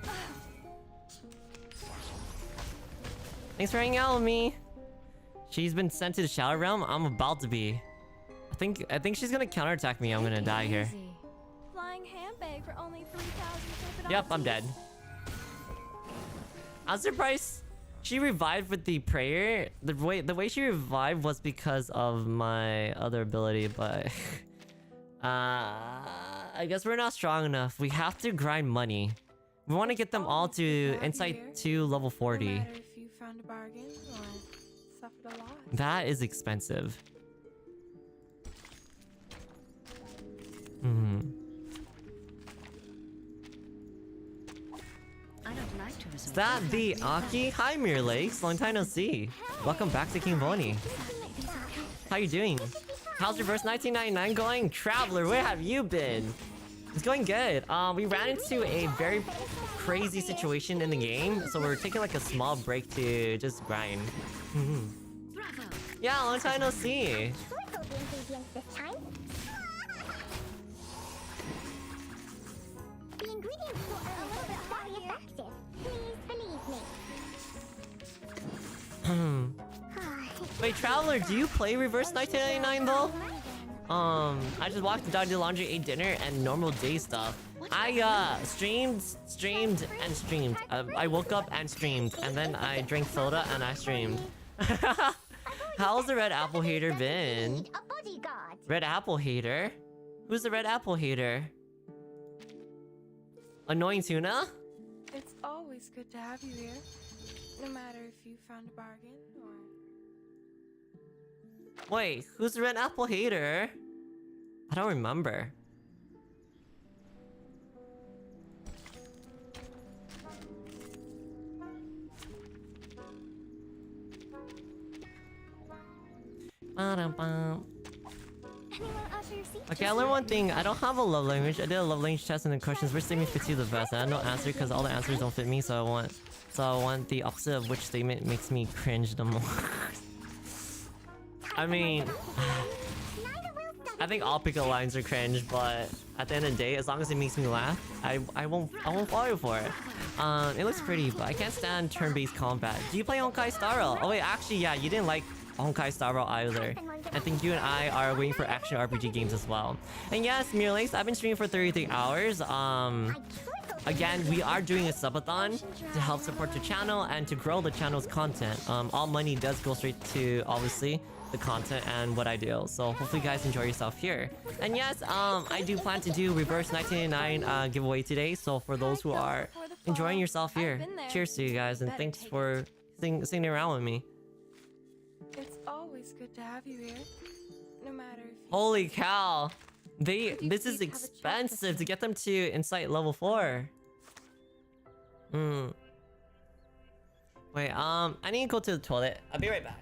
Thanks for hanging out with me. She's been sent to the Shadow Realm. I'm about to be. I think she's gonna counterattack me. I'm gonna die here. Flying handbag for only 3,000. Yep, I'm dead. I'm surprised she revived with the prayer. The way she revived was because of my other ability, but I guess we're not strong enough. We have to grind money. We want to get them all to Incite 2 level 40. No matter if you found a bargain or suffered a loss. That is expensive. Is that the Aki? Hi, Mirror Lakes. Long time no see. Welcome back to King Bonnie. How you doing? How's your first 1999 going? Traveler, where have you been? It's going good. We ran into a very crazy situation in the game, so we're taking like a small break to just grind. Yeah, long time no see. Tripled the ingredients this time. The ingredients were a little bit very effective. Please believe me. Wait, Traveler, do you play Reverse 1999 though? I just walked down to laundry, ate dinner, and normal day stuff. I streamed. I woke up and streamed, and then I drank soda and I streamed. How's the Red Apple Hater been? A bodyguard. Red Apple Hater? Who's the Red Apple Hater? Annoying tuna? It's always good to have you here. No matter if you found a bargain or... Wait, who's the red apple hater? I don't remember. Okay, I learned one thing. I don't have a love language. I did a love language test and the questions which statement fits you the best. And I had no answer because all the answers don't fit me, so I want the opposite of which statement makes me cringe the most. I mean, I think all pickup lines are cringe, but at the end of the day, as long as it makes me laugh, I won't fall you for it. It looks pretty, but I can't stand turn-based combat. Do you play Honkai Star Rail? Oh wait, actually, yeah, you didn't like Honkai Star Rail either. I think you and I are waiting for action RPG games as well. And yes, Miralace, I've been streaming for 33 hours. Again, we are doing a subathon to help support the channel and to grow the channel's content. All money does go straight to, obviously, the content and what I do. So hopefully you guys enjoy yourself here. And yes, I do plan to do reverse 1989 giveaway today. So for those who are enjoying yourself here, cheers to you guys and thanks for singing around with me. It's always good to have you here. No matter if you... Holy cow. This is expensive to get them to incite level 4. Wait, I need to go to the toilet. I'll be right back.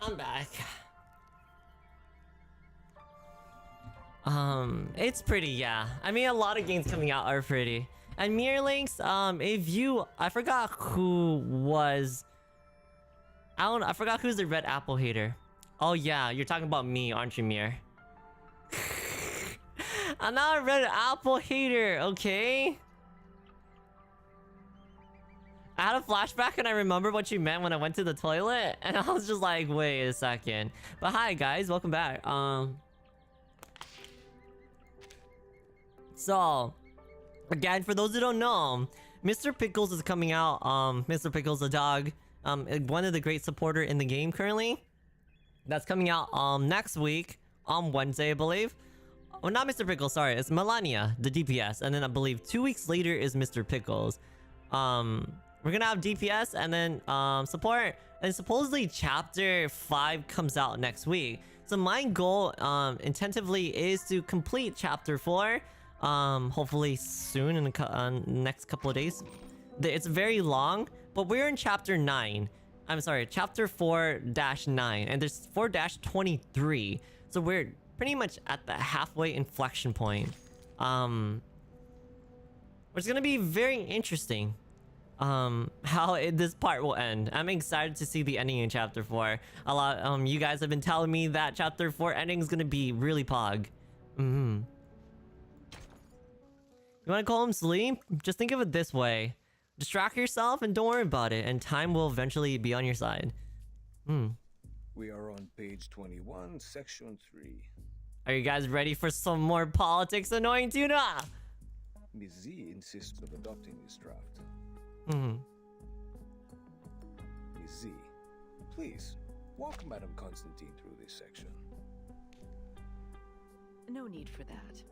I'm back. It's pretty, yeah. I mean, a lot of games coming out are pretty. And Mirror Links, if you... I forgot who was... I forgot who's the red apple hater. Oh yeah, you're talking about me, aren't you, Mir? I'm not a red apple hater, okay? I had a flashback and I remember what you meant when I went to the toilet. And I was just like, wait a second. But hi guys, welcome back. So, again, for those who don't know, Mr. Pickles is coming out. Mr. Pickles, the dog, one of the great supporter in the game currently. That's coming out next week on Wednesday, I believe. Well, not Mr. Pickles, sorry, it's Melania, the DPS, and then I believe 2 weeks later is Mr. Pickles. We're gonna have DPS and then support, and supposedly chapter 5 comes out next week. So my goal intentively is to complete chapter 4 hopefully soon in the next couple of days. It's very long, but we're in chapter 9. I'm sorry, chapter 4-9, and there's 4-23. So we're pretty much at the halfway inflection point. It's gonna be very interesting how this part will end. I'm excited to see the ending in chapter 4. A lot you guys have been telling me that chapter 4 ending is gonna be really pog. You wanna call him sleep? Just think of it this way. Distract yourself and don't worry about it, and time will eventually be on your side. We are on page 21, section 3. Are you guys ready for some more politics, annoying tuna? Miss Z insists of adopting this draft. Miss Z, please, walk Madame Constantine through this section. No need for that.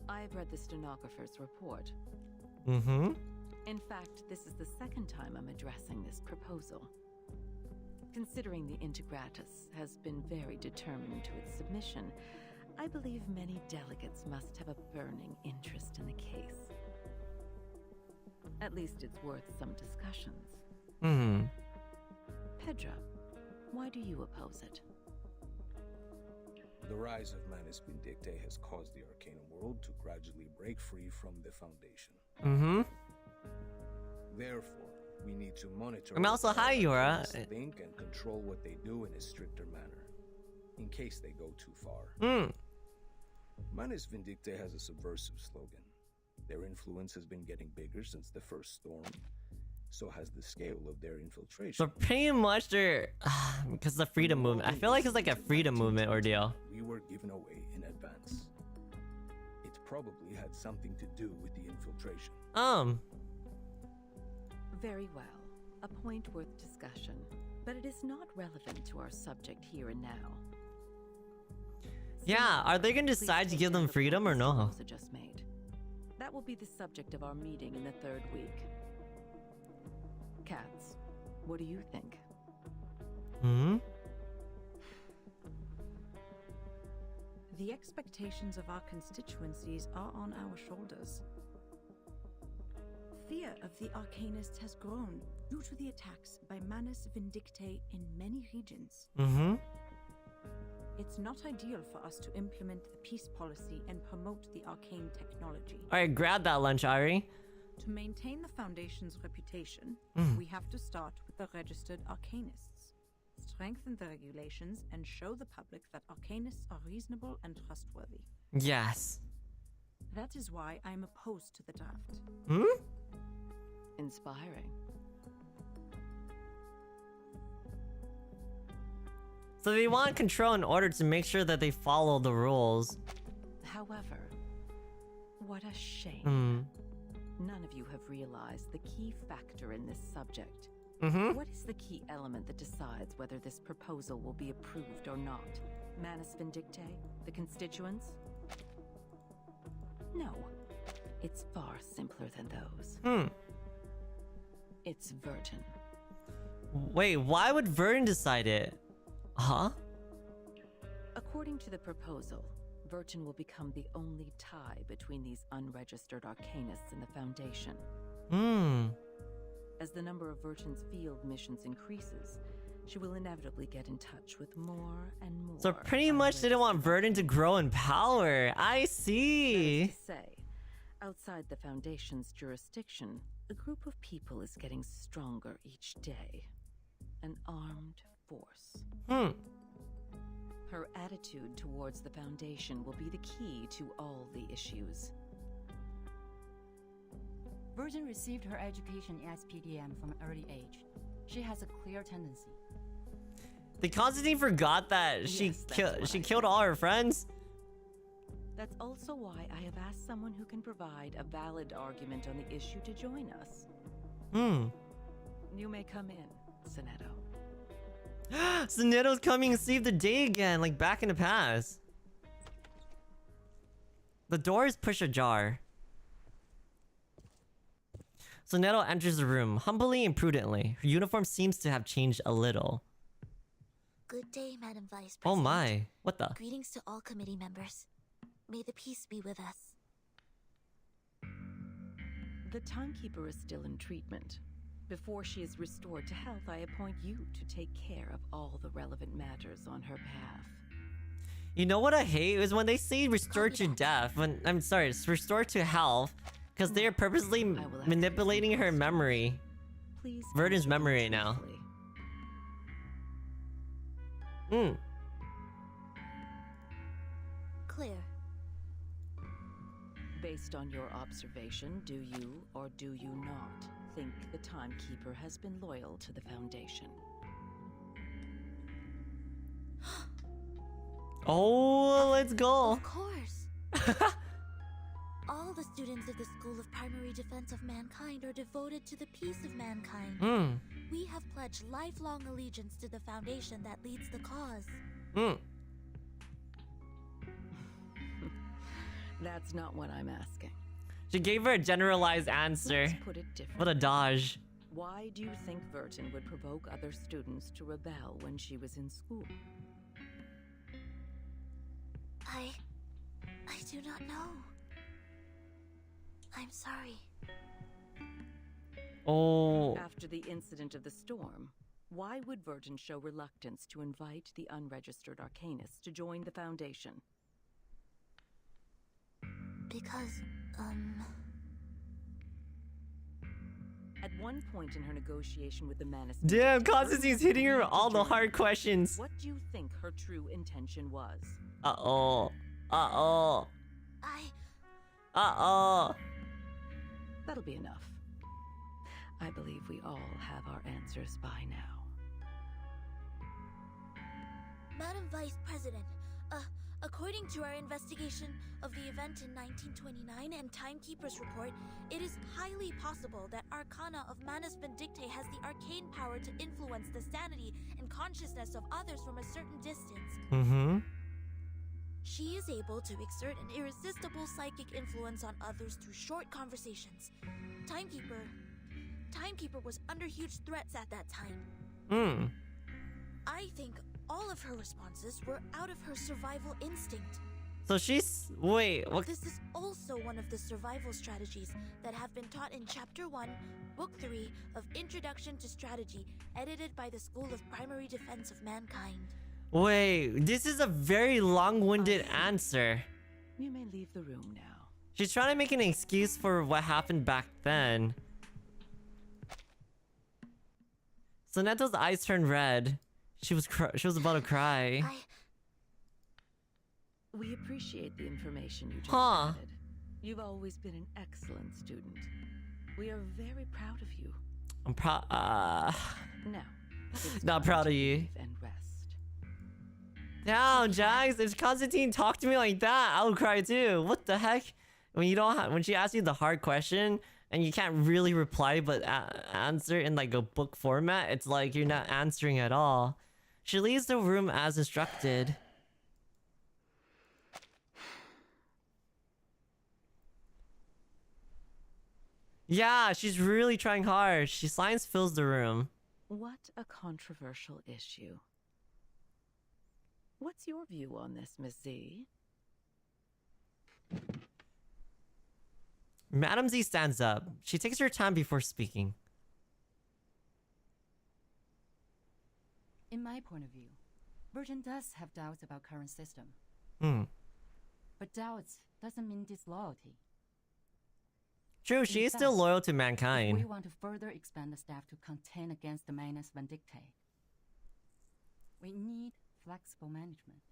I've read the stenographer's report. In fact, this is the second time I'm addressing this proposal. Considering the Integratus has been very determined to its submission, I believe many delegates must have a burning interest in the case. At least it's worth some discussions. Pedro, why do you oppose it? The rise of Manus Vindictae has caused the Arcanum world to gradually break free from the Foundation. Therefore, we need to monitor. I'm also hi, Yura. Think and control what they do in a stricter manner, in case they go too far. Manus Vindictae has a subversive slogan. Their influence has been getting bigger since the first storm. So has the scale of their infiltration. So pretty much they're because the freedom movement. I feel like it's like a freedom movement ordeal. We were given away in advance. It probably had something to do with the infiltration. Very well. A point worth discussion. But it is not relevant to our subject here and now. Yeah, are they gonna decide to give them freedom or no? Just made. That will be the subject of our meeting in the 3rd week. Cats, what do you think? The expectations of our constituencies are on our shoulders. Fear of the Arcanists has grown due to the attacks by Manus Vindictae in many regions. It's not ideal for us to implement the peace policy and promote the arcane technology. Alright, grab that lunch, Ari. To maintain the Foundation's reputation, we have to start with the registered Arcanists, strengthen the regulations, and show the public that Arcanists are reasonable and trustworthy. Yes. That is why I'm opposed to the draft. Inspiring. So they want control in order to make sure that they follow the rules. However, what a shame. None of you have realized the key factor in this subject. What is the key element that decides whether this proposal will be approved or not? Manus Vindictae? The constituents? No. It's far simpler than those. It's Vertin. Wait, why would Vertin decide it? According to the proposal, Vertin will become the only tie between these unregistered Arcanists and the Foundation. As the number of Vertin's field missions increases, she will inevitably get in touch with more and more. So pretty much they didn't want Vertin to grow in power. I see. That is to say, outside the Foundation's jurisdiction, a group of people is getting stronger each day. An armed force. Her attitude towards the Foundation will be the key to all the issues. Vertin received her education in SPDM from an early age. She has a clear tendency. The Constantine forgot that she killed all her friends. That's also why I have asked someone who can provide a valid argument on the issue to join us. You may come in, Sonetto. Sonetto's coming to save the day again, like back in the past. The door is pushed ajar. Sonetto enters the room, humbly and prudently. Her uniform seems to have changed a little. Good day, Madam Vice President. Oh my, what the? Greetings to all committee members. May the peace be with us. The timekeeper is still in treatment. Before she is restored to health, I appoint you to take care of all the relevant matters on her path. You know what I hate is when they say restore to death. I'm sorry, it's restore to health, because they are purposely manipulating her memory. Please. Vertin's memory right now. Clear. Based on your observation, do you or do you not think the timekeeper has been loyal to the Foundation? Oh, let's go. Of course. All the students of the School of Primary Defense of Mankind are devoted to the peace of mankind. We have pledged lifelong allegiance to the foundation that leads the cause. That's not what I'm asking. She gave her a generalized answer. Let's put it differently. What a dodge. Why do you think Vertin would provoke other students to rebel when she was in school? I do not know. I'm sorry. Oh. After the incident of the storm, why would Vertin show reluctance to invite the unregistered arcanists to join the Foundation? Because, At one point in her negotiation with the Manus... Damn, Constantine's hitting her with all the hard questions. What do you think her true intention was? Uh-oh. Uh-oh. Uh-oh. That'll be enough. I believe we all have our answers by now. Madam Vice President, according to our investigation of the event in 1929 and Timekeeper's report, it is highly possible that Arcana of Manus Vindictae has the arcane power to influence the sanity and consciousness of others from a certain distance. She is able to exert an irresistible psychic influence on others through short conversations. Timekeeper was under huge threats at that time. I think all of her responses were out of her survival instinct. So she's... Wait, what? This is also one of the survival strategies that have been taught in Chapter 1, Book 3 of Introduction to Strategy, edited by the School of Primary Defense of Mankind. Wait, this is a very long-winded answer. You may leave the room now. She's trying to make an excuse for what happened back then. Soneto's eyes turned red. She was about to cry. We appreciate the information you just added. You've always been an excellent student. We are very proud of you. I'm proud. Now, not proud of you. And rest. Damn, Jax, if Constantine talked to me like that, I would cry too. What the heck? When you don't when she asks you the hard question and you can't really reply but answer in like a book format, it's like you're not answering at all. She leaves the room as instructed. Yeah, she's really trying hard. Science fills the room. What a controversial issue. What's your view on this, Miss Z? Madam Z stands up. She takes her time before speaking. In my point of view, Virgin does have doubts about current system. But doubts doesn't mean disloyalty. True, she is still loyal to mankind. We want to further expand the staff to contend against the Manus Vindictae. We need flexible management.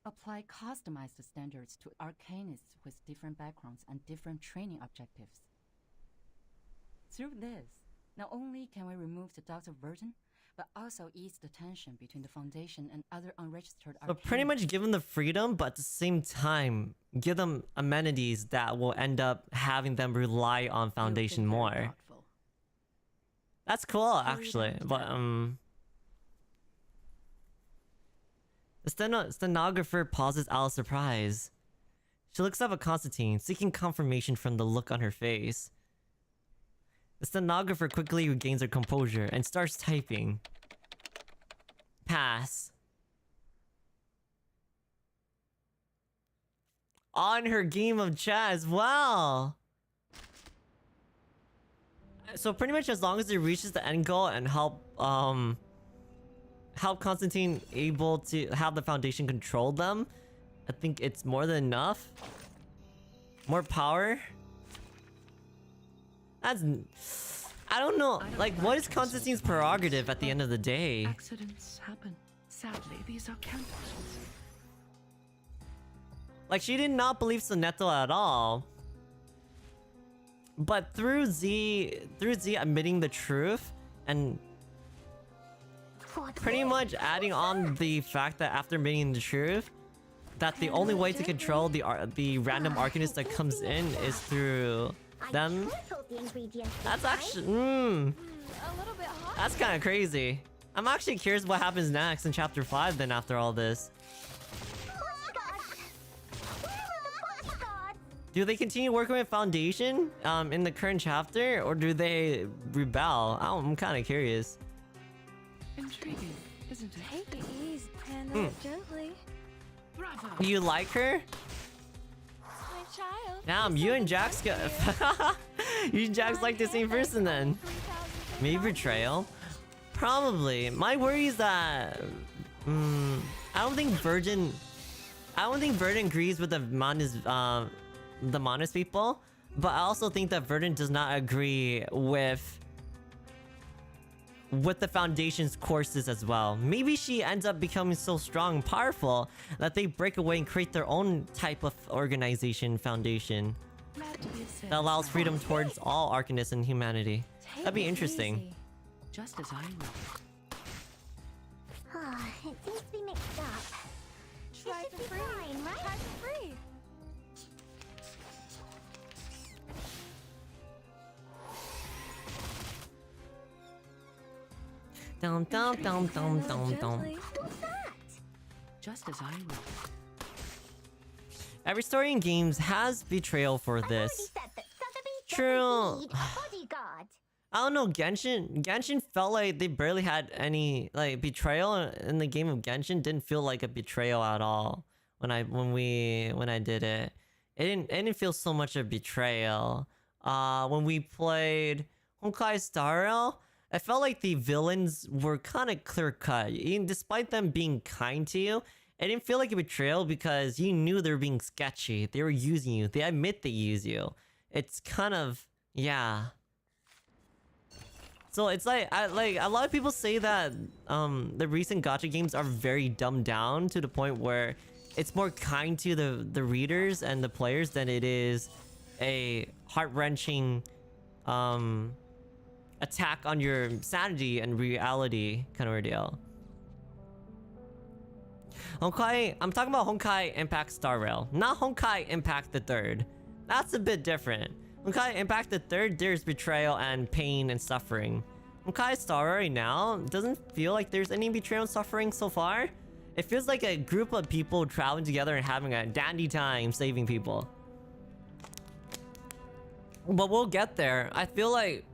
Apply customized standards to arcanists with different backgrounds and different training objectives. Through this, not only can we remove the doubts of Virgin, but also ease the tension between the Foundation and other unregistered arcanists. So pretty much give them the freedom, but at the same time, give them amenities that will end up having them rely on Foundation more. That's cool, actually. But the stenographer pauses out of surprise. She looks up at Constantine, seeking confirmation from the look on her face. The stenographer quickly regains her composure and starts typing. Pass. On her game of chess as well. So pretty much as long as it reaches the end goal and help Constantine able to have the Foundation control them, I think it's more than enough. More power. That's... I don't know. Like, what is Constantine's prerogative at the end of the day? Accidents happen. Sadly, these are counterfeits. Like, she did not believe Soneto at all. But through Z admitting the truth and pretty much adding on the fact that after admitting the truth, that the only way to control the random Arcanist that comes in is through them. That's actually a little bit hot. that's kind of crazy. I'm actually curious what happens next in chapter 5 then after all this. Do they continue working with Foundation in the current chapter, or do they rebel? I'm kind of curious. Intriguing, isn't it? Take it easy, handle it gently. Bravo. You like her? My child. Damn, you and Jax got you and Jax like the same person then. Maybe betrayal? Probably. My worry is that I don't think Virgin agrees with the Manus people, but I also think that Verdun does not agree with the Foundation's courses as well. Maybe she ends up becoming so strong and powerful that they break away and create their own type of organization, Foundation, that allows freedom towards all Arcanists and humanity. That'd be interesting. Just as I will. It seems to be mixed up. Try It should be fine, right? Try for free. Dum dum dum dum dum dum. Just as I will. Every story in games has betrayal for this. True. I don't know, Genshin felt like they barely had any like betrayal in the game of Genshin. Didn't feel like a betrayal at all when I did it. It didn't feel so much a betrayal. When we played Honkai Star Rail, I felt like the villains were kind of clear cut. Despite them being kind to you, it didn't feel like a betrayal because you knew they were being sketchy. They were using you. They admit they use you. It's kind of, yeah. So it's like a lot of people say that the recent gacha games are very dumbed down to the point where it's more kind to the readers and the players than it is a heart-wrenching attack on your sanity and reality kind of ordeal. Honkai, I'm talking about Honkai Impact Star Rail, not Honkai Impact the Third. That's a bit different. Honkai Impact the Third, there's betrayal and pain and suffering. Honkai Star Rail right now doesn't feel like there's any betrayal and suffering so far. It feels like a group of people traveling together and having a dandy time saving people. But we'll get there. I feel like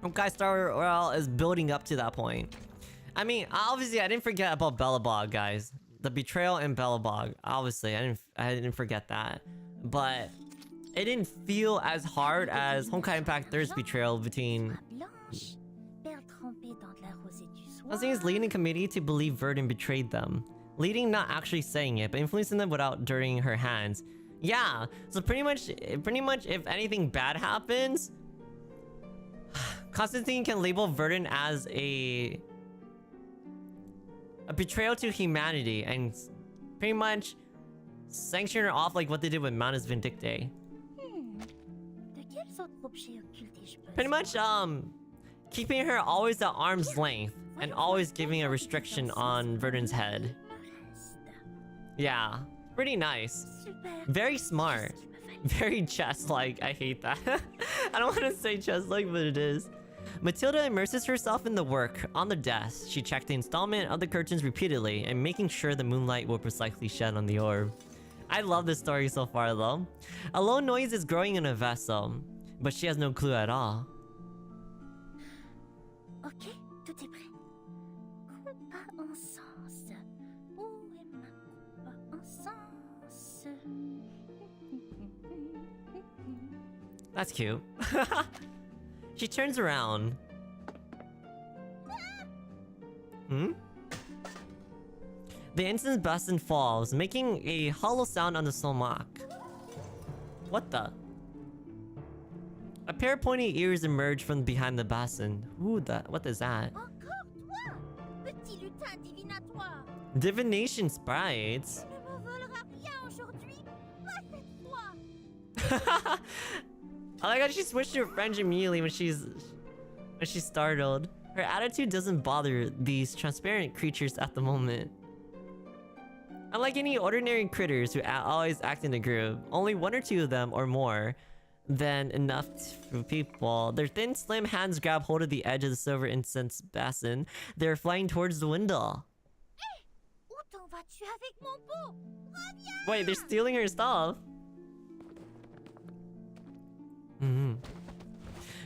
Honkai Star Rail is building up to that point. I mean, obviously, I didn't forget about Belobog, guys. The betrayal in Belobog. Obviously, I didn't forget that. But it didn't feel as hard as Honkai Impact 3's betrayal between... I think it's leading committee to believe Verdun betrayed them. Leading, not actually saying it, but influencing them without dirtying her hands. Yeah, so pretty much if anything bad happens, Constantine can label Verdun as a betrayal to humanity and pretty much sanction her off like what they did with Manus Vindictae. Pretty much keeping her always at arm's length and always giving a restriction on Verdun's head. Yeah, pretty nice. Very smart. Very chess-like. I hate that. I don't want to say chess-like, but it is. Matilda immerses herself in the work. On the desk, she checked the installment of the curtains repeatedly and making sure the moonlight will precisely shed on the orb. I love this story so far though. A low noise is growing in a vessel, but she has no clue at all. Ok, tout est prêt. Coupa en sens. Où est ma coupa en sens? That's cute. She turns around. Hmm? The incense basin falls, making a hollow sound on the stomach. What the? A pair of pointy ears emerge from behind the basin. Who the? What is that? Petit lutin divinatoire. Divination sprites. Ne me volera rien aujourd'hui, pas cette fois. I like how she switched to her French immediately when she's startled. Her attitude doesn't bother these transparent creatures at the moment. Unlike any ordinary critters who always act in a group, only one or two of them or more than enough for people. Their thin, slim hands grab hold of the edge of the silver incense basin. They're flying towards the window. Wait, they're stealing her stuff.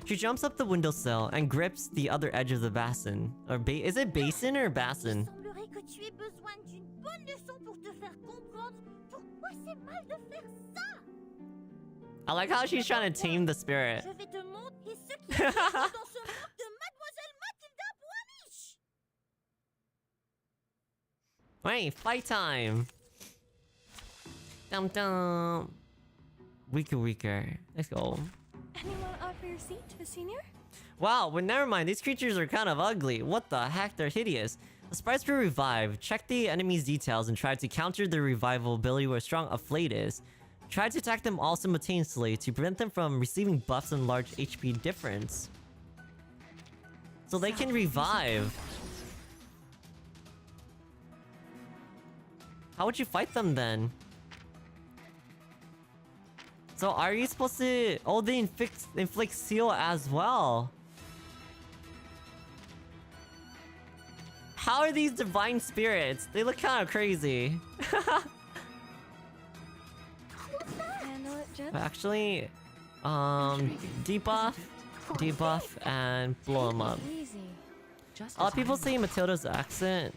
She jumps up the windowsill and grips the other edge of the basin. Or is it basin or basin? I like how she's trying to tame the spirit. Wait, fight time! Dum dum! Weaker. Let's go. Anyone offer your seat to the senior? Wow, but never mind, these creatures are kind of ugly. What the heck, they're hideous. The sprites were revived. Check the enemy's details and try to counter their revival ability with strong afflate is. Try to attack them all simultaneously to prevent them from receiving buffs and large HP difference. So they can revive. How would you fight them then? So are you supposed to... Oh, they inflict seal as well. How are these divine spirits? They look kind of crazy. Actually, debuff, and blow them up. A lot of people say Matilda's accent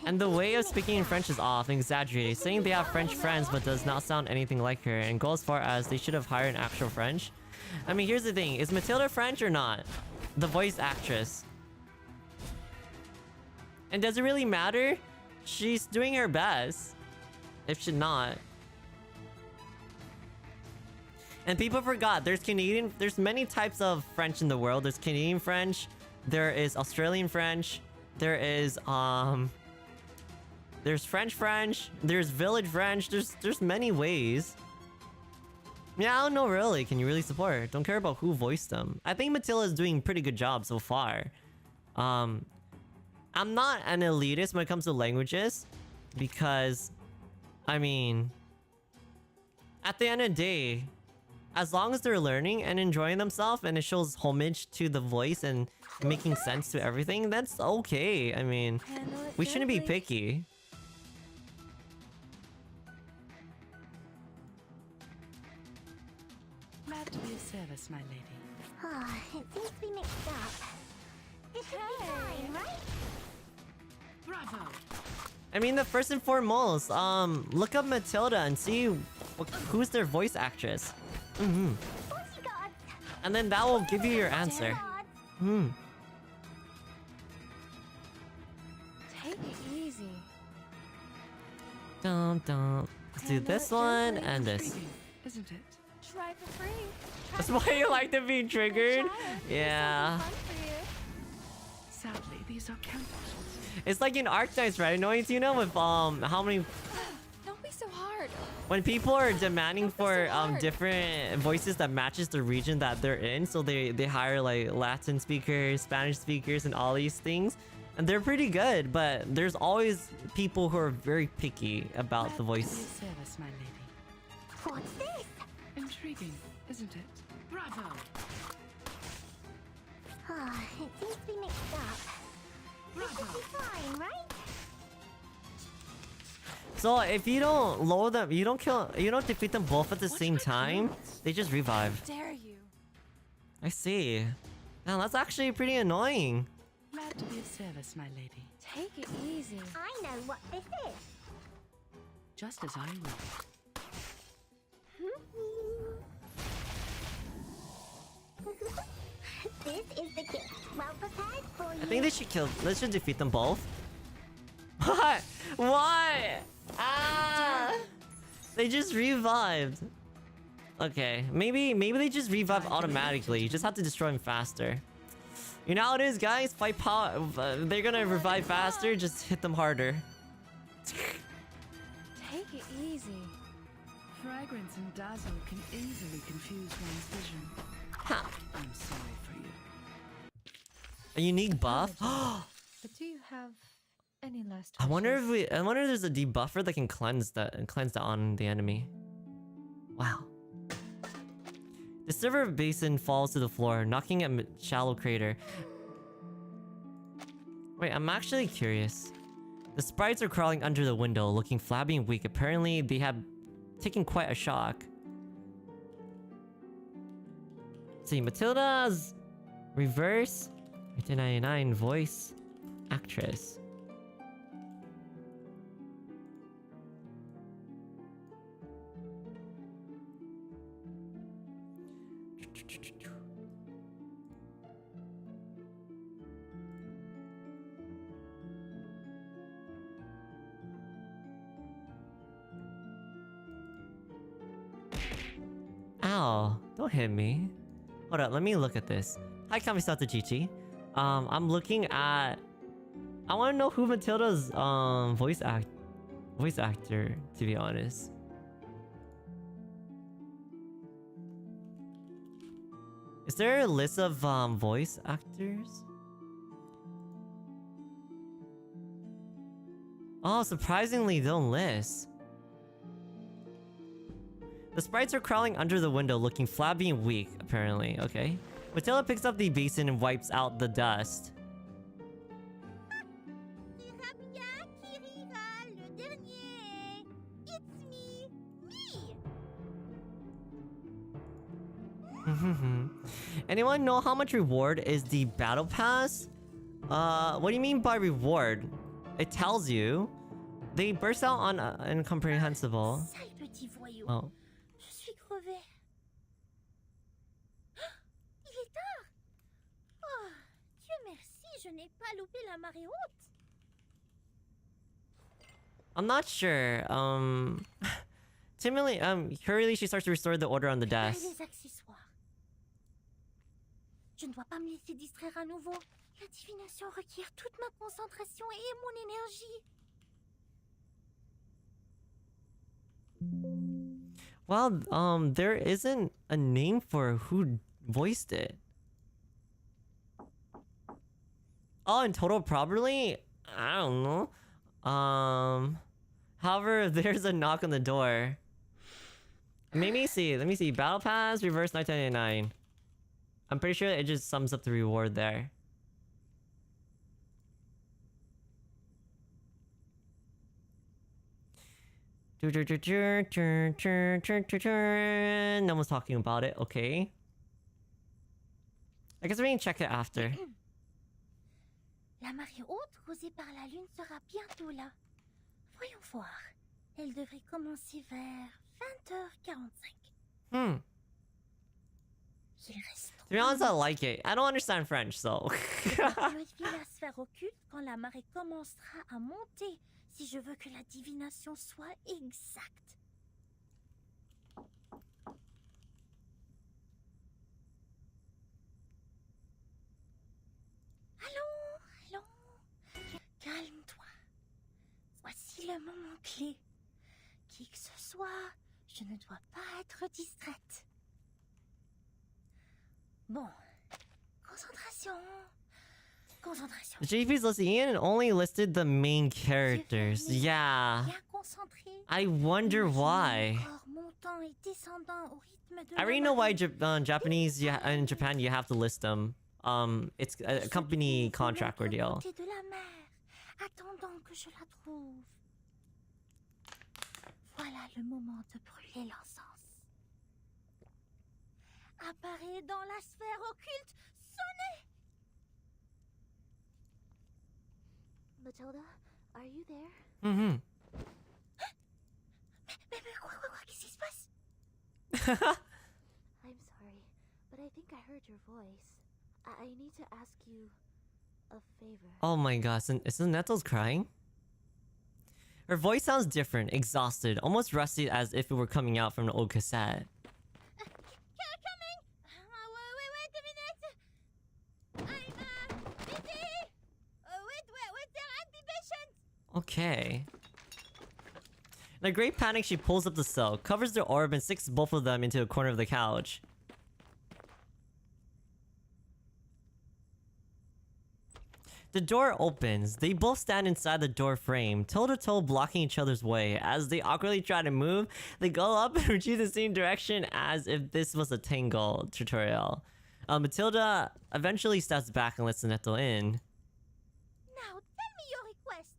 and the way of speaking in French is off and exaggerated, saying they have French friends but does not sound anything like her, and go as far as they should have hired an actual French. I mean, here's the thing, is Matilda French or not? The voice actress. And does it really matter? She's doing her best. If she's not. And people forgot, there's many types of French in the world. There's Canadian French, there is Australian French, there is there's French, there's Village French, there's many ways. Yeah, I don't know really, can you really support? Don't care about who voiced them. I think Matilda is doing a pretty good job so far. I'm not an elitist when it comes to languages, because, I mean, at the end of the day, as long as they're learning and enjoying themselves and it shows homage to the voice and making sense to everything, that's okay. I mean, we shouldn't be picky. Glad to be of service, my lady. Ah, it seems to be mixed up. This should be fine, right? Bravo! I mean, the first and foremost, look up Matilda and see who's their voice actress. And then that will give you your answer. Take it easy. Let's do this one and this. Isn't it? Try for free. That's why you like to be triggered? Yeah. Sadly, these are counterfeits. It's like in Archetypes, right? No, you know, with how many... Don't be so hard. When people are demanding for different voices that matches the region that they're in, so they hire like Latin speakers, Spanish speakers, and all these things, and they're pretty good. But there's always people who are very picky about the voice. Service, my lady. What's this? Intriguing, isn't it? Bravo! Ah, it seems to be mixed up. This should be fine, right? So if you don't lower them, you don't defeat them both at the same time, they just revive. Dare you? I see. Now that's actually pretty annoying. Glad to be of service, my lady. Take it easy. I know what this is. Just as I will. This is the gift. Well prepared for you. I think they should defeat them both. What? What? Ah! They just revived. Okay, maybe they just revive automatically. You just have to destroy them faster. You know how it is, guys. Fight power. They're gonna revive faster. Just hit them harder. Take it easy. Fragrance and dazzle can easily confuse one's vision. Ha. I'm sorry for you. A unique buff. But do you have Any last I wonder if wishes? I wonder if there's a debuffer that can cleanse that on the enemy. Wow. The server basin falls to the floor, knocking at shallow crater. Wait, I'm actually curious. The sprites are crawling under the window, looking flabby and weak. Apparently, they have taken quite a shock. Let's see, Matilda's reverse 1999 voice actress. Ow, don't hit me. Hold up, let me look at this. Hi, Kamisato Chichi. I'm looking at... I want to know who Matilda's voice actor, to be honest. Is there a list of voice actors? Oh, surprisingly, don't list. The sprites are crawling under the window, looking flabby and weak, apparently. Okay. Matilda picks up the basin and wipes out the dust. Anyone know how much reward is the battle pass? What do you mean by reward? It tells you. They burst out on incomprehensible. Oh. I'm not sure. Timidly, hurriedly she starts to restore the order on the desk. Je ne dois pas me laisser distraire à nouveau. La divination requiert toute ma concentration et mon énergie. Well, there isn't a name for who voiced it. Oh, in total properly? I don't know. However, there's a knock on the door. Let me see. Battle Pass, reverse 1999. I'm pretty sure it just sums up the reward there. No one's talking about it. Okay. I guess we can check it after. La marée haute causée par la lune sera bientôt là. Voyons voir. Elle devrait commencer vers 20h45. To be honest, I like it. I don't understand French, so. Vérifier la sphère occulte quand la marée commencera à monter, si je veux que la divination soit exacte. Allons. Calme-toi. Voici le moment clé. Qui que ce soit, je ne dois pas être distraite. Bon. Concentration. The JP's listing in only listed the main characters. Yeah. I wonder why. I already know why Japanese in Japan you have to list them. It's a company contract or deal. Attendant que je la trouve. Voilà le moment de brûler l'encens. Apparaît dans la sphère occulte. Sonnez! Matilda, are you there? Mais quoi, qu'est-ce qui se passe? I'm sorry, but I think I heard your voice. I need to ask you a favor. Oh my gosh, isn't Nettles crying? Her voice sounds different, exhausted, almost rusty as if it were coming out from an old cassette. Coming! Wait a minute! I'm busy! Wait, there are patients! Okay. In a great panic, she pulls up the cell, covers their orb, and sticks both of them into a corner of the couch. The door opens. They both stand inside the door frame, toe to toe blocking each other's way. As they awkwardly try to move, they go up and retreat the same direction as if this was a Tangle tutorial. Matilda eventually steps back and lets Sonetto in. Now, tell me your request.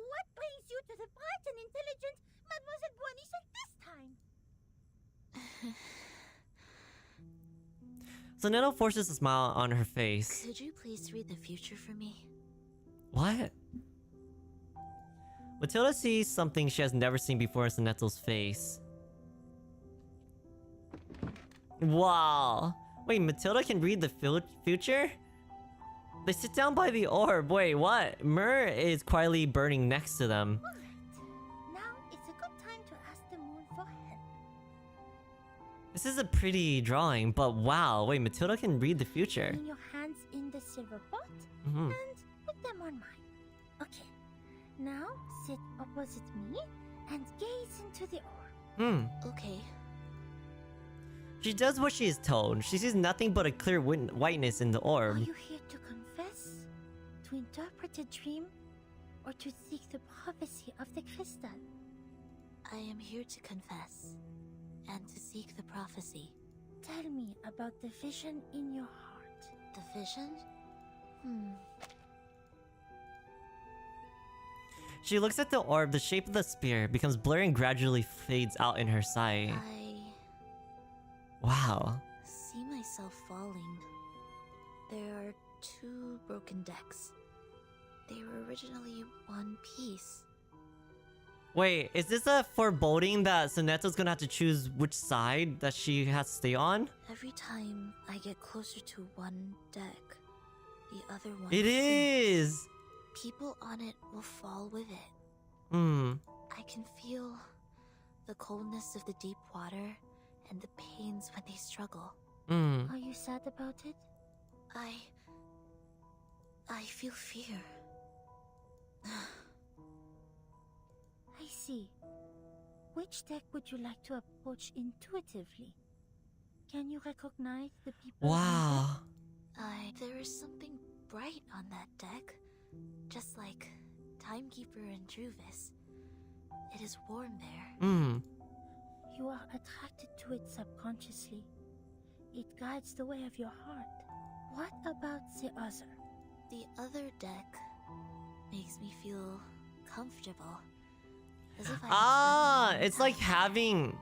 What brings you to the bright and intelligent Mademoiselle Boigny at this time? Sonetto forces a smile on her face. Could you please read the future for me? What? Matilda sees something she has never seen before in Sonetto's face. Wow. Wait, Matilda can read the future? They sit down by the orb. Wait, what? Myrrh is quietly burning next to them. Now it's a good time to ask the moon for help. This is a pretty drawing, but wow. Wait, Matilda can read the future. Put your hands in the silver pot and put them on mine. Okay. Now sit opposite me and gaze into the orb. Okay. She does what she is told. She sees nothing but a clear whiteness in the orb. Are you here to confess? To interpret a dream? Or to seek the prophecy of the crystal? I am here to confess. And to seek the prophecy. Tell me about the vision in your heart. The vision? She looks at the orb. The shape of the spear becomes blurry and gradually fades out in her sight. Wow. See myself falling. There are 2 broken decks. They were originally one piece. Wait, is this a foreboding that Sonetto's gonna have to choose which side that she has to stay on? Every time I get closer to one deck, the other one It is! People on it will fall with it. I can feel the coldness of the deep water and the pains when they struggle. Are you sad about it? I feel fear. I see. Which deck would you like to approach intuitively? Can you recognize the people? Wow. There is something bright on that deck. Just like Timekeeper and Druvis. It is warm there. You are attracted to it subconsciously. It guides the way of your heart. What about the other? The other deck makes me feel comfortable. As if it's like having...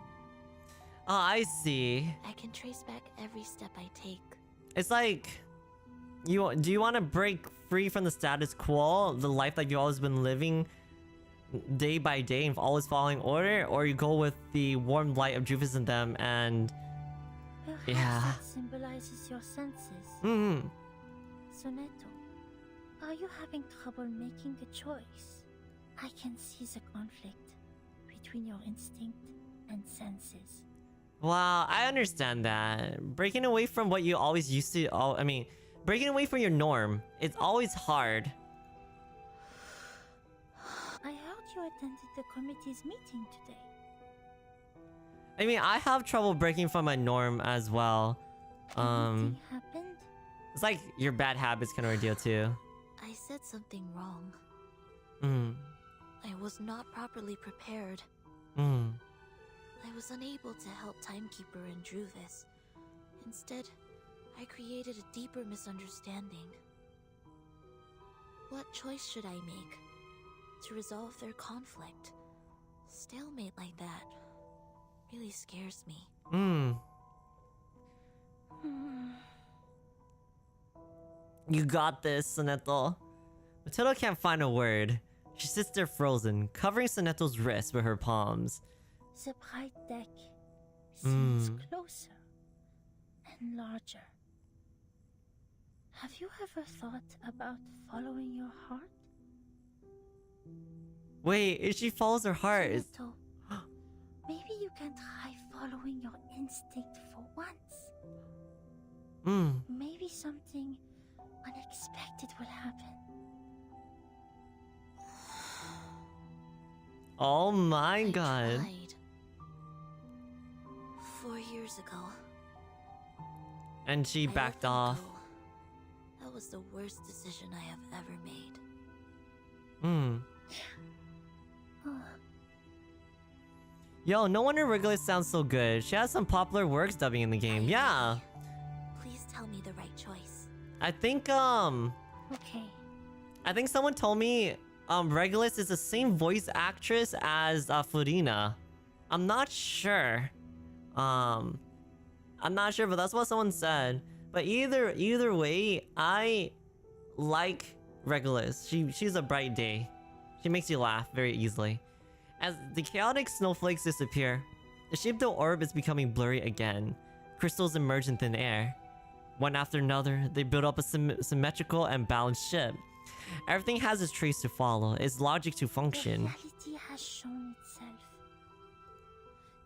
I see. I can trace back every step I take. It's like... Do you want to break free from the status quo? The life that you've always been living day by day and always following order? Or you go with the warm light of Druvis and them and... Perhaps that symbolizes your senses. Sonetto, are you having trouble making a choice? I can see the conflict between your instinct and senses. Wow, I understand that. Breaking away from what you always used to... breaking away from your norm. It's always hard. I heard you attended the committee's meeting today. I have trouble breaking from my norm as well. Anything happened? It's like your bad habits kind of ordeal too. I said something wrong. I was not properly prepared. I was unable to help Timekeeper and Druvis. Instead, I created a deeper misunderstanding. What choice should I make to resolve their conflict? Stalemate like that really scares me. You got this, Sonetto. Matilda can't find a word. She sits there frozen, covering Sonetto's wrist with her palms. The bright deck seems closer and larger. Have you ever thought about following your heart? Wait, if she follows her heart... Sonetto, maybe you can try following your instinct for once. Maybe something unexpected will happen. Oh my god. Tried. 4 years ago. And she backed off. A That was the worst decision I have ever made. Yo, no wonder Regulus sounds so good. She has some popular works dubbing in the game. Yeah. Please tell me the right choice. I think Okay. I think someone told me Regulus is the same voice actress as Furina. I'm not sure. I'm not sure, but that's what someone said. But either way, I like Regulus. She's a bright day. She makes you laugh very easily. As the chaotic snowflakes disappear, the shaped orb is becoming blurry again. Crystals emerge in thin air. One after another, they build up a symmetrical and balanced ship. Everything has its trace to follow, its logic to function. Reality has shown itself.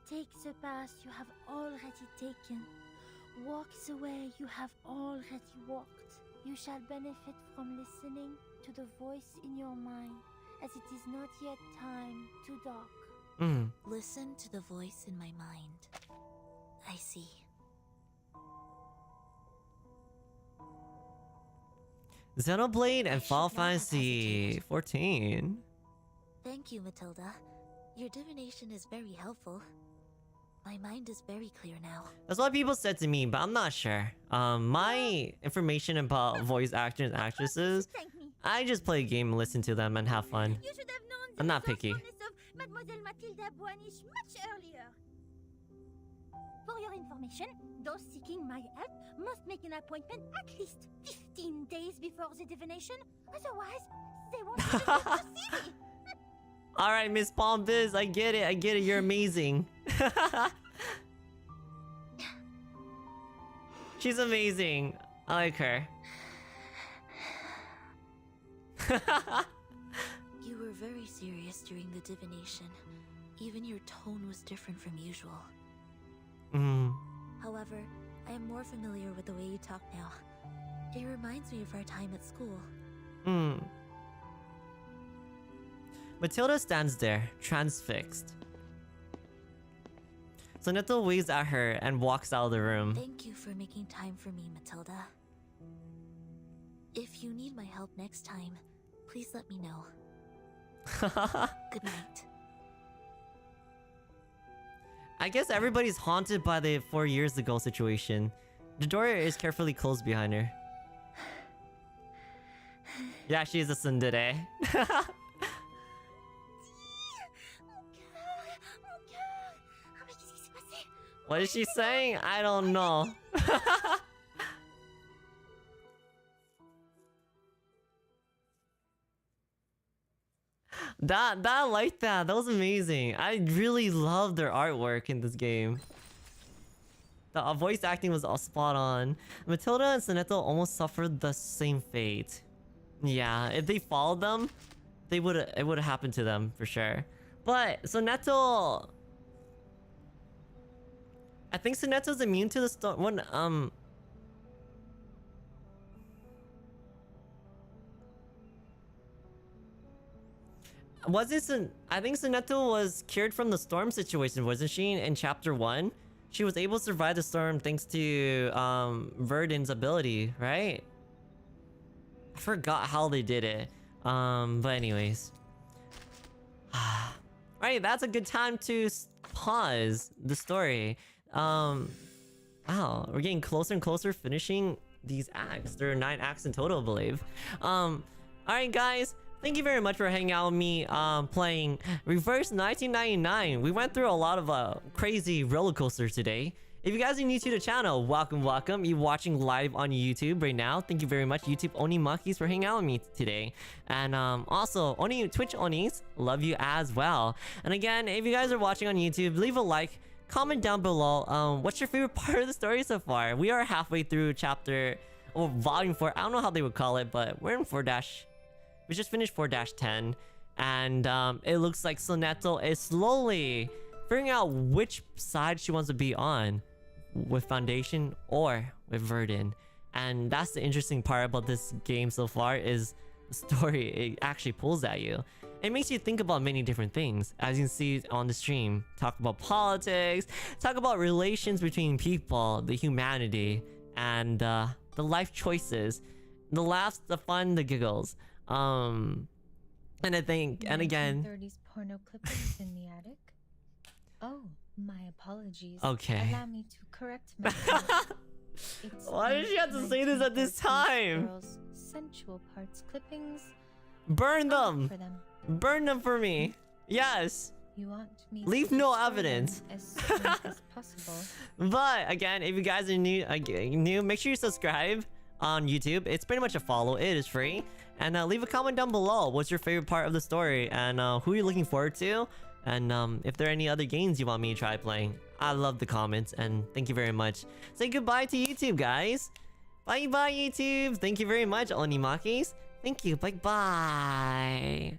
Take the path you have already taken. Walk the way you have already walked. You shall benefit from listening to the voice in your mind, as it is not yet time to dark. Listen to the voice in my mind. I see. Xenoblade and Final Fantasy 14. Thank you, Matilda. Your divination is very helpful. My mind is very clear now. That's what people said to me, but I'm not sure. My information about voice actors and actresses, I just play a game, listen to them, and have fun. I'm not picky. Mademoiselle Matilda Boanish much earlier. For your information, those seeking my help must make an appointment at least 15 days before the divination. Otherwise, they won't be able to see me. Alright, Miss Palm Biz, I get it, you're amazing. She's amazing. I like her. You were very serious during the divination. Even your tone was different from usual. However, I am more familiar with the way you talk now. It reminds me of our time at school. Matilda stands there, transfixed. Sonetto waves at her and walks out of the room. Thank you for making time for me, Matilda. If you need my help next time, please let me know. Good night. I guess everybody's haunted by the 4 years ago situation. The door is carefully closed behind her. Yeah, she is a tsundere. What is she saying? I don't know. I like that. That was amazing. I really love their artwork in this game. The voice acting was all spot on. Matilda and Sonetto almost suffered the same fate. Yeah, if they followed them, it would have happened to them for sure. But Sonetto, I think Sonetto's immune to the storm. When I think Sonetto was cured from the storm situation, wasn't she? In chapter 1, she was able to survive the storm thanks to Verdun's ability, right? I forgot how they did it. But anyways. Alright, that's a good time to pause the story. Wow, we're getting closer and closer finishing these acts. There are 9 acts in total, I believe. Alright guys, thank you very much for hanging out with me playing Reverse 1999. We went through a lot of crazy roller coasters today. If you guys are new to the channel, welcome. You're watching live on YouTube right now. Thank you very much, YouTube Onimakis, for hanging out with me today. And also, Twitch Onis, love you as well. And again, if you guys are watching on YouTube, leave a like, comment down below. What's your favorite part of the story so far? We are halfway through chapter, or volume 4. I don't know how they would call it, but we're in 4-. We just finished 4-10. And it looks like Sonetto is slowly figuring out which side she wants to be on, with Foundation or with Verdun. And that's the interesting part about this game so far, is the story. It actually pulls at you. It makes you think about many different things, as you can see on the stream. Talk about politics, talk about relations between people, the humanity, and the life choices. The laughs, the fun, the giggles. And I think, and again... 1930s porno clippings in the attic? Oh, my apologies. Okay. Allow me to correct myself. Why did she have to say this at this time? Girls' sensual parts clippings. Burn them! For them. Burn them for me! Yes! You want me Leave to no destroy evidence. them as soon as possible. But again, if you guys are new, make sure you subscribe on YouTube. It's pretty much a follow. It is free. And leave a comment down below. What's your favorite part of the story? And who you're looking forward to? And if there are any other games you want me to try playing. I love the comments. And thank you very much. Say goodbye to YouTube, guys. Bye-bye, YouTube. Thank you very much, Onimakis. Thank you. Bye-bye.